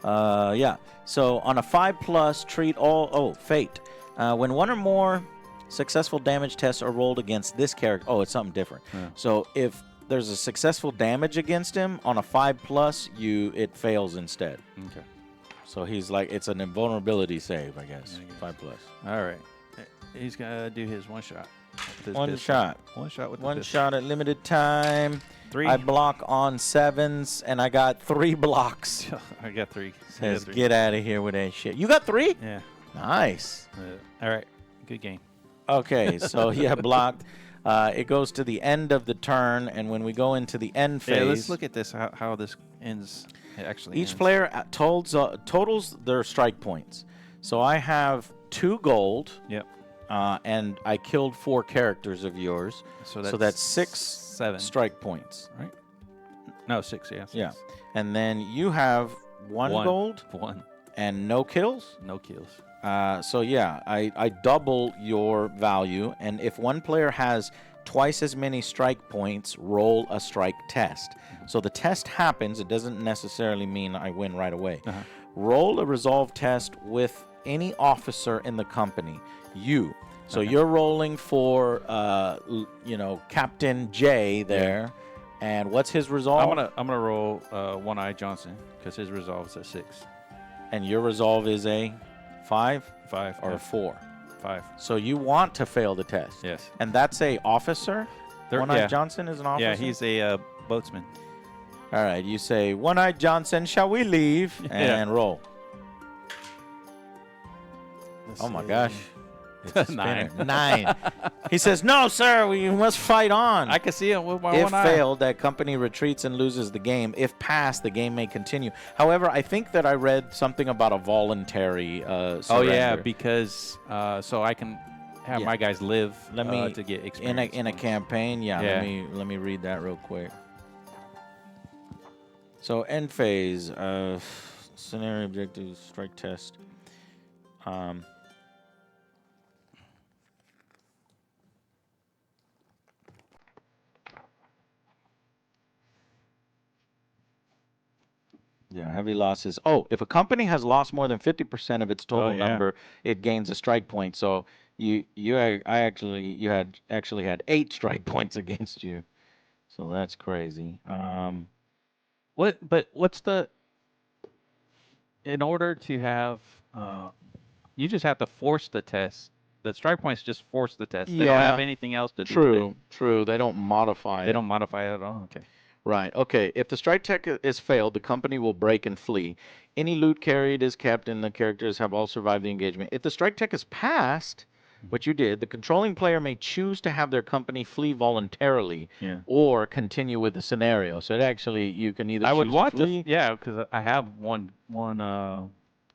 Yeah. So on a 5+, treat all. Oh, fate. When one or more successful damage tests are rolled against this character. Oh, it's something different. Yeah. So if there's a successful damage against him on a 5+, it fails instead. Okay. So he's like, it's an invulnerability save, I guess. I guess. 5+. All right. He's gonna do his one shot. with his One pistol. shot. One shot with the One pistol. shot at limited time. 3. I block on 7s, and I got 3 blocks. I got 3. Says, get out of here with that shit. You got 3? Yeah. Nice. All right. Good game. Okay, so yeah, blocked. It goes to the end of the turn, and when we go into the end phase, Yeah, let's look at this. How this ends. It actually. each ends. player totals their strike points. So I have 2 gold, Yep. and I killed 4 characters of yours. So that's 6 7. strike points. Right. No, 6. Yeah. 6. Yeah. And then you have 1 gold 1. and no kills. No kills. So yeah, I double your value, and if one player has twice as many strike points, roll a strike test. So the test happens. It doesn't necessarily mean I win right away. Roll a resolve test with any officer in the company. So you're rolling for Captain J there, and what's his resolve? I'm gonna roll One-Eye Johnson because his resolve is at 6. And your resolve is a 5 5 or yeah, a 4. 5. So you want to fail the test. Yes. And that's a officer? One-Eyed yeah. Johnson is an officer? Yeah, he's a boatsman. All right, you say, One-Eyed Johnson, shall we leave? And roll. Oh, my gosh. It's a spinner. 9. 9. He says, no, sir, we must fight on. I can see him with my If one eye. failed, that company retreats and loses the game. If passed, the game may continue. However, I think that I read something about a voluntary surrender. Oh yeah, because so I can have Yeah. my guys live Let me to get experience in a points. campaign. Yeah, Yeah. let me read that real quick. So end phase, scenario objectives, strike test. Yeah, heavy losses. Oh, if a company has lost more than 50% of its total yeah. number, it gains a strike point. So you had 8 strike points against you. So that's crazy. What's the in order to have you just have to force the test. The strike points just force the test. They don't Yeah. have anything else to do. True. They don't modify They don't modify it at all. Okay. Right. Okay. If the strike tech is failed, the company will break and flee. Any loot carried is kept, and the characters have all survived the engagement. If the strike tech is passed, what you did, the controlling player may choose to have their company flee voluntarily, Yeah. or continue with the scenario. So it actually, you can either I would choose want flee. to. Yeah, because I have one.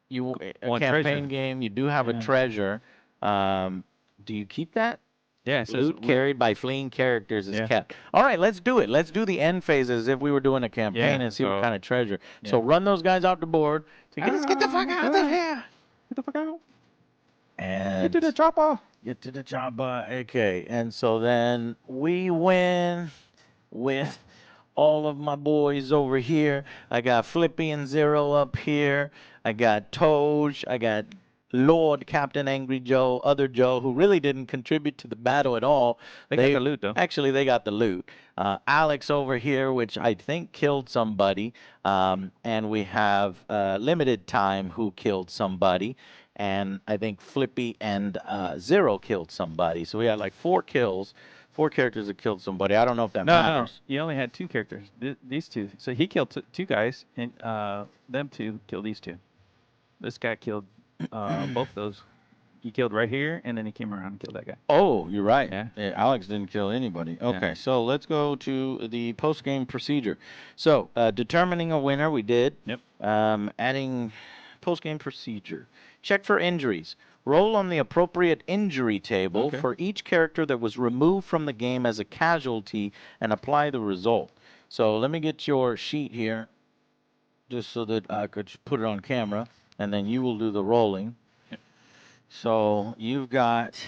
You a one campaign treasure. game. You do have a Yeah. treasure. Do you keep that? Yeah, it says Loot carried by fleeing characters is Yeah. kept. All right, let's do it. Let's do the end phases as if we were doing a campaign Yeah, and see what so- kind of treasure. So yeah. run those guys off the board. So let's get the fuck out of here. Get the fuck out. And Get to the chopper. get to the chopper. Okay, and so then we win with all of my boys over here. I got Flippy and Zero up here. I got Toj. I got Lord Captain Angry Joe, other Joe, who really didn't contribute to the battle at all. They got the loot, though. Actually, they got the loot. Alex over here, which I think killed somebody. And we have Limited Time, who killed somebody. And I think Flippy and Zero killed somebody. So we had like 4 kills. 4 characters that killed somebody. I don't know if that No, matters. you only had 2 characters. These 2. So he killed 2 guys, and them 2 killed these 2. This guy killed both those. He killed right here, and then he came around and killed that guy. Oh, you're right. Yeah. Alex didn't kill anybody. Okay, so let's go to the post-game procedure. So, determining a winner, we did. Yep. Adding post-game procedure. Check for injuries. Roll on the appropriate injury table for each character that was removed from the game as a casualty and apply the result. So let me get your sheet here just so that I could put it on camera, and then you will do the rolling. Yep. So you've got...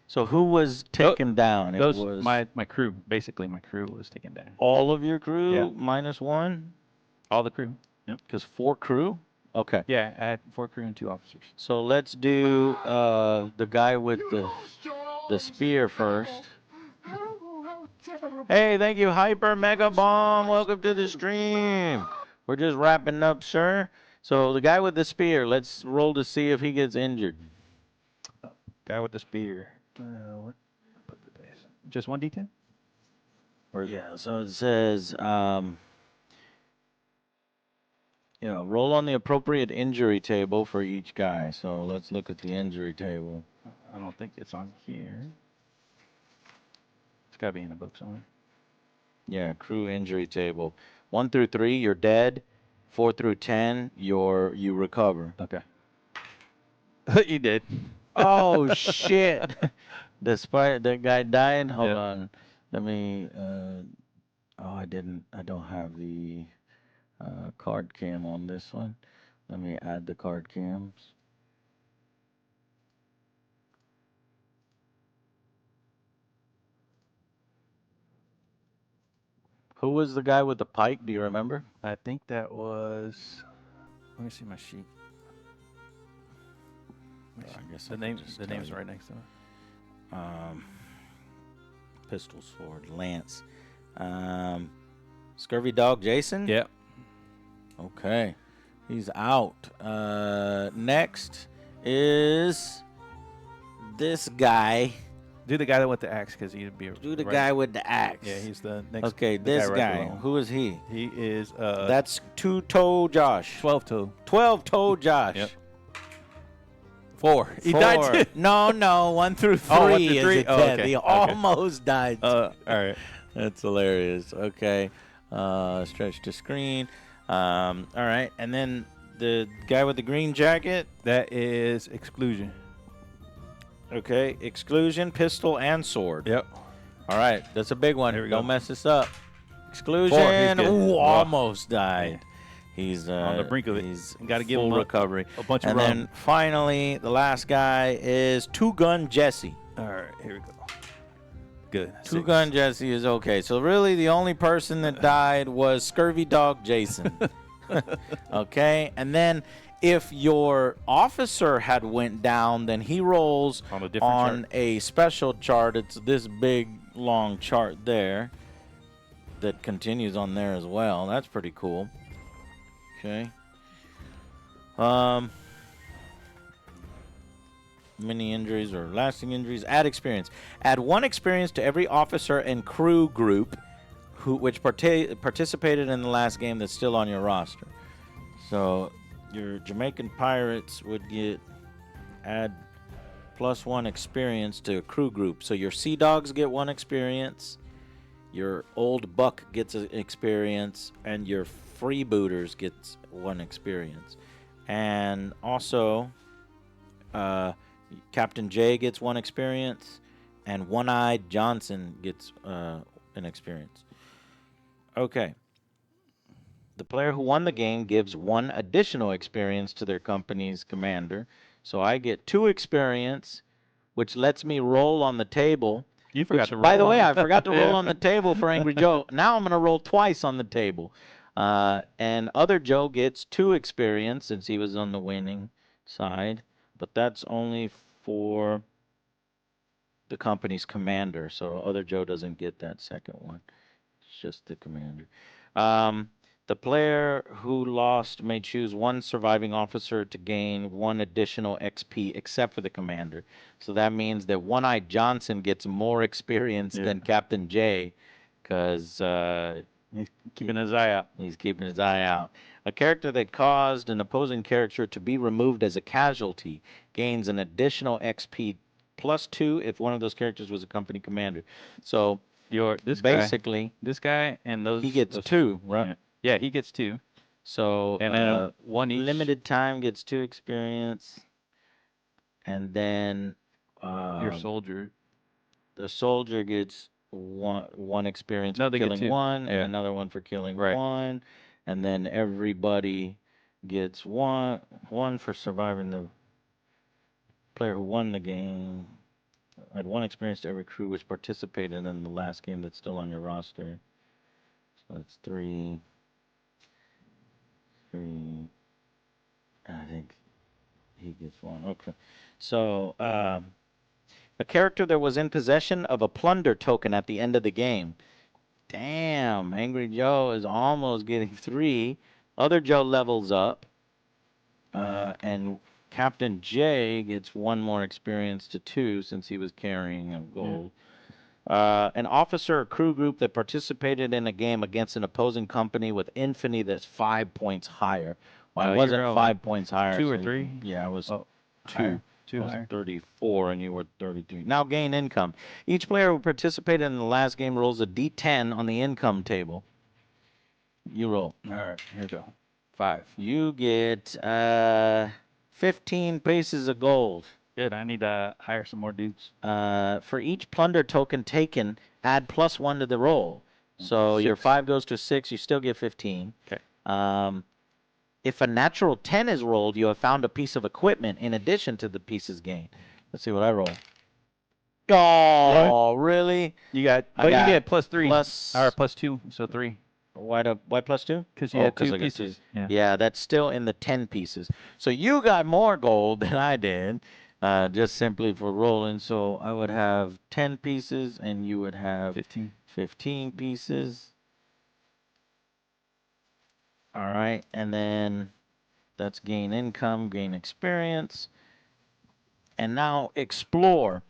So who was taken down? It Those was my crew. Basically, my crew was taken down. all of your crew Yeah. minus 1? All the crew. Yep. Because 4 crew? Okay. Yeah, I had 4 crew and 2 officers. So let's do the guy with the spear first. Hey, thank you, Hyper Mega Bomb. Welcome to the stream. We're just wrapping up, sir. So the guy with the spear, let's roll to see if he gets injured. Guy with the spear. What? Put the dice. Just 1d10? Yeah, so it says, roll on the appropriate injury table for each guy. So let's look at the injury table. I don't think it's on here. It's got to be in the book somewhere. Yeah, crew injury table. 1 through 3, you're dead. 4 through 10, you recover. Okay. You did. Oh shit! That guy died. Hold Yeah. on. Let me. I don't have the card cam on this one. Let me add the card cams. Who was the guy with the pike? Do you remember? I think that was. Let me see my sheet. I guess The name's right next to it. Pistol sword, lance. Scurvy dog, Jason. Yep. Okay, he's out. Next is this guy. Do the guy with the axe, because he'd be. Do the guy with the axe. Yeah, he's the next. Okay, the this right guy. below him. Who is he? He is. That's 2-toe Josh. 12-toe. 12-toe Josh. Yep. 4. He 4. died too. No, 1 through 3 Oh, 1 through is 3? it Oh, dead. okay. He almost died. All right. That's hilarious. Okay. Stretch to screen. All right. And then the guy with the green jacket. That is exclusion. Okay. Exclusion, pistol, and sword. Yep. All right. That's a big one. Here we Don't go. mess this up. 4. Exclusion. He's good. Ooh, Wow. almost died. He's On the brink of it. He's Gotta give full him recovery. a bunch of And rum. then finally, the last guy is Two Gun Jesse. All right. Here we go. Good. Two Gun Jesse is okay. So really, the only person that died was Scurvy Dog Jason. Okay, and then if your officer had went down, then he rolls On a different on chart. a special chart. It's this big long chart there that continues on there as well. That's pretty cool. Okay. Many injuries or lasting injuries. Add experience. Add 1 experience to every officer and crew group which participated in the last game that's still on your roster. So your Jamaican Pirates would add +1 experience to a crew group. So your Sea Dogs get 1 experience, your Old Buck gets an experience, and your Freebooters gets 1 experience. And also, Captain J gets 1 experience, and One-Eyed Johnson gets an experience. Okay. The player who won the game gives 1 additional experience to their company's commander. So I get 2 experience, which lets me roll on the table. You forgot to roll. By the way, I forgot to roll Yeah. on the table for Angry Joe. Now I'm going to roll twice on the table. And other Joe gets 2 experience since he was on the winning side. But that's only for the company's commander. So other Joe doesn't get that second one. It's just the commander. The player who lost may choose 1 surviving officer to gain 1 additional XP, except for the commander. So that means that One-Eyed Johnson gets more experience than Captain J, because He's keeping his eye out. he's keeping his eye out. A character that caused an opposing character to be removed as a casualty gains an additional XP +2 if one of those characters was a company commander. So This guy and those. he gets those, 2, right? Yeah, he gets 2. So And then 1 each. limited time gets 2 experience, and then Your soldier. the soldier gets one experience No, for they get killing 2. 1, Yeah. and another one for killing Right. 1, and then everybody gets one for surviving. The player who won the game had 1 experience to every crew which participated in the last game that's still on your roster. So that's 3. I think he gets 1. Okay. So, a character that was in possession of a plunder token at the end of the game. Damn, Angry Joe is almost getting 3. Other Joe levels up. And Captain J gets 1 more experience to 2 since he was carrying a gold. An officer or crew group that participated in a game against an opposing company with infamy that's 5 points higher. Well, I wasn't 5 points higher. 2 or so 3? Yeah, I was 2. Higher. 2 I was higher. 34 and you were 33. Now gain income. Each player who participated in the last game rolls a D10 on the income table. You roll. All right, here we go. 5. You get 15 pieces of gold. Good. I need to hire some more dudes. For each plunder token taken, add +1 to the roll. So your 6. 5 goes to 6, you still get 15. Okay. If a natural 10 is rolled, you have found a piece of equipment in addition to the pieces gained. Let's see what I roll. Oh, really? You got. I But you got get +3. plus- Or +2, so 3. Why +2? Because you had 2 I got pieces. Yeah. Yeah, that's still in the 10 pieces. So you got more gold than I did, just simply for rolling. So I would have 10 pieces, and you would have 15 pieces. All right, and then that's gain income, gain experience. And now explore.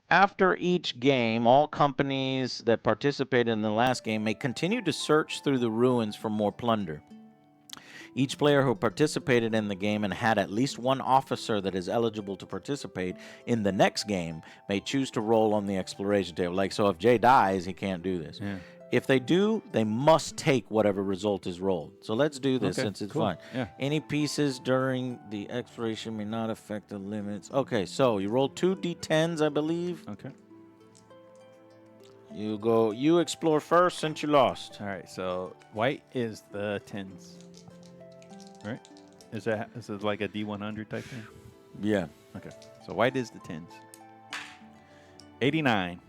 After each game, all companies that participated in the last game may continue to search through the ruins for more plunder. Each player who participated in the game and had at least 1 officer that is eligible to participate in the next game may choose to roll on the exploration table. Like, so if Jay dies, he can't do this. Yeah. If they do, they must take whatever result is rolled. So let's do this Okay, since it's cool. fun. Yeah. Any pieces during the exploration may not affect the limits. Okay, so you roll 2 d10s, I believe. Okay. You explore first since you lost. All right. So white is the 10s. Right? Is it like a D100 type thing? Yeah. Okay. So white is the 10s. 89.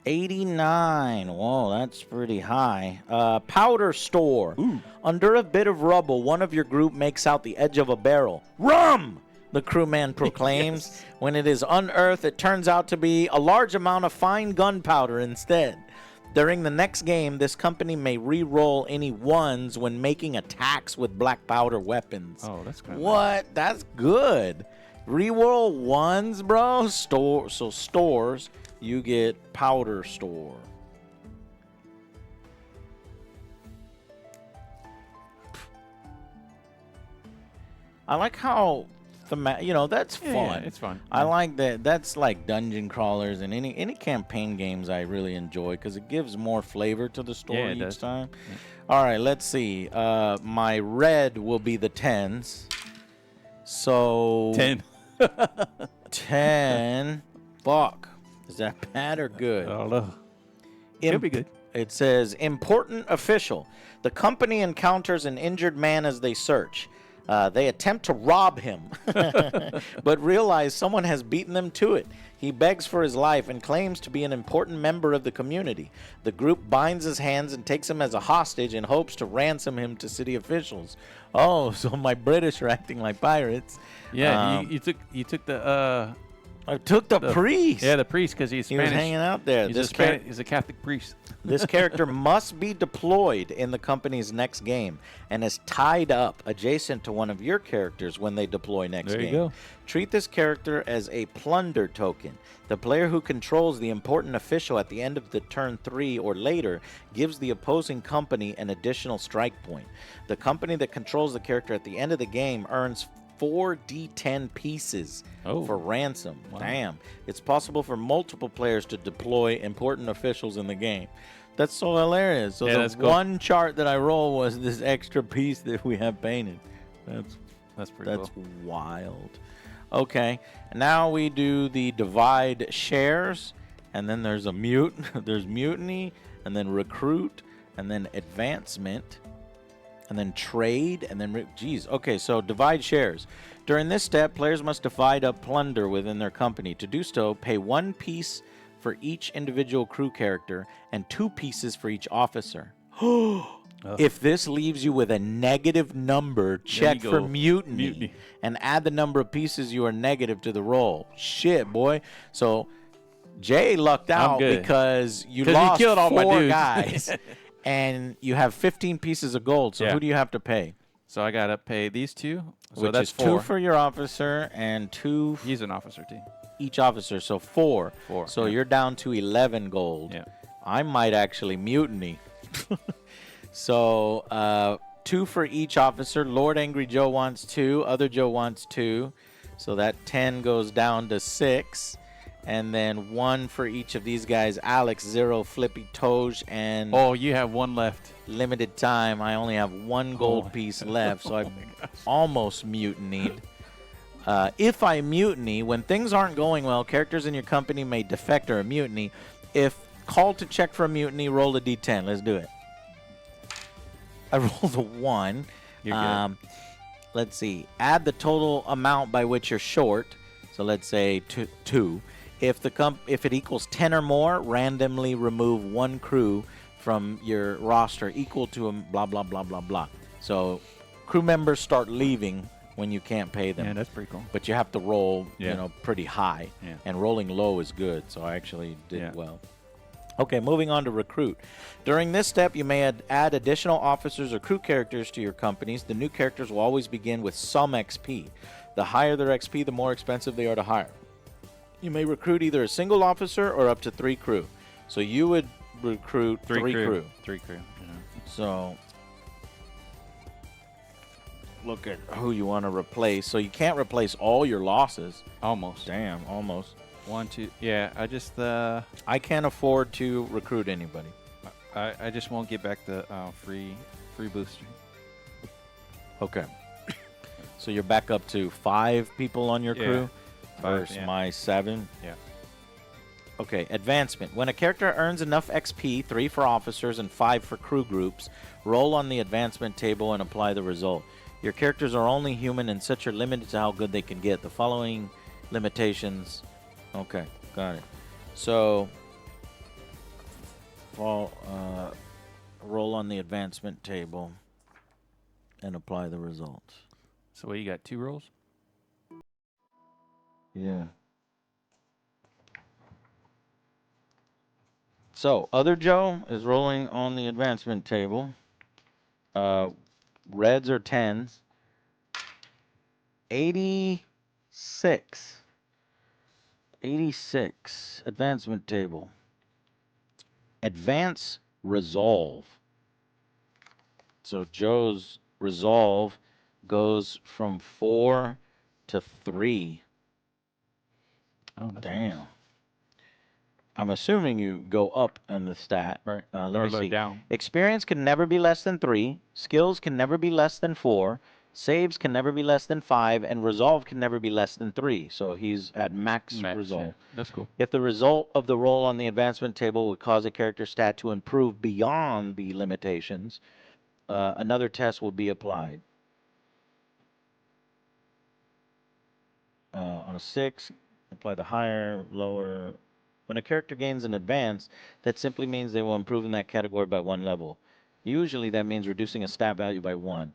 89. Whoa, that's pretty high. Powder store. Under a bit of rubble, one of your group makes out the edge of a barrel. Rum! The crewman proclaims. Yes. When it is unearthed, it turns out to be a large amount of fine gunpowder instead. During the next game, this company may re-roll any 1s when making attacks with black powder weapons. Oh, that's kind of What? That's good. Reroll 1s, bro. Stores, you get powder store. I like how that's fun. Yeah, it's fun. I like that. That's like dungeon crawlers and any campaign games I really enjoy because it gives more flavor to the story Yeah, it each does. time. All right, let's see. My red will be the 10s. So 10. 10. Fuck. Is that bad or good? I don't know. Im- Could be good. It says, important official. The company encounters an injured man as they search. They attempt to rob him, but realize someone has beaten them to it. He begs for his life and claims to be an important member of the community. The group binds his hands and takes him as a hostage in hopes to ransom him to city officials. Oh, so my British are acting like pirates. Yeah, you took the I took the priest. Yeah, the priest because he's He Spanish. was hanging out there. He's a Catholic priest. This character must be deployed in the company's next game and is tied up adjacent to one of your characters when they deploy next There you game. go. Treat this character as a plunder token. The player who controls the important official at the end of the turn 3 or later gives the opposing company an additional strike point. The company that controls the character at the end of the game earns 4d10 pieces for ransom. Wow. Damn. It's possible for multiple players to deploy important officials in the game. That's so hilarious. So Yeah, the that's cool. one chart that I roll was this extra piece that we have painted. That's pretty That's cool. wild. Okay. Now we do the divide shares, and then there's a there's mutiny, and then recruit, and then advancement, and then trade, and then geez. Okay, so divide shares. During this step, players must divide up plunder within their company. To do so, pay 1 piece for each individual crew character and 2 pieces for each officer. If this leaves you with a negative number, check go. for mutiny and add the number of pieces you are negative to the roll. Shit, boy. So Jay lucked out good. because you 'Cause he lost killed all my 4 dudes. guys. And you have 15 pieces of gold. So Yeah. who do you have to pay? So I gotta pay these 2. So Which that's is 4. 2 for your officer and 2 He's an officer too. each officer. So 4. 4, So yeah. you're down to 11 gold. Yeah. I might actually mutiny. So 2 for each officer. Lord Angry Joe wants 2. Other Joe wants 2. So that 10 goes down to 6. And then 1 for each of these guys. Alex, 0, Flippy Toge, and Oh, you have 1 left. limited time. I only have 1 gold my piece God. left. So Oh I my gosh. almost mutinied. If I mutiny, when things aren't going well, characters in your company may defect or mutiny. If called to check for a mutiny, roll a d10. Let's do it. I rolled a 1. You're good. Let's see. Add the total amount by which you're short. So let's say 2. If it equals 10 or more, randomly remove 1 crew from your roster equal to a blah blah blah blah blah. So crew members start leaving when you can't pay them. Yeah, that's pretty cool. But you have to roll, Yeah. pretty high. Yeah. And rolling low is good, so I actually did Yeah. well. Okay, moving on to recruit. During this step, you may add additional officers or crew characters to your companies. The new characters will always begin with some XP. The higher their XP, the more expensive they are to hire. You may recruit either a single officer or up to 3 crew. So you would recruit 3 crew. 3 crew. Yeah. So look at who you want to replace. So you can't replace all your losses. Almost. Damn, almost. 1, 2. Yeah, I just I can't afford to recruit anybody. I just won't get back the free booster. Okay. So you're back up to 5 people on your Yeah. crew 5, versus yeah. my 7. Yeah. Okay, advancement. When a character earns enough XP, 3 for officers and 5 for crew groups, roll on the advancement table and apply the result. Your characters are only human and such are limited to how good they can get. The following limitations. Okay, got it. So, roll on the advancement table and apply the results. So what, you got 2 rolls? Yeah. So, other Joe is rolling on the advancement table. Reds are 10s. 86. 86. Advancement table. Advance resolve. So Joe's resolve goes from 4 to 3. Oh, that's Damn. I'm assuming you go up in the stat. Right. Let Or me look see. down. Experience can never be less than 3. Skills can never be less than 4. Saves can never be less than 5, and resolve can never be less than 3. So he's at max resolve. Yeah. That's cool. If the result of the roll on the advancement table would cause a character stat to improve beyond the limitations, another test will be applied. On a 6, apply the higher, lower. When a character gains an advance, that simply means they will improve in that category by 1 level. Usually that means reducing a stat value by 1.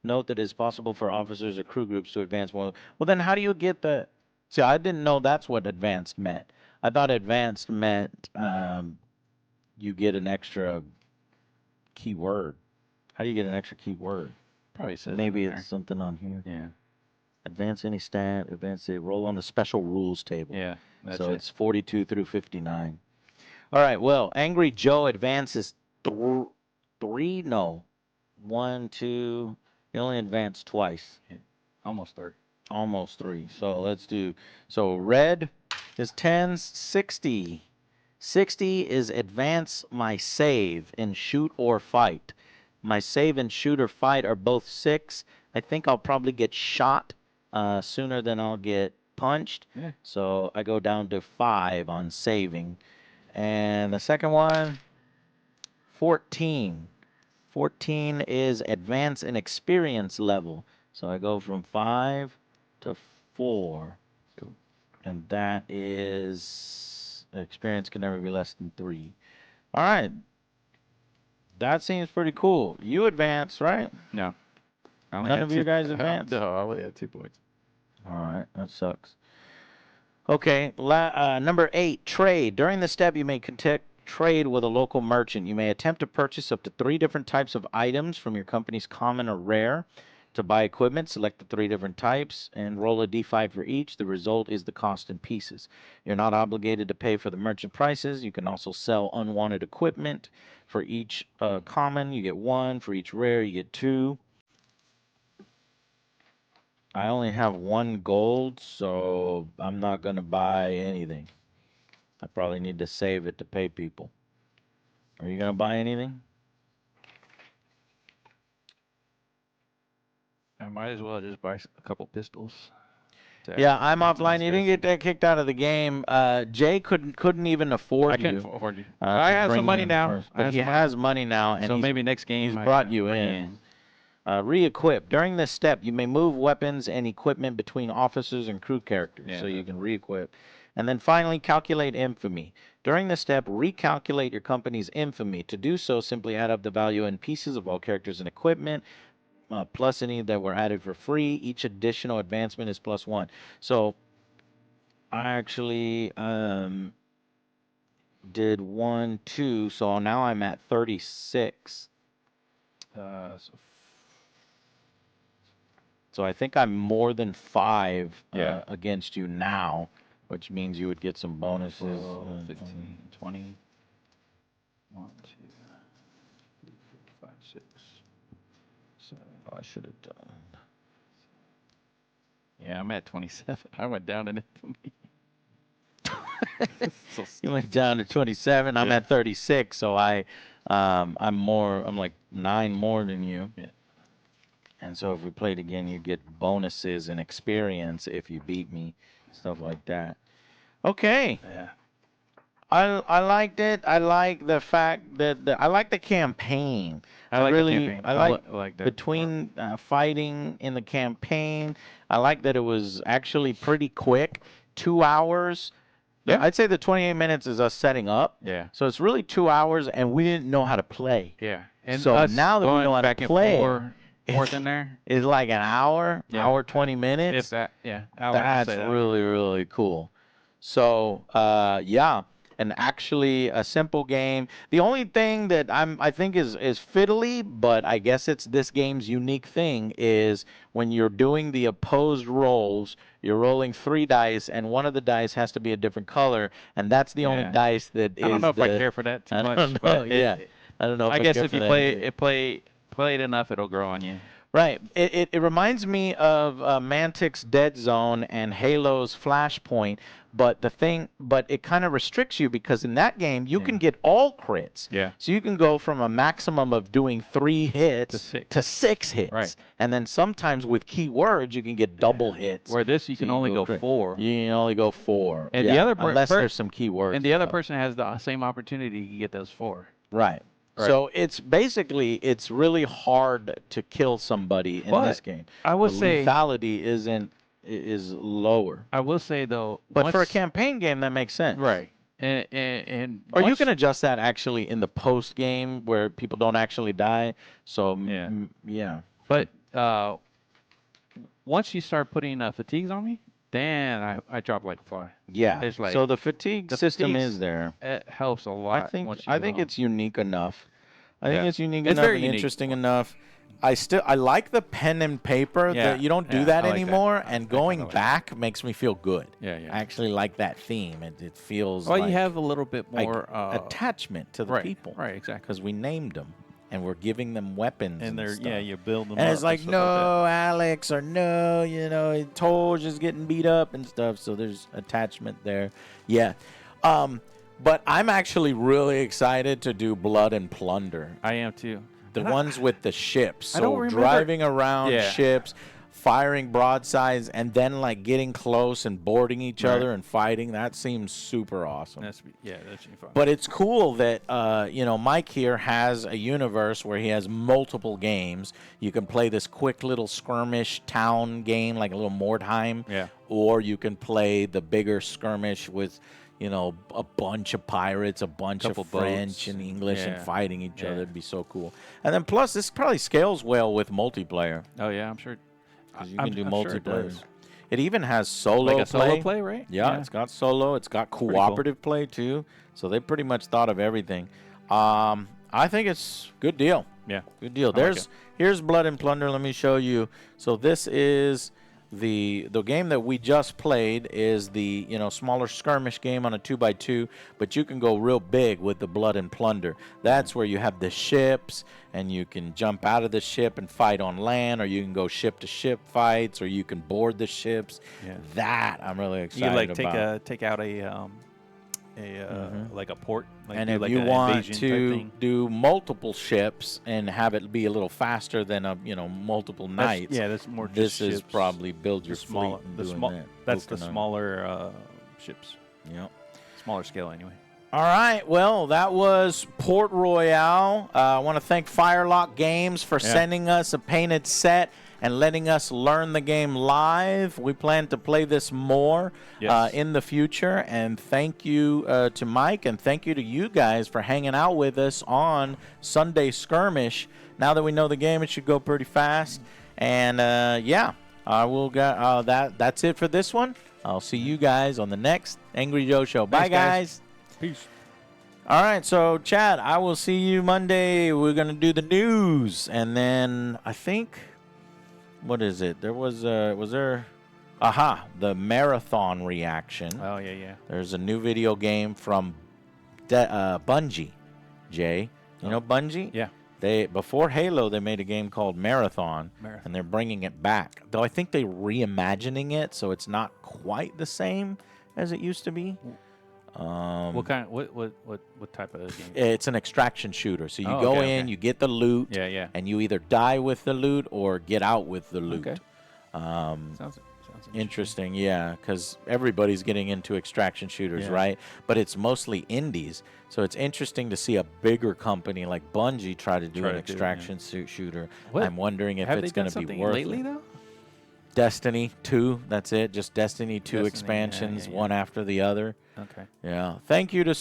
Note that it is possible for officers or crew groups to advance more. Well, then how do you get the... See, I didn't know that's what advanced meant. I thought advanced meant you get an extra keyword. How do you get an extra keyword? Probably says Maybe it in it's something on here. there. Advance any stat, advance a roll on the special rules table. Yeah. That's So it. it's 42 through 59. All right, well, Angry Joe advances 3, no, 1, 2, he only advanced twice. Almost 30. Almost 3. So let's do, so red is 10, 60. 60 is advance my save in shoot or fight. My save and shoot or fight are both 6. I think I'll probably get shot sooner than I'll get punched. Yeah. So I go down to 5 on saving. And the second one, 14. 14 is advance in experience level. So I go from 5 to 4. Cool. And that is experience can never be less than 3. All right. That seems pretty cool. You advance, right? No. I only None had of you guys advanced? No, I only had 2 points. All right. That sucks. Okay. Number 8, trade. During the step, you may trade with a local merchant. You may attempt to purchase up to 3 different types of items from your company's common or rare. To buy equipment, select the 3 different types and roll a d5 for each. The result is the cost in pieces. You're not obligated to pay for the merchant prices. You can also sell unwanted equipment. For each common, you get 1. For each rare, you get 2. I only have 1 gold, so I'm not going to buy anything. I probably need to save it to pay people. Are you going to buy anything? I might as well just buy a couple pistols. Yeah, I'm offline. You didn't get that kicked out of the game. Jay couldn't even afford I couldn't you. afford you. to I have bring some money you now. first. I But have he some money. has money now, and So maybe next game he's I brought can you bring in. Re-equip. During this step, you may move weapons and equipment between officers and crew characters, Yeah, so you can re-equip. And then finally, calculate infamy. During this step, recalculate your company's infamy. To do so, simply add up the value in pieces of all characters and equipment, plus any that were added for free. Each additional advancement is +1. So I actually did 1, 2, so now I'm at 36. So I think I'm more than 5 Yeah. against you now, which means you would get some bonuses. 15, 20. 1, 2, 3, 4, 5, 6, 7. Oh, I should have done. Yeah, I'm at 27. I went down in infamy. So You went down to 27. I'm Yeah. at 36, so I'm like 9 more than you. Yeah. And so if we played again, you get bonuses and experience if you beat me, stuff like that. Okay. Yeah. I liked it. I like the fact that I like the campaign. I like really, the campaign. I like that. between fighting in the campaign. I like that it was actually pretty quick. 2 hours. Yeah. I'd say the 28 minutes is us setting up. Yeah. So it's really 2 hours, and we didn't know how to play. Yeah. And So us now that we going know how to back and play, forth in there. It's like an hour, Yeah. hour 20 minutes. If that, yeah. That's really, really cool. So, yeah, and actually a simple game. The only thing that I think is fiddly, but I guess it's this game's unique thing, is when you're doing the opposed rolls, you're rolling 3 dice, and one of the dice has to be a different color, and that's the only Yeah. dice that is. I don't know if I care for that too I much. don't know. But Yeah, I don't know. If I guess care if for you that play either. it, play it enough, it'll grow on you. Right. It reminds me of Mantic's Dead Zone and Halo's Flashpoint, but it kind of restricts you because in that game you can get all crits. Yeah. So you can go from a maximum of doing 3 hits To 6 hits. Right. And then sometimes with keywords you can get double hits. Where this you So can only go crit. 4. You can only go 4. And yeah, the other unless there's some keywords. And the other person has the same opportunity to get those 4. Right. Right. So it's really hard to kill somebody in But this game. I would The say lethality is lower. I will say though, But for a campaign game, that makes sense. right, and Or you once- can adjust that actually in the post game where people don't actually die. So Yeah. yeah. But once you start putting fatigues on me, then I drop like a fly. Yeah. It's like- so the fatigue the system fatigues- is there. It helps a lot. I think once you I go think home. it's unique enough. I think Yeah. it's unique It's enough very and unique. interesting enough. I like the pen and paper. Yeah, You don't do yeah, that I like that. anymore, I and kinda going like that. back makes me feel good. Yeah, yeah. I actually like that theme. It feels Well, like you have a little bit like more attachment to the right, people. Right, exactly. Because we named them, and we're giving them weapons. And they're stuff. you build them And up it's like, stuff no, that. Alex, or no, Torge is getting beat up and stuff. So there's attachment there. Yeah. But I'm actually really excited to do Blood and Plunder. I am too. The And ones with the ships. I don't So remember- driving around Yeah. ships, firing broadsides, and then like getting close and boarding each Right. other and fighting. That seems super awesome. That's fun. But it's cool that Mike here has a universe where he has multiple games. You can play this quick little skirmish town game, like a little Mordheim, Yeah. or you can play the bigger skirmish with, a bunch of pirates, a bunch Couple of French boats. and English and Yeah. fighting each other. Yeah. It'd be so cool. And then plus, this probably scales well with multiplayer Oh yeah, I'm sure. because you I'm- can do I'm sure it multiplayer. does. It even has solo Like a play. solo play, right? Yeah, it's got solo. It's got cool. cooperative play too. So they pretty much thought of everything. I think it's good deal. Yeah. Good deal. I like Here's Blood and Plunder. Let me show you. So this is the game that we just played is the smaller skirmish game on a 2x2, but you can go real big with the Blood and Plunder. That's where you have the ships and you can jump out of the ship and fight on land, or you can go ship to ship fights, or you can board the ships. Yeah. That I'm really You excited like about. take out like a port, like And do if like you an want invasion type to thing. do multiple ships and have it be a little faster than multiple nights, That's more. this just is ships. probably build the your smaller, fleet. And the doing small. that. That's the Working on it. smaller ships, Yep. smaller scale anyway. All right. Well, that was Port Royale. I want to thank Firelock Games for sending us a painted set and letting us learn the game live. We plan to play this more Yes. in the future. And thank you to Mike, and thank you to you guys for hanging out with us on Sunday Skirmish. Now that we know the game, it should go pretty fast. And I will get that's it for this one. I'll see you guys on the next Angry Joe Show. Bye, Thanks, guys. guys. Peace. All right, so Chad, I will see you Monday. We're gonna do the news, and then I think, what is it? There was there? The marathon reaction. Oh yeah. There's a new video game from Bungie. Jay, you know Bungie? Yeah. They before Halo, they made a game called Marathon, and they're bringing it back. Though I think they're reimagining it, so it's not quite the same as it used to be. What kind? What type of game? It's an extraction shooter. So you Oh, go okay, in, okay. you get the loot, Yeah. and you either die with the loot or get out with the loot. Okay. Sounds Interesting, yeah, because everybody's getting into extraction shooters, Yeah. right? But it's mostly indies. So it's interesting to see a bigger company like Bungie try to do Try an to do it, extraction shooter. What? I'm wondering if Have it's they done going to be something worth lately it. though? Destiny 2, that's it. Just Destiny 2 Destiny, expansions, yeah. one after the other. Okay. Yeah. Thank you to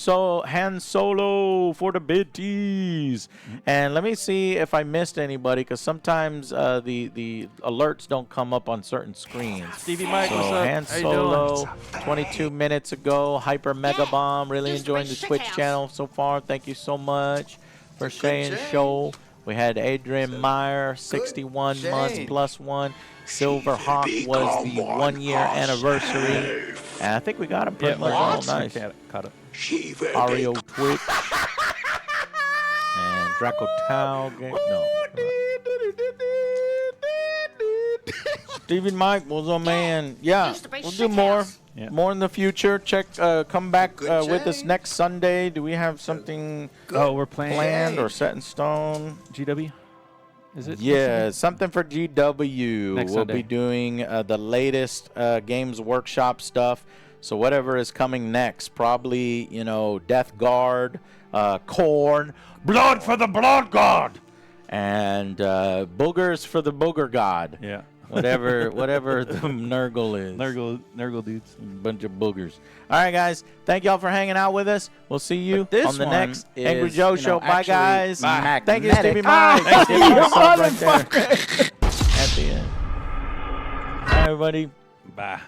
Han Solo for the biddies. And let me see if I missed anybody, because sometimes the alerts don't come up on certain screens. Stevie Mike, So what's up? Han How you doing? Solo, 22 minutes ago. Hyper Mega Bomb. Really just enjoying my the shit Twitch house. channel so far. Thank you so much for Good saying change. show. We had Adrian Meyer, 61 months change. plus one. Silverhawk was the 1 year anniversary. And I think we got him pretty much all nice. Caught up. Ario Twitch. And Draco Tau. No. Stevie Mike was a man. Yeah, used to be we'll do shit more. house. Yeah. More in the future. Come back with us next Sunday. Do we have something Oh, we're playing planned or set in stone? GW. Is it? Yeah, something for GW. Next we'll Sunday. be doing the latest Games Workshop stuff. So whatever is coming next, probably, Death Guard, Corn, Blood for the Blood God, and Boogers for the Booger God. Yeah. Whatever the Nurgle is. Nurgle dudes. Bunch of boogers. All right, guys. Thank y'all for hanging out with us. We'll see you This on the one next Angry is, Joe you know, Show. Bye, actually guys. Bye. Thank you, magnetic. Stevie Mike. Thanks, Give you a sub right there Motherfucker. at the end. All right, everybody. Bye.